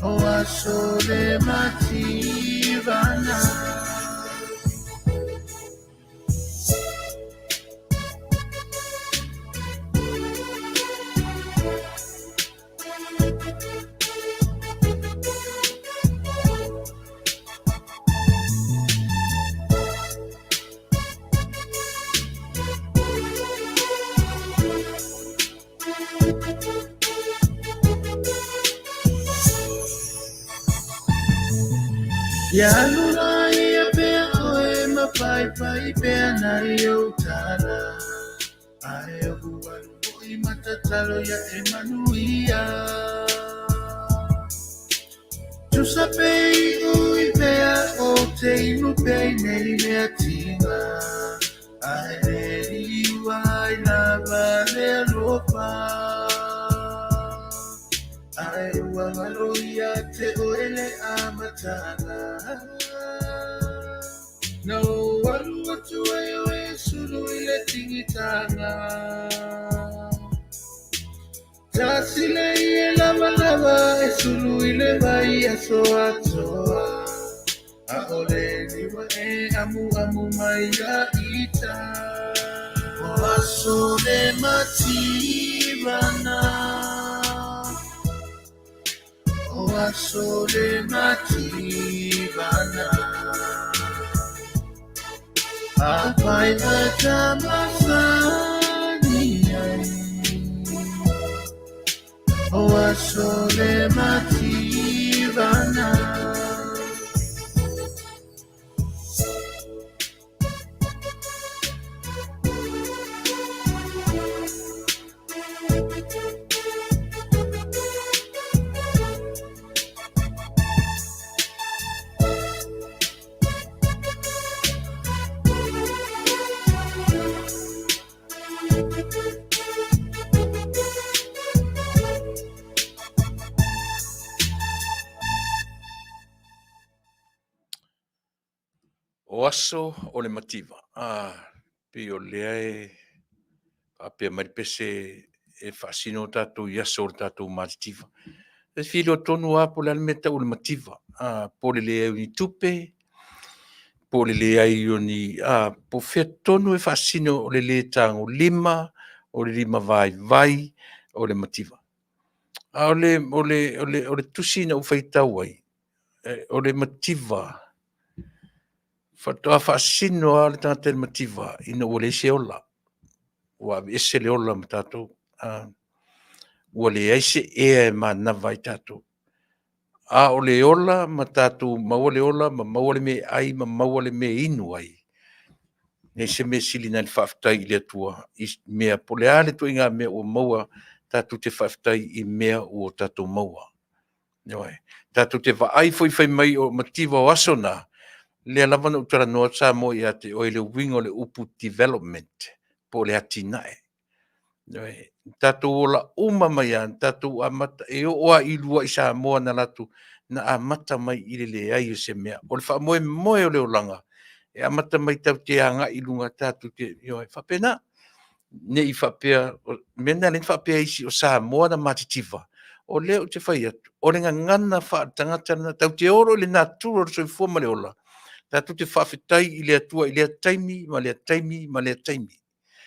Asole mativana. Ya lura ia pea oe mapai pea nari o tala. Ae o bualu o I matatalo ya e Manuia. Tusa pei ui pea o te inu pei nei mea tinga. Ae reri wai lava le alofa. Ae ua maloia te oele a matanga. No walu atu e sulu ile tingitanga. Tasile ie lava lava e sulu ile vai e soa soa. A ole liwa e amu amu mai ya ita. O asole matirana. O asole matirana. Apai ada Masani o asole matirana. O aso o le mativa. Pe o lea a pe mai pese e fasino tatou i aso o tatou mativa. E filo tonu a po le almeta o le mativa. Po le lea ni tupe, po le lea i o ni, po fea tonu e fasino o le lea tango lima, o le lima vai, o le mativa. O le tusina u faitau ai, o le mativa. Fatoa fasino a le tangata le mativa, ina ua le se ola. Ua ese le ola ma tatou. Ua le eise e mana vai tatou. O le ola ma tatou, maua le ola, ma maua le me ai, ma maua le me inu ai. Nei se me sili na le faafetai i le atua, mea po le ale tu inga mea ua maua tatou te faafetai i mea ua tatou maua. Tatou te vaai foi fai mai o mativa o asona, le alavana utara noa Samoa i ate o le wingo le upu development po le atinae. Tatou ola uma mai an, tatou amata e oa i lua i Samoa na latu na amata mai i le ai o se mea. O le wha moe moe o le olanga, e amata mai tau te anga i lunga tatou te whapena. Ne i whapea, mena le whapea isi o Samoa na matitiva. O leo te whai atu, o le ngana wha tangata na tau te oro le natura o soi fuama le ola. Tatou te Faafetai i le atua i le taimi, ma le taimi, ma le taimi.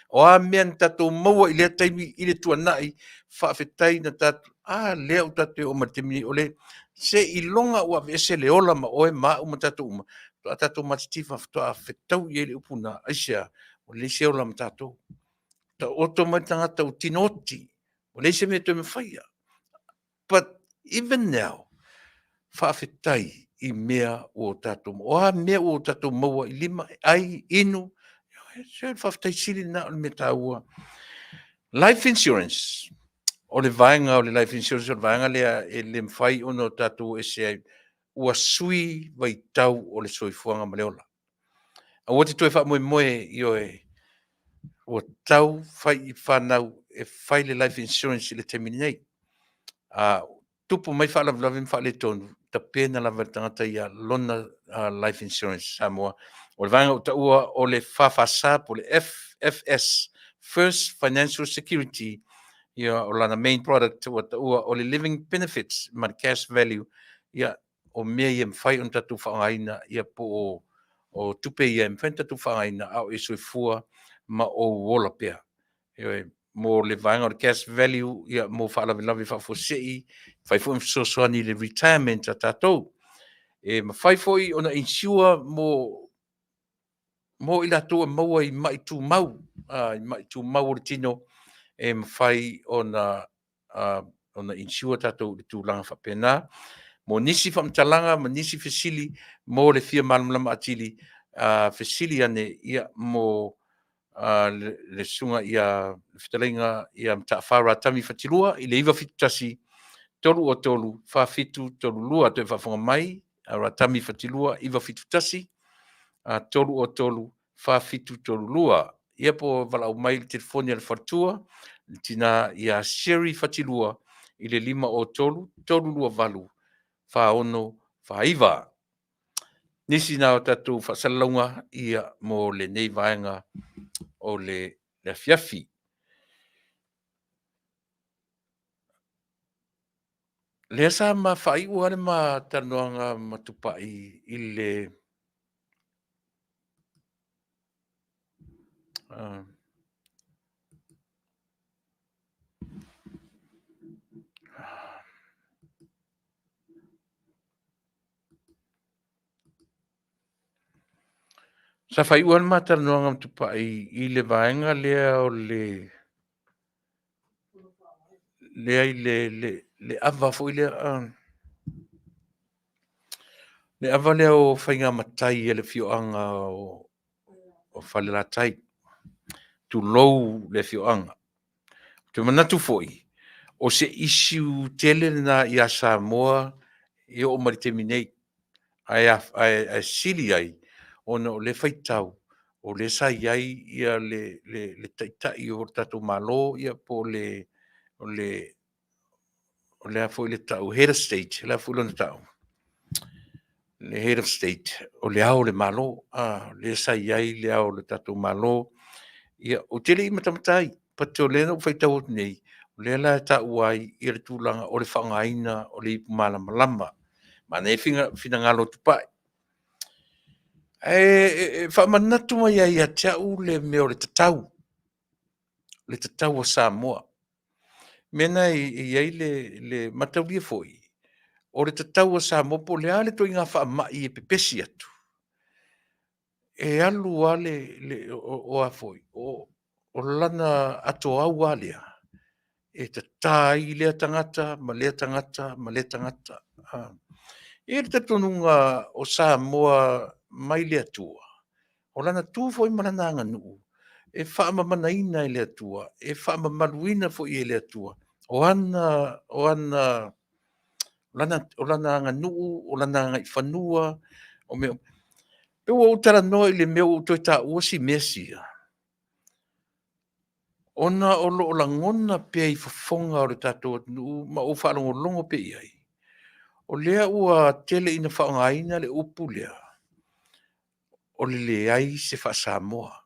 O a mea na tatou maua i le taimi i le tuanai, Faafetai na tatou, lea o tatou o matemini, o le se i longa ua vese le ola ma oe ma uma tatou uma. Toa tatou matitifa, toa fetau i le upuna, ASEA, o le se ola ma tatou. Ta oto mai tangata o tinoti, o le se me to me whaia. But even now, Faafetai i mea o tatou. O a mea o tatou maua i lima ai inu. Se Faafetai sili na o le metaua. Life insurance. O le vaenga o le life insurance o le vaenga lea e le mwhai ono tatou e se ua sui vai tau o le soifuanga maleola. A wati toi wha moe moe i oe o tau whai i whanau e whai le life insurance i le temini nei. Tupu mai wha lavi wha le tonu. Ta pēna lava tangata ia lona life insurance Samoa. O le vanga o ta ua o le Fasa po le FFS, First Financial Security, ia o lana main product o ta ua o le living benefits, ma cash value, ia o mea ia mwhai on tatu whaangaina, ia po o tupe ia mwhai tatu whaangaina au e soifua ma o wola pea. Ia mo le vanga o le cash value, ia mo whaalawi whafosei, whaifo msosoani le retirement a tatou. E ma whaifoi ona insure mo ila toa maua i mai tu mau, o le tino, e ma whai ona insure tatou le tūlanga whapena. Mo nisi whamtalanga, mo nisi fesili, mo le fia malamlama atili, fesili ane ia mo le sunga ia fitalinga ia mtawhara tami fatilua, i le iwa fitutasi, tolu o tolu, whafitu tolu lua te whafonga mai, ratami fatilua, iwa fitutasi, tolu o tolu, whafitu tolu lua. Ia po walau mai le telefoni al fatua, tina ia seri fatilua, i le lima o tolu, tolu lua valu, whaono, whaiva. Nisi nā o tatou whasalaunga ia mo le nei vaenga o le Afiafi. Le sa ma fai ua le ma tanoanga ma Tupa'i i le sa fai ua le ma tanoanga ma Tupa'i i le vaenga lea o le ava fo i le ava lea o whainga matai e le fioanga o whale la tai. Tu lou le fioanga. Tu manatu foi. O se issue tele na i a Samoa i o maritemi nei. Ai sili ai. Ona o le whaitau. O le sai ai ia le taitai o tatu malo ia po o le a foi le tau head of state. Le a foi lona tau. Le head of state. O le ao le malo. Le sai ai le ao le tatu malo. Ia o tele i matamatai. Pate o lena o whaitau o nei. O le la ta uai i le tūlanga o le whangaina o le ipu malama lama. Ma ne fina ngalo Tupa'i. Whamanatu mai ai a tea u le meo le tatau. Le tatau o Samoa. Mena i le mataulia foi. O le tatau o Samoa po le ale to inga wha mai e pepesi atu. E alu ale o a foi. O lana ato au alea. E te tai lea tangata, ma lea tangata, ma lea tangata. E le tatonunga o Samoa mai lea tua. O lana tu foi malana anga nuu. E whaamamanaina i lea tua. E whaamamaluina foi i lea tua. O lana anga nuu, o lana anga i whanua, o meo. Pe o tara noa i le meo o toi ta uasi mesia. Ona o lo la ngona pe i fafonga o le tatou nuu, ma o whalongo longo pe i ai. O lea ua tele ina whaongaina le upu lea. O le ai se wha Samoa.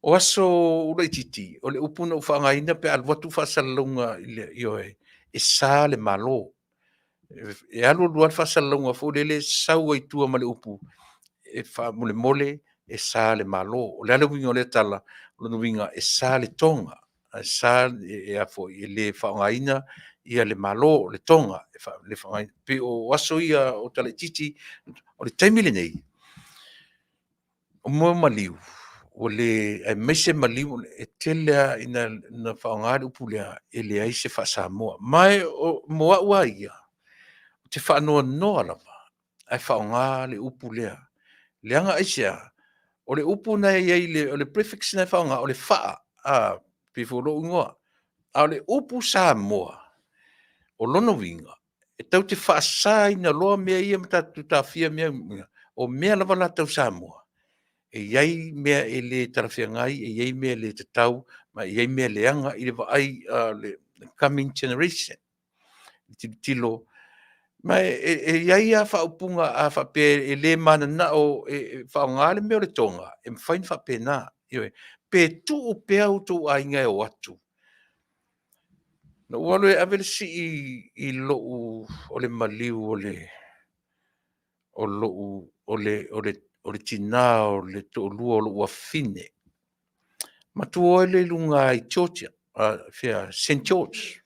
O aso ura i titi, o le upu na whaongaina pe alwatu whasalunga i oe. E sā le malo. E alu luar whasalunga fo le sau ai tua ma le upu. E wha mole mole e sā le malo. O le alu winga o le tala, o le winga e sā le tonga. E sā e afo i le whaongaina ia le malo, le tonga. Le whaongaina. Pe o aso ia o tala titi, o le taimile nei. O mua maliu. O le meise maliu e telea ina whaongari upu lea e le aise wha Samoa. Mai o moa ua ia. Te whaanoa noa lava. Ai whaongari upu lea. Leanga ASEA. O le upu na iei o le prefix na whaonga o le whaa. Pifolo ungoa. O le upu Samoa. O lono winga. E tau te wha sai na loa mea ia mta tutawhia mea. O mea lava la tau Samoa. E iai mea e le tarawhiangai, e iai mea le tatau, ma iai mea le anga, i le vaai le coming generation. Tilo. Ma e iai a whaupunga a whape e le mana na o e whaongale mea le tonga, e mwhain whape na. Pe tu o pea o tu a inga e o atu. Na ualo e avele si i loo o le maliu o le tina o le to'olua o le ua fine. Ma tuo le lunga i Georgia, fea St. George.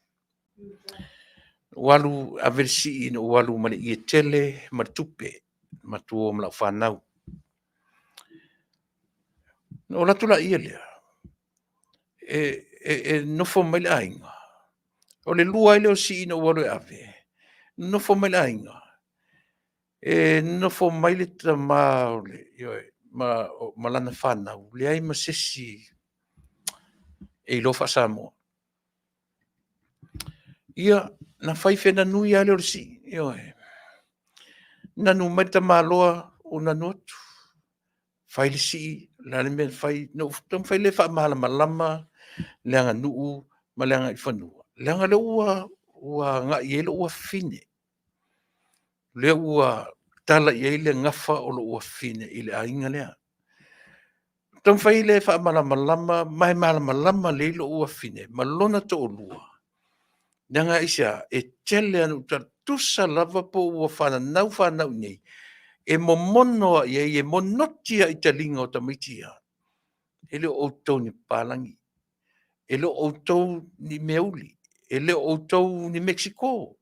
Walu aversi ina walu mani i tele ma tupe, ma tuo mla whanau. O la tula ia lea. E nofo mai le ainga. O le lua ile o si ina walu e ave. Nofo mai le ainga. E nofo mai le tama o le, ma lana whanau. Le ai ma sesi e lofa Samoa. Ia, na whaife na nui ale o si. Na nu mai ta maloa o na notu. Whai le si, la le mea whai, no, tam whai le wha mahala malama, leanga nuu, ma leanga i whanua. Leanga le ua ngā i ele ua fine. Le ua tala i ele ngafa o lo ua fine, i le ainga lea. Tam whai le wha mahala malama, mai mahala malama le lo ua fine, ma lona to o lua. Nanga isa, tele anu tusa lava po ua whanau nei. E momono e monotia i te linga o tamitia. E leo outou ni Palangi. E leo outou ni Meuli. E leo outou ni Mexico.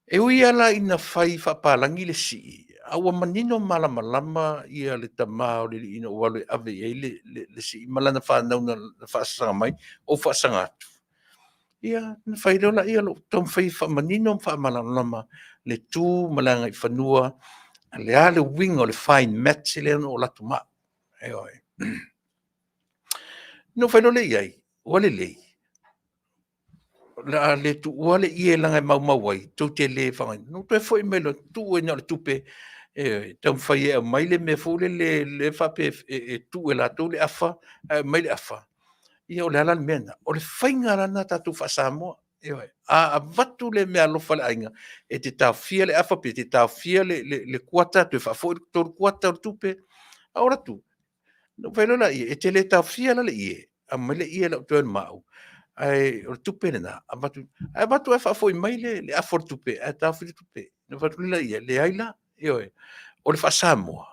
E ui ala ina whai Palangi le si. Awa manino malama ia le tamao le ina wale ave e le si. Malana whanau na whaasanga mai o whaasanga atu. Ia, na whai reo la ia lo tom whai manino malama le tū malanga i whanua. Le ale wing o le fine match le o latu ma. No whai le iai, wale lei. Le tu wale ie langa mau ai, tau te le whangai. No toi fwoi melo, tu e nga le tupe, tau whai e mai le me fwole le whape tu e la tau le afa, mai le afa. Ia o le ala le mena, o le whainga rana tatu wha Samoa. A vatu le mea lofa le ainga, e te tau fia le afa pe, te tau fia le kuata, te wha fwoi tau kuata o tupe, a ora tu. No whai la ie, e te le tau fia la le ie, a mai le ie la tuen mau. Ai o tupe na a vatu e fa foi mai le a for tupe a ta fi tupe no vatu la ia le aila o le fa Samoa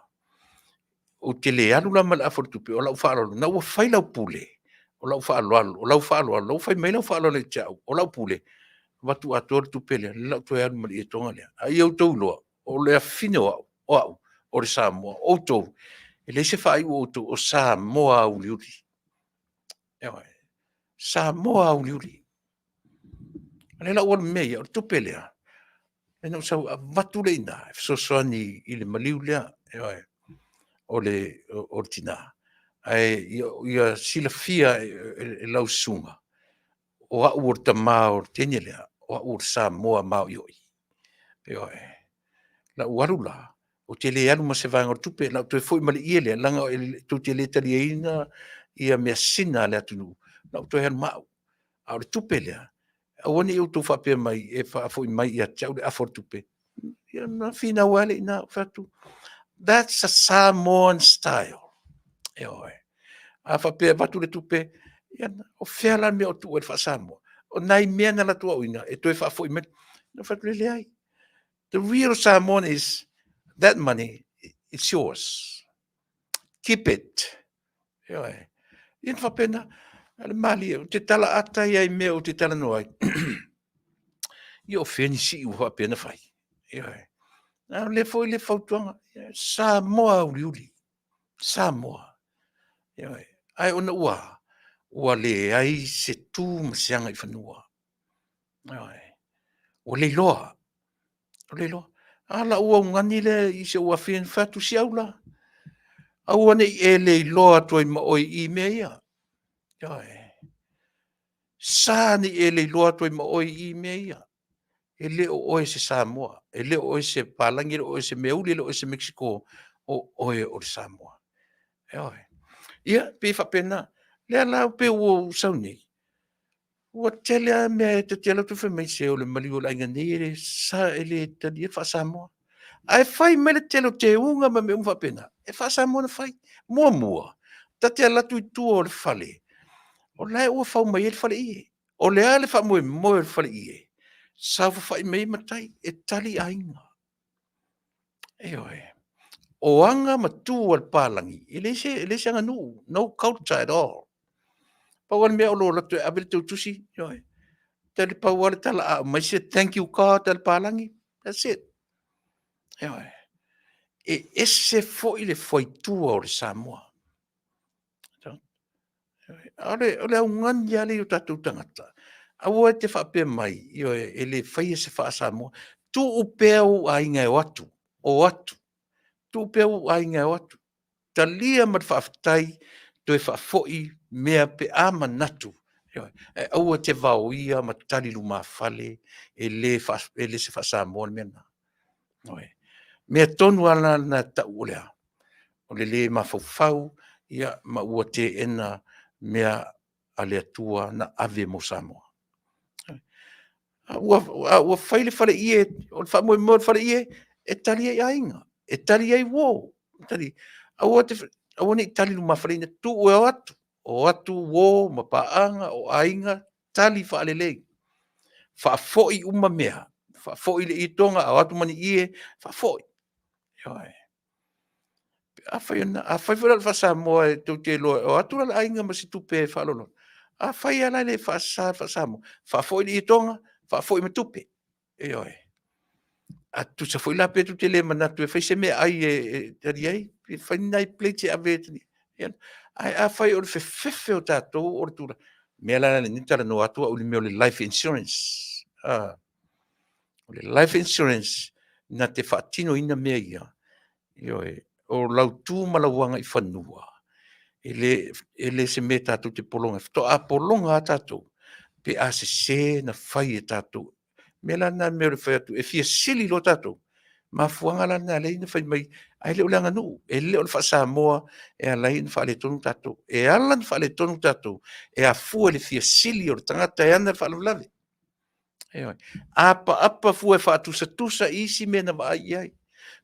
o te le alu la mal a for tupe o la fa lo na o fai la pule o la fa lo o la fa lo fai mai la fa lo le chao o la pule vatu a tor tupe le la to e mal e tonga le ai o to lo o le fino o le Samoa o to ele se fai o to o Samoa o liuri Samoa o liuri Ane la wan mea, o tupe lea. E nau sau a vatu le ina, so soani i le maliu lea, o le tina. Ia sila fia e lau sunga. O a ur ta mao tenye lea, o a ur Samoa mao ioi. La uarula, o te le anu ma se vanga o tupe, la tu foi mali ie lea, langa tu te le tali e ina, ia mea sina lea tunu. La tu e mao, a o le tupe lea. Awani eu tu whapea mai, e whaafoi mai ia tau le afortupe. Ia na whina wale ina whatu. That's a Samoan style. A whapea watu le tupe, ia o wheala mea o tu e wha Samoa. O nai mea na la tua uina, e tu e whaafoi mai. Na whatu le leai. The real Samoan is, that money, it's yours. Keep it. Ia whapea na, ale mali, o te tala ata ia i mea o te tala noai. Io feni si u ha pena fai. Na le foi le fautuanga. Samoa uli. Samoa. Ai ona ua. Ua le ai se tu masianga i whanua. O le loa. O le loa. Ala ua ngani le i se ua fien fatu si aula. Au ane e le loa toi ma oi i mea ia. Sa ni e le loa toi ma oi i mea ia. E leo oe se Samoa, e leo oe se Palangi, e leo oe se Meuli, e leo oe se Mexico, o oe o Samoa. Ia, pe whapena, lea lau pe ua sauni. Ua tele mea te tela tu whamai se o le mali o la inga nere, sa e le tani e wha Samoa. Ai whai mele telo te unga ma me whapena, e wha Samoa na whai, mua. Ta te alatu i tua o le whale. O lai ua whau mai e le whale ie. O le ale wha moe le whale ie. Sa fai mai matai e tali ainga. O anga matu al Palangi. Ele se anga no culture at all. Pa wan mea olo la tu abel tu tusi. Tali pa wale tala a mai se thank you card al Palangi. That's it. E ese foi le foi tua o le Samoa. Ole au ngani ale o tatu tangata. Awa te whape mai, ele whaia se wha Samoa. Tu upeu a inga o atu. Tu upeu a inga o atu. Ta lia mat Faafetai, tu e whaafoi mea pe a manatu. Aua te vau ia ma tali luma fale, ele se wha Samoa mea na. Mea tonu ala na tau olea. O le ma faufau, ia ma ua te ena mea alea tua na ave mo Samoa. Ua whaile whale ie, o le whamoe mo whale ie, e tali ai ainga, e tali ai wō. Aua ni tali luma whale ina tu o atu wō, ma paanga, o ainga, tali whaalelei. Whaafoi uma mea. Whaafoi le i tonga au atu mani ie. Whaafoi. Ioi. Awhai whara whasa moa e tau te loa. O atura la ainga ma si tupe e whalolo. Awhai ala le whasa moa. Whaafoi le i tonga. Whaafoi ma tupe. Ioi. Atu sa foi la pe tu te le manatu e fai se me ai e tari ai. Fai nai pleite a vetani. Ai a fai o le fefe o tātou o le tura. Mea lana ni tara no atua o le mea o le life insurance. O le life insurance na te whaatino ina mea ia. Ioi. O lau tū malawanga i whanua. Ele se me tātou te polonga. To a polonga a tātou. Pe a se na whai e tātou. Mea lana mea o le whai atu. E fia sili lo tātou. Ma fuanga lana le ina whai mai. Ai leo leanga nuu. E leo le wha moa. E a lai na whaale tonu tātou. E ala na whaale tonu tātou. E a fua le fia sili o le tangata e ana whaale lave. Apa fua e whaatusa tusa isi mea na wa ai ai.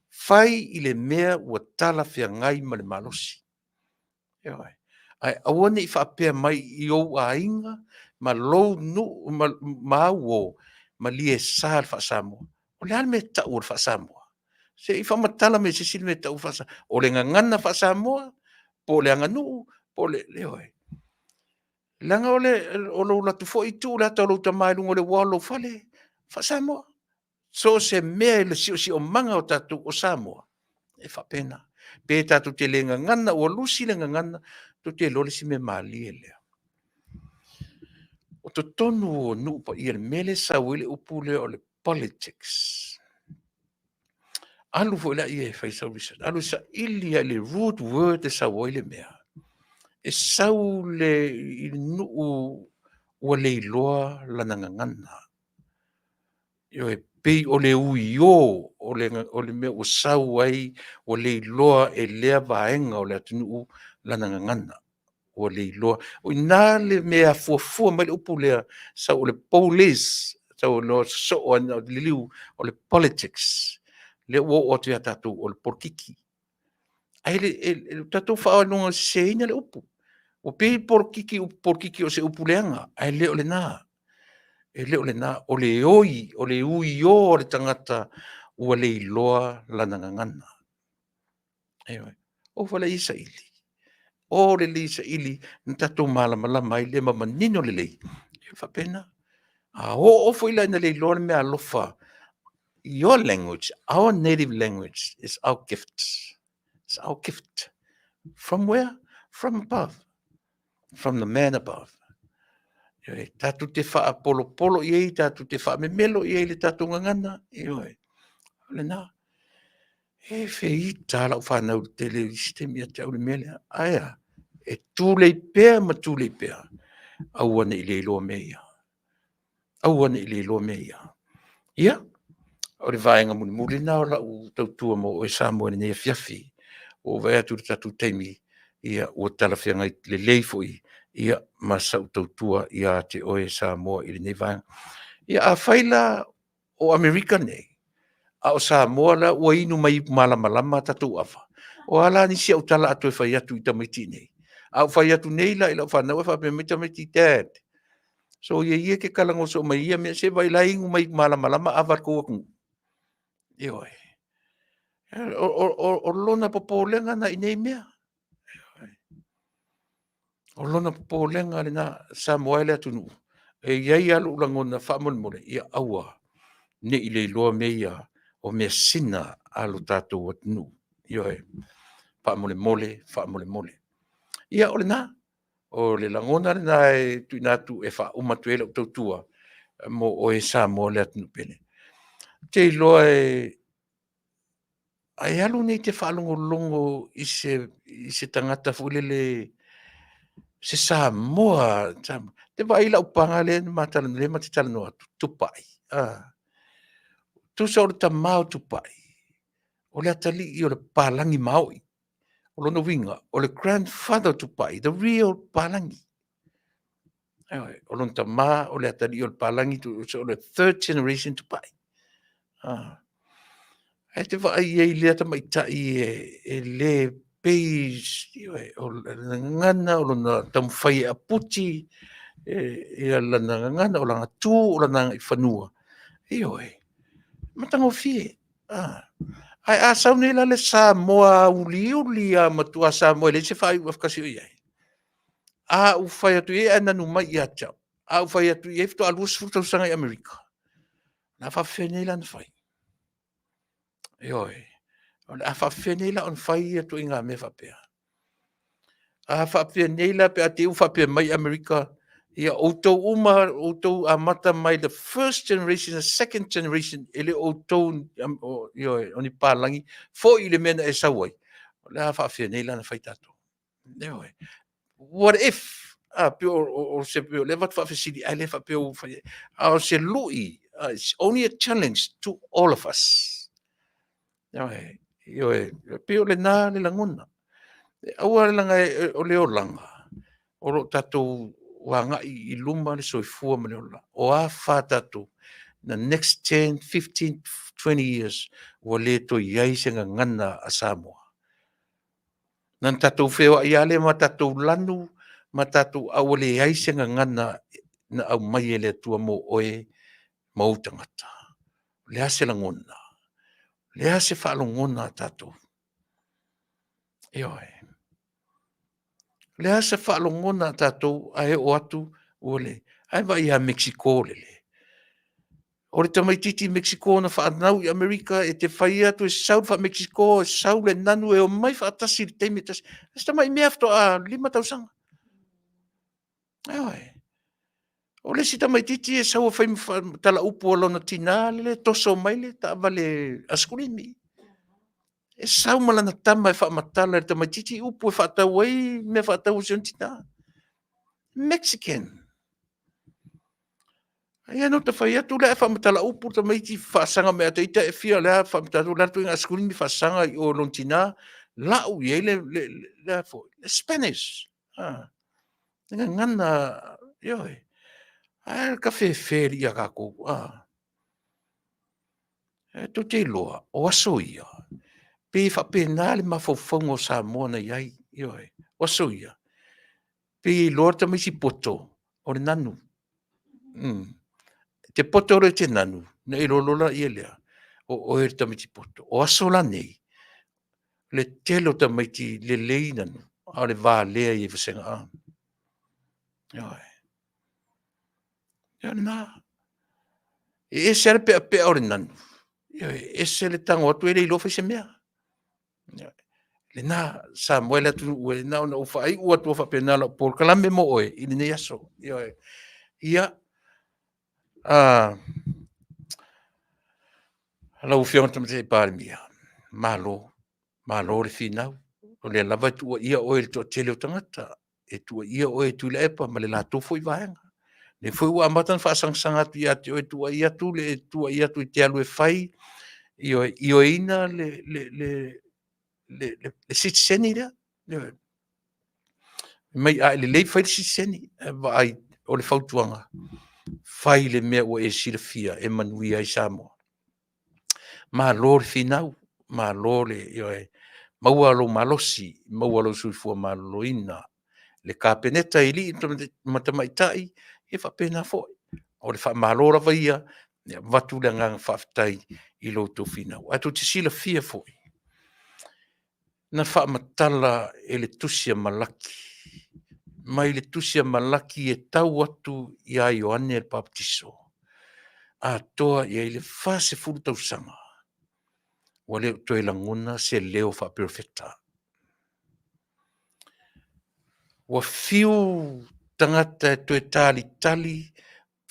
Fai i le mea ua tala fia ngai ma le malosi. Ai awane i whaapea mai i ou a inga. Ma lou nu, ma uo. Ma lie sa le wha moa. O le ala me tau o le wha moa. Se i whamatala me se sili me tau wha o le ngangana wha moa. Po le anganu. Po le leoi. Langa o lo latu fo i tu la tau ta mai lungo le walo fale. Wha moa. So se mea le si o manga o tatu o Samoa. E whapena. Pe tatu te le ngangana o lusi le ngangana. Tu te lole si me mali e lea. O to tonu o nupa i el mele sa wile upule o le politics. Alu fo ila i e whaisau research. Alu sa ili le root word e sa wile mea. E sau le i nuu ua le iloa la ngangana. Yo e pei o le uio o le mea o sau ai o le iloa e lea vaenga o le atunu la ngangana. O le iloa. O ina le mea fuafua mai le upu lea sa o le police, sa o no so o liliu o le politics. Le o te atatu o le porkiki. Ai le tatu wha nunga seina le upu. O pei porkiki o se upu leanga. Ai le o le nā. E le o le nā. O le oi, o le ui o le tangata ua le iloa la ngangana. O wala isa ili. O le lisa ili ntato malama mai le mamanino le lei. E whapena. O fo ila na le iloa me alofa. Your language, our native language is our gift. It's our gift. From where? From above. From the man above. Tatu te wha polo i tatu te wha me melo i le tatu ngangana. Le nā. E whei tāla o whanau te le sistemi a te au le mele. Aia. E tūlei pēr ma tūlei pēr. Auane i le iloa mea. Auane i le iloa mea. Ia. O le vaenga muli nā o lau tautua mo o e Samoa ni Afiafi. O vai atu tatu teimi. Ia o talawhia ngai le leifoi. Ia masau tautua ia te o e Samoa i le nei vaenga. Ia a whaila o Amerika nei. A o Samoa la ua inu mai malama tatu afa. O ala ni si au tala atu e whai atu i tamaiti nei. Au whai atu nei la ila whanau e whape me tamaiti dad. So ia ke kalango so mai ia me se vai la ingu mai malama avar ko aku. Ioi. O lona popolenga na inei mea. O lona popolenga le na Samoa le atunu. E iai alu langona whamon ia aua. Ne i le loa mea o mea sina alu tātou atunu. Ioi. Whamole mole. Ia o le na. O le langona le na e tuinatu e wha umatuela o tautua. Mo o e Samoa le atunu pene. Te loa e ai alu nei te whalongo i se tangata fulele se Samoa. Te waila upanga le matala le matitala no atu. Tupa'i. Tu sa o le tamau Tupa'i. O le atali i o le palangi maui. O lono winga. O le grandfather Tupa'i. The real palangi. O lono tamau o le atali i o le palangi. O le third generation Tupa'i. E te wha ai lea ta mai tai e le peis o ngana o lona tamwhai a puti ia lana ngana o langa tū o lana i whanua. Ioi, matango fie. Ai a sau nei la le Samoa uli a matua Samoa le se whai wafkasi o iai. A u whai atu e ananu mai i atau. A u whai atu e fito alus futa usanga i Amerika. Na whawhenei la na whai. Ioi. A whawhenei la on whai atu i ngā me whapea. A whawhenei la pe a te u whapea mai Amerika. Ia outou uma, outou a mata mai the first generation, the second generation, ele outou oni pālangi, fo i le mena e sauai. Le a whawhenei la na whai tātou. Ioi. What if? O se pio, le wat whawhesiri, ai le whapeo, o se lui, it's only a challenge to all of us. Ioi, pio le nā le langona. Aua le langa o leo langa. O ro tātou wanga i luma le soifua ma leola. O a whātātou, the next 10, 15, 20 years, wa le to iai se ngana a Samoa. Nan tātou wheo i ale ma tātou lanu, ma tātou awale iai se ngana na au mai e le tua mo oe mautangata. Lea se langona. Lea se whaalongona tātou. Ioi. Lea se whaalongona tātou ae o atu ole. Ai vai a Mexico lele. O le tamaititi Mexico na whaanau i Amerika e te whaia tu e sau wha Mexico, e sau le nanu e o mai whaatasi le teimi tasi. E sta mai mea fto a 5 tausanga. Ai. O le si tamaititi e sau a whai tala upu o lona tina le toso mai le ta vale askulimi. E sau malana tama e whaamatala le tamaititi upu e whaatau ai me whaatau se tina. Mexican. Ia no te whai atu lea whamatala upu ta maiti whaasanga mea te ita e whia lea whamatala lea tu inga skulimi whaasanga i o lontina lau i le Spanish. Nga ngana, ioi. Ai ka whewheri a kako. Tu te loa, o aso ia. Pe whapena le mawhauwhaunga o Samoa na iai, ioi. O aso ia. Pe loa ta maisi poto, o le nanu. Te poto re te nanu, na i rolola i elea, o e tamiti poto. O aso la nei, le telo tamiti le lei nanu, a le Vale i vasenga a. Ioi. Ia na. E se ale pea o le nanu. Ioi, e se le tango atu e le ilofa se mea. Le na, Samoa le atu ue, na ona ufa ai ua tua whapena la Polokalame mo oe, i le nei aso. Ioi. Ia, Lau whionga tamate pārimia. Malo le whinau. O le lava tua ia oe le toa tele o tangata. E tua ia oe Tuilaepa, ma le lātou foi vaenga. Le foi ua amatan whaasangsanga atu ia te oe tua ia tu, le tua ia tu i te alu e whai. I oe ina le sitseni rea. Mai a le lei whai le sitseni. Ai o le whautuanga. Whai le mea ua e silafia e Manuia i Samoa. Ma lor finau, ma lore ioe maua lo malosi, maua lo suifua maloina. Le kapeneta ili matamaitai e fa pena foi. O le fa malora vaia, vatu le ngang Faafetai i lo to finau. Atu te sila fia foi. Na fa matala e le tusia malaki. Mai le tusia malaki e tau atu i a Ioane el Baptiso. A toa i le fase fulu tausanga. Wa leo toe langona se leo fa perfecta. Wa fiu tangata toe tali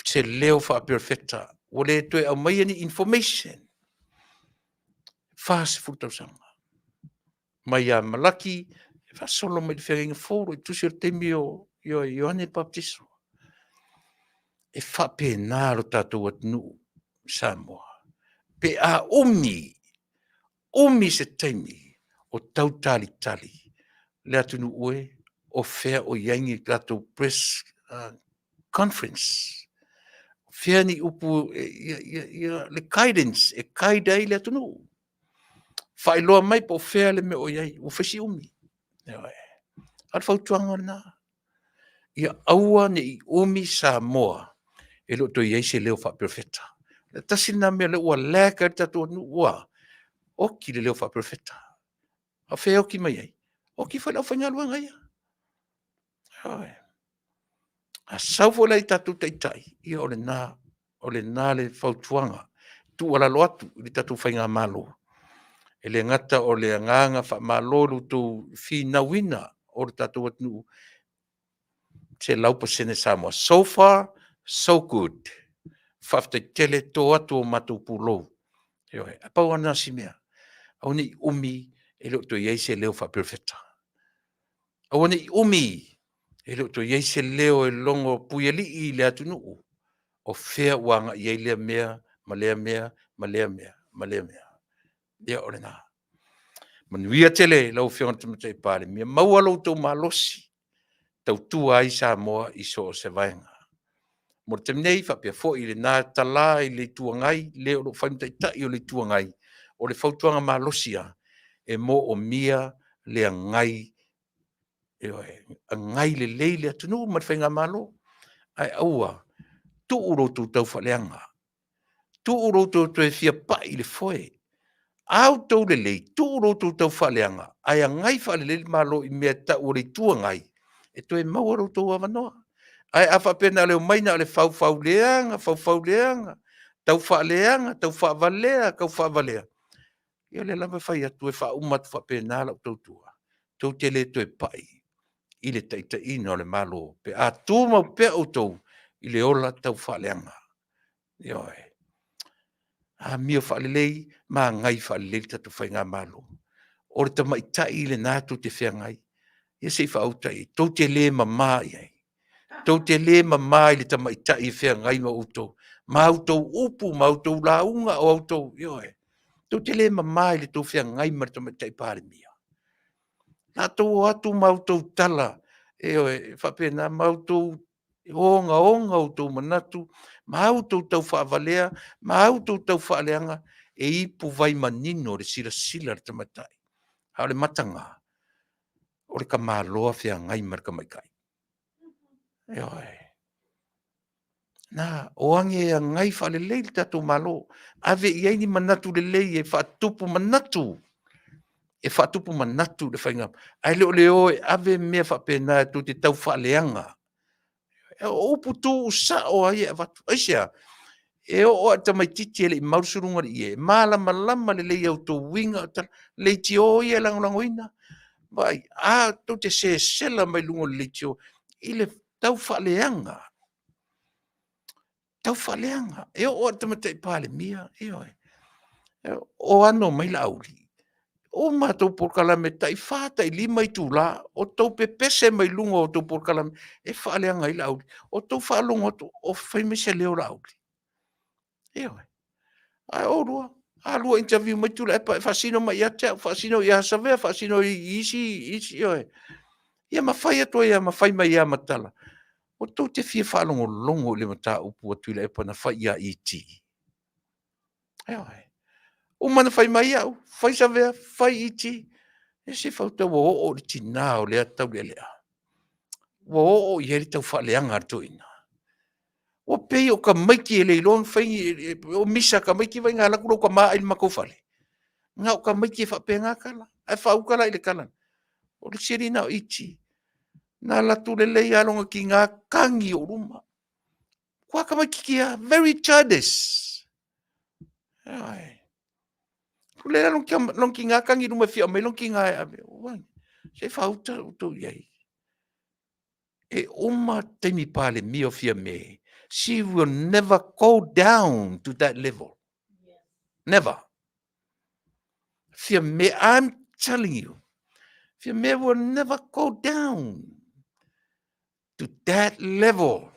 se leo fa perfecta. Wa leo toe au mai ni information. Fa se futa usanga. Mai a malaki, fa solo mai whenga foro, i tusi o temi o Ioane Baptiso. E fa pe naro tatou atnu Samoa. Pe a umi se taimi o tau tali. Le atunu ue o fea o yangi tatou press conference. Fea ni upu le guidance, e kaidai le atunu. Whailoa mai po fea le me o yai, o fesi umi. Al fautuanga na. ia aua ne I umi Samoa, e lo to iei se leo whaprofeta. Le tasina mea le ua leka tatua nu ua, oki le leo whaprofeta. A whea oki mai ei. Oki whalau whangaluanga ia. Ai. A saufu lai tatu teitai, ia ole nā le whautuanga, tu ala loatu, li tatu whainga malo. E le ngata o le nganga wha malolu tu whina wina, o le tatu atnu, te laupa sene Samoa. So far, so good. Whafte tele tō atu o matu pulo. Ioe, a pau ana si mea. Au ni umi, e lo to iei se leo whapirwheta. Au ni umi, e lo to iei se leo e longo puieli I le atu nuu. O whea wanga iei lea mea, ma lea mea, ma lea mea, ma lea mea. Ia ore nā. Manuia tele, lau whionga tamata I pāle. Mia maua lau tau malosi. Tau tua ai Samoa I so o se vaenga. Mo te nei whapea fo I le nā tala I le tuangai, leo lo whaimta I tai o le tuangai. O le whautuanga malosia, e mo o mia le ngai, a ngai le leile atunu, matwhenga malo. Ai aua, tu uro tu tau whaleanga. Tu uro tu e fia pai le foe. Au tau le lei, tu uro tu tau whaleanga. Ai a ngai whale le malo I mea ta o le tuangai. E to e mawaro tau awanoa. Ai a whapena leo maina le fau leanga. Tau whaleanga, tau whavalea, kau whavalea. Ia le lama whai atu e wha umatu whapena lau tau tua. Tau te le to e pai. I le taita ina o le malo. Pe a tū mau pe o tau. I le ola tau whaleanga. Ioe. A mio whalelei, ma ngai whalelei tatu whai ngā malo. O le tama I tai I le nātu te whea ngai. Ia sei whautai. Tau te le mamā iai. Tau te le mamā I le tama I tai whea ngai ma utou. Ma utou upu, ma utou launga o utou. Ioe. Tau te le mamā I le tau whea ngai ma tama I tai pāre mia. Nā tau atu ma utou tala. Ioe, whapena ma utou onga o tau manatu. Ma utou tau whaavalea. Ma utou tau whaaleanga. E ipu vai manino le sila le tamatai. Hau le matanga. O le ka māloa whea ngai ma ka maikai. Ioe. Nā, o ange a ngai whale leil tatou malo. Ave iei ni manatu le lei e whaatupu manatu. E whaatupu manatu le whainga. Ai leo e ave mea whapena tu te tau whaaleanga. E o upu tū sa o ai e watu. Aisea, e o a tamai titi ele I mausurunga I e. Malama le lei au tō winga. Lei ti o I e langolangoina. Vai, a tu te se sela mai lungo le lei ti o. I le tau whaaleanga. Tau whaleanga. E o tamata I pāle mia. E oi. O ano mai la auri. O mātou Polokalame tai Faatatai 5 tūla. O tau pepese mai lunga o tau Polokalame. E whaleanga I la auri. O tau whalonga o whaimese leo la auri. E oi. Ai o rua. A lua interview mai Tuilaepa. E whasino mai atea. Whasino I asavea. Whasino I isi. E oi. Ia mawhai atua ia mawhai mai ia matala. O tau te fia whalongo longo le mata upu a Tuilaepa na whai ia iti. E oi. O mana whai mai au. Whai savea. Whai iti. E se whauta wa o le tina o lea tau lea. Wa o I heri tau whaleanga artoina. O pei o ka maiki e leilon whai o misa ka maiki vai ngā lakuro ka maa ili mako whale. Ngā o ka maiki e whapea ngā kala. E whaukala I le kala. O le sirina o iti. Nā latu le lei alonga ki ngā kangi o ruma. Kua ka maiki kia very childish. Ai. Kule long ki ngā kangi ruma fia mai long ki ngā e ave. Se whauta o tau iei. E oma teimi pāle mi o fia me. She will never go down to that level. Never. Fia me, I'm telling you. Fia me will never go down to that level.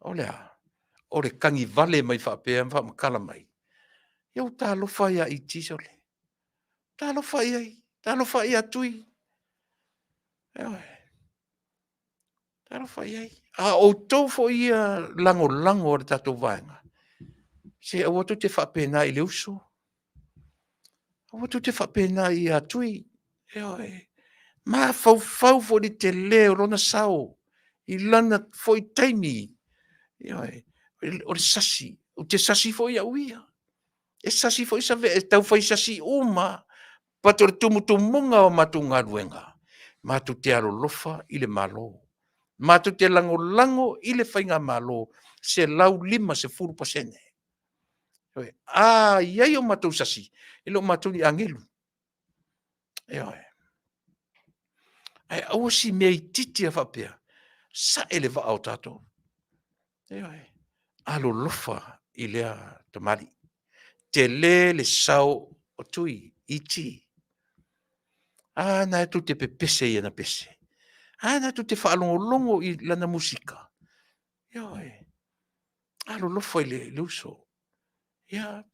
Olea. Ore kangi vale mai whapea whamakala mai. Iau tā lofa ia I tisole. Tā lofa ia I. Tā lofa ia tui. Iau. Tā lofa ia I. A o tau fo ia lango o le tatou vaenga. Se au atu te whapena I le uso. Au atu te whapena I a tui. Iau. Ma fau fo di te leo rona sao. I lana fo I taimi. O le sasi. O te sasi fo I auia. E sasi fo I sa ve. E tau fai sasi uma. Pato le tumutumunga o matunga ruenga. Matu te alo lofa I le malo. Matu te lango I le whainga malo. Se lau 5% iai o matou sasi. E lo matou ni angelu. Ai au si mei titi a whapea. Sa ele wa au tato. Alo lofa I lea tamari. Te le sao o tui iti. Na tu te pepese I na pese. Na tu te whaalongolongo I lana musika. Alo lofa I le uso.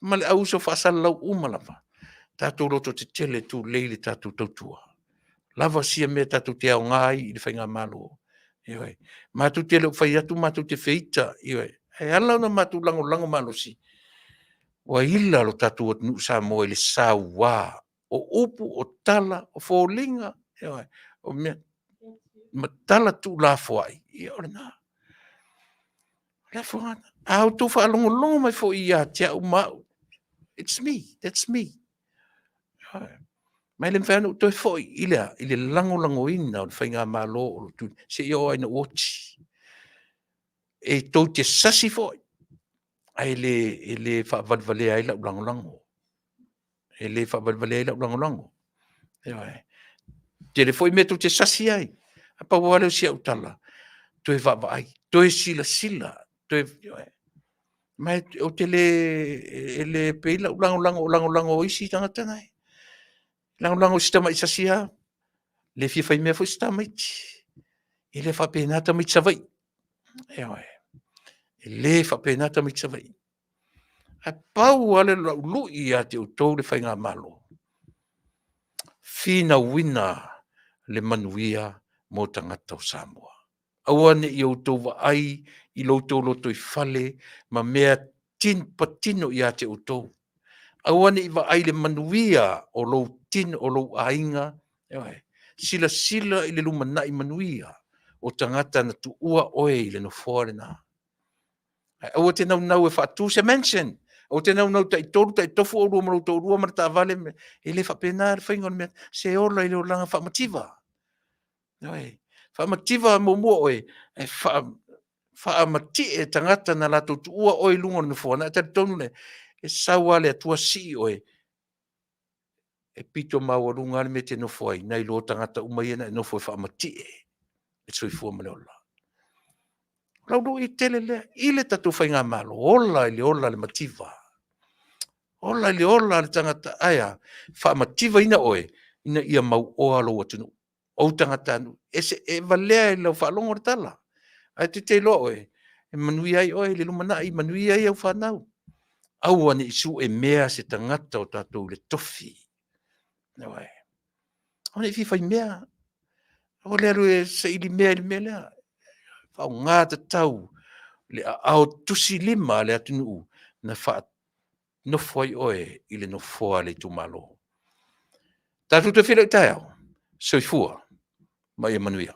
Male au uso whaasala lau umalama. Tatou roto te tele tu leile tatou tautua. Lava sia mea tatou te au ngai I le whainga malo. Matu te leo whai atu, matu te feita. Ala na matu lango malo si. Wa ila lo tatou at nu Samoa I le sawa. O upu, o tala, o fōlinga. O mea, matala tu la fuai. Na. La fuana. Au tu whaalongo mai fo ia tia umau. It's me, that's me. Mai le mfano toi foi ile lango ina o whainga malo o tu se yo ai na ochi. E tau te sasi foi. Ai le whavalvale ai la lango. E le whavalvale ai la lango. Te le foi me tau te sasi ai. Apa wale o sia utala. Toi vava ai. Toi sila. Toi mai o te le peila lango isi tangata ai. Lango sistema isasia. Le fia fai mea foi sistema iti. E le whapenata mai tsavai. E le whapenata mai tsavai. A pau ale lui a te utou le whainga malo. Fina wina le Manuia mo tangata o Samoa. Awane I utou wa ai I loto I whale ma mea patino I a te utou. Awane I wa ai le Manuia o lo tin o lo ainga. Sila I le lumana I Manuia o tangata na tu ua oe I le no fore na. O te nau e whaatu se mention. O te nau tai tofu o rua maruto o rua marata Vale e le whapena le whaingon mea se ola I le o langa whamativa. Whamativa mo mua oe e whaamati e tangata na lato tu ua oe lunga no fore na te tonu le e sawa le atua si oe e pito maua runga me te nofo ai nei lo tangata umai na nofo e whaamati e soi fua maleola. Raudo I tele le ile tatu whainga malo ola le mativa. Ola le tangata aia whaamativa ina oe ina ia mau oa lo atunu. O tangata anu e valea lau whaalongo tala. Ai te lo oe e Manuia ai oe le lumana I Manuia ai au whanau. Au ane isu e mea se tangata o tatou le tofi. Ona I fai mea. O le aru e se ili mea lea. Whao ngā tau le ao tusi 5 le atunu na wha nofo ai oe I le nofoa le tumalo. Tātou te whira I tai au. Soifua. Mai e Manuia.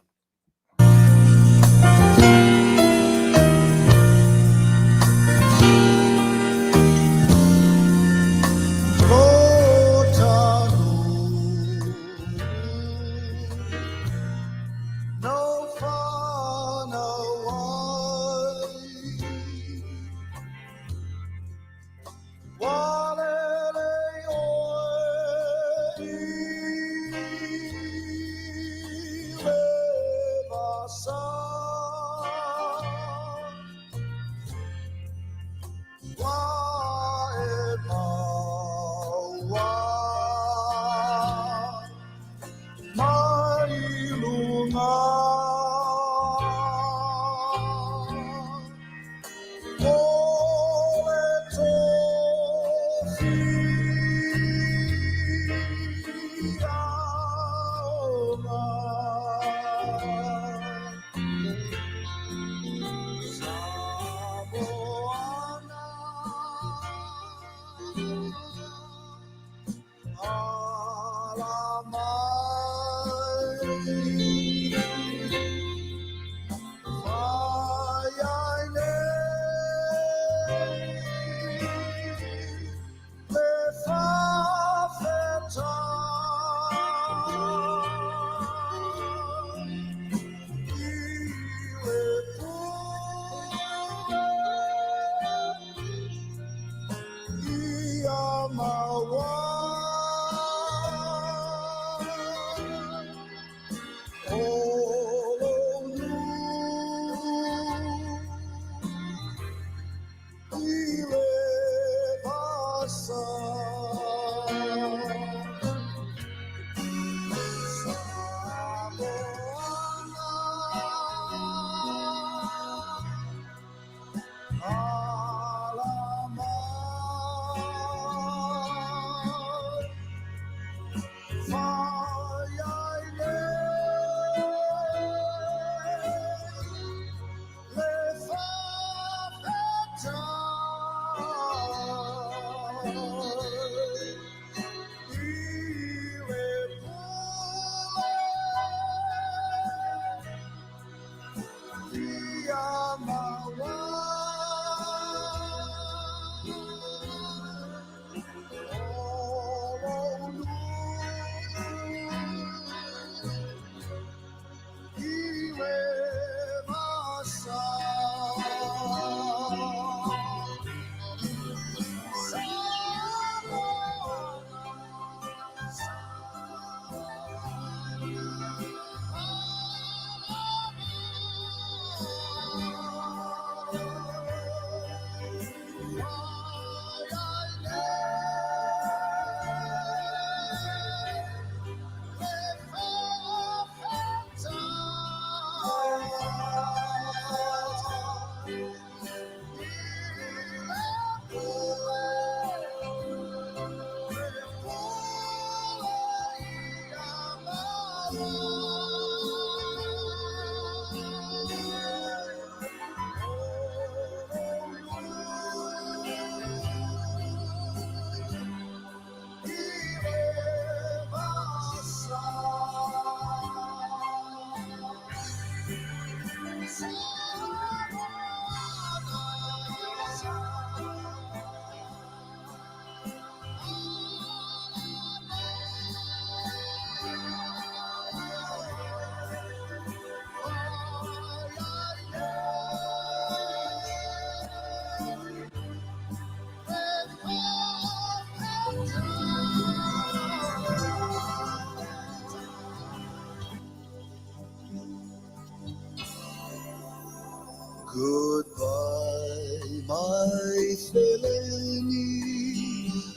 Goodbye, my Feleni,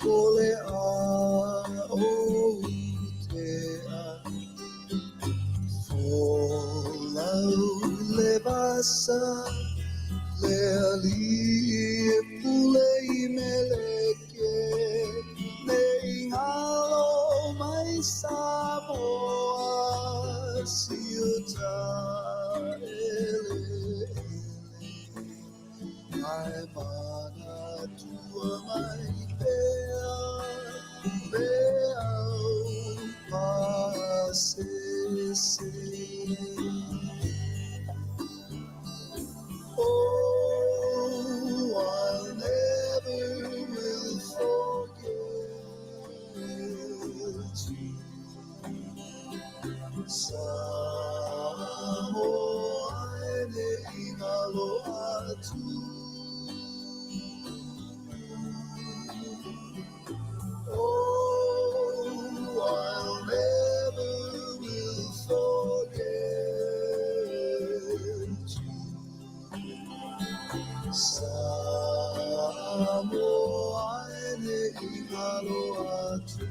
ole a o te a. Folau le basa, le ali pulei meleke, ne ingalo mai Samoa, siuta ele. Ai mana tua mai pea, pea pasese. Oh, I never will forget you. Samoa ne ingaloa tu. Oh, I'll never will forget you. Samoa ne ingaloa tu.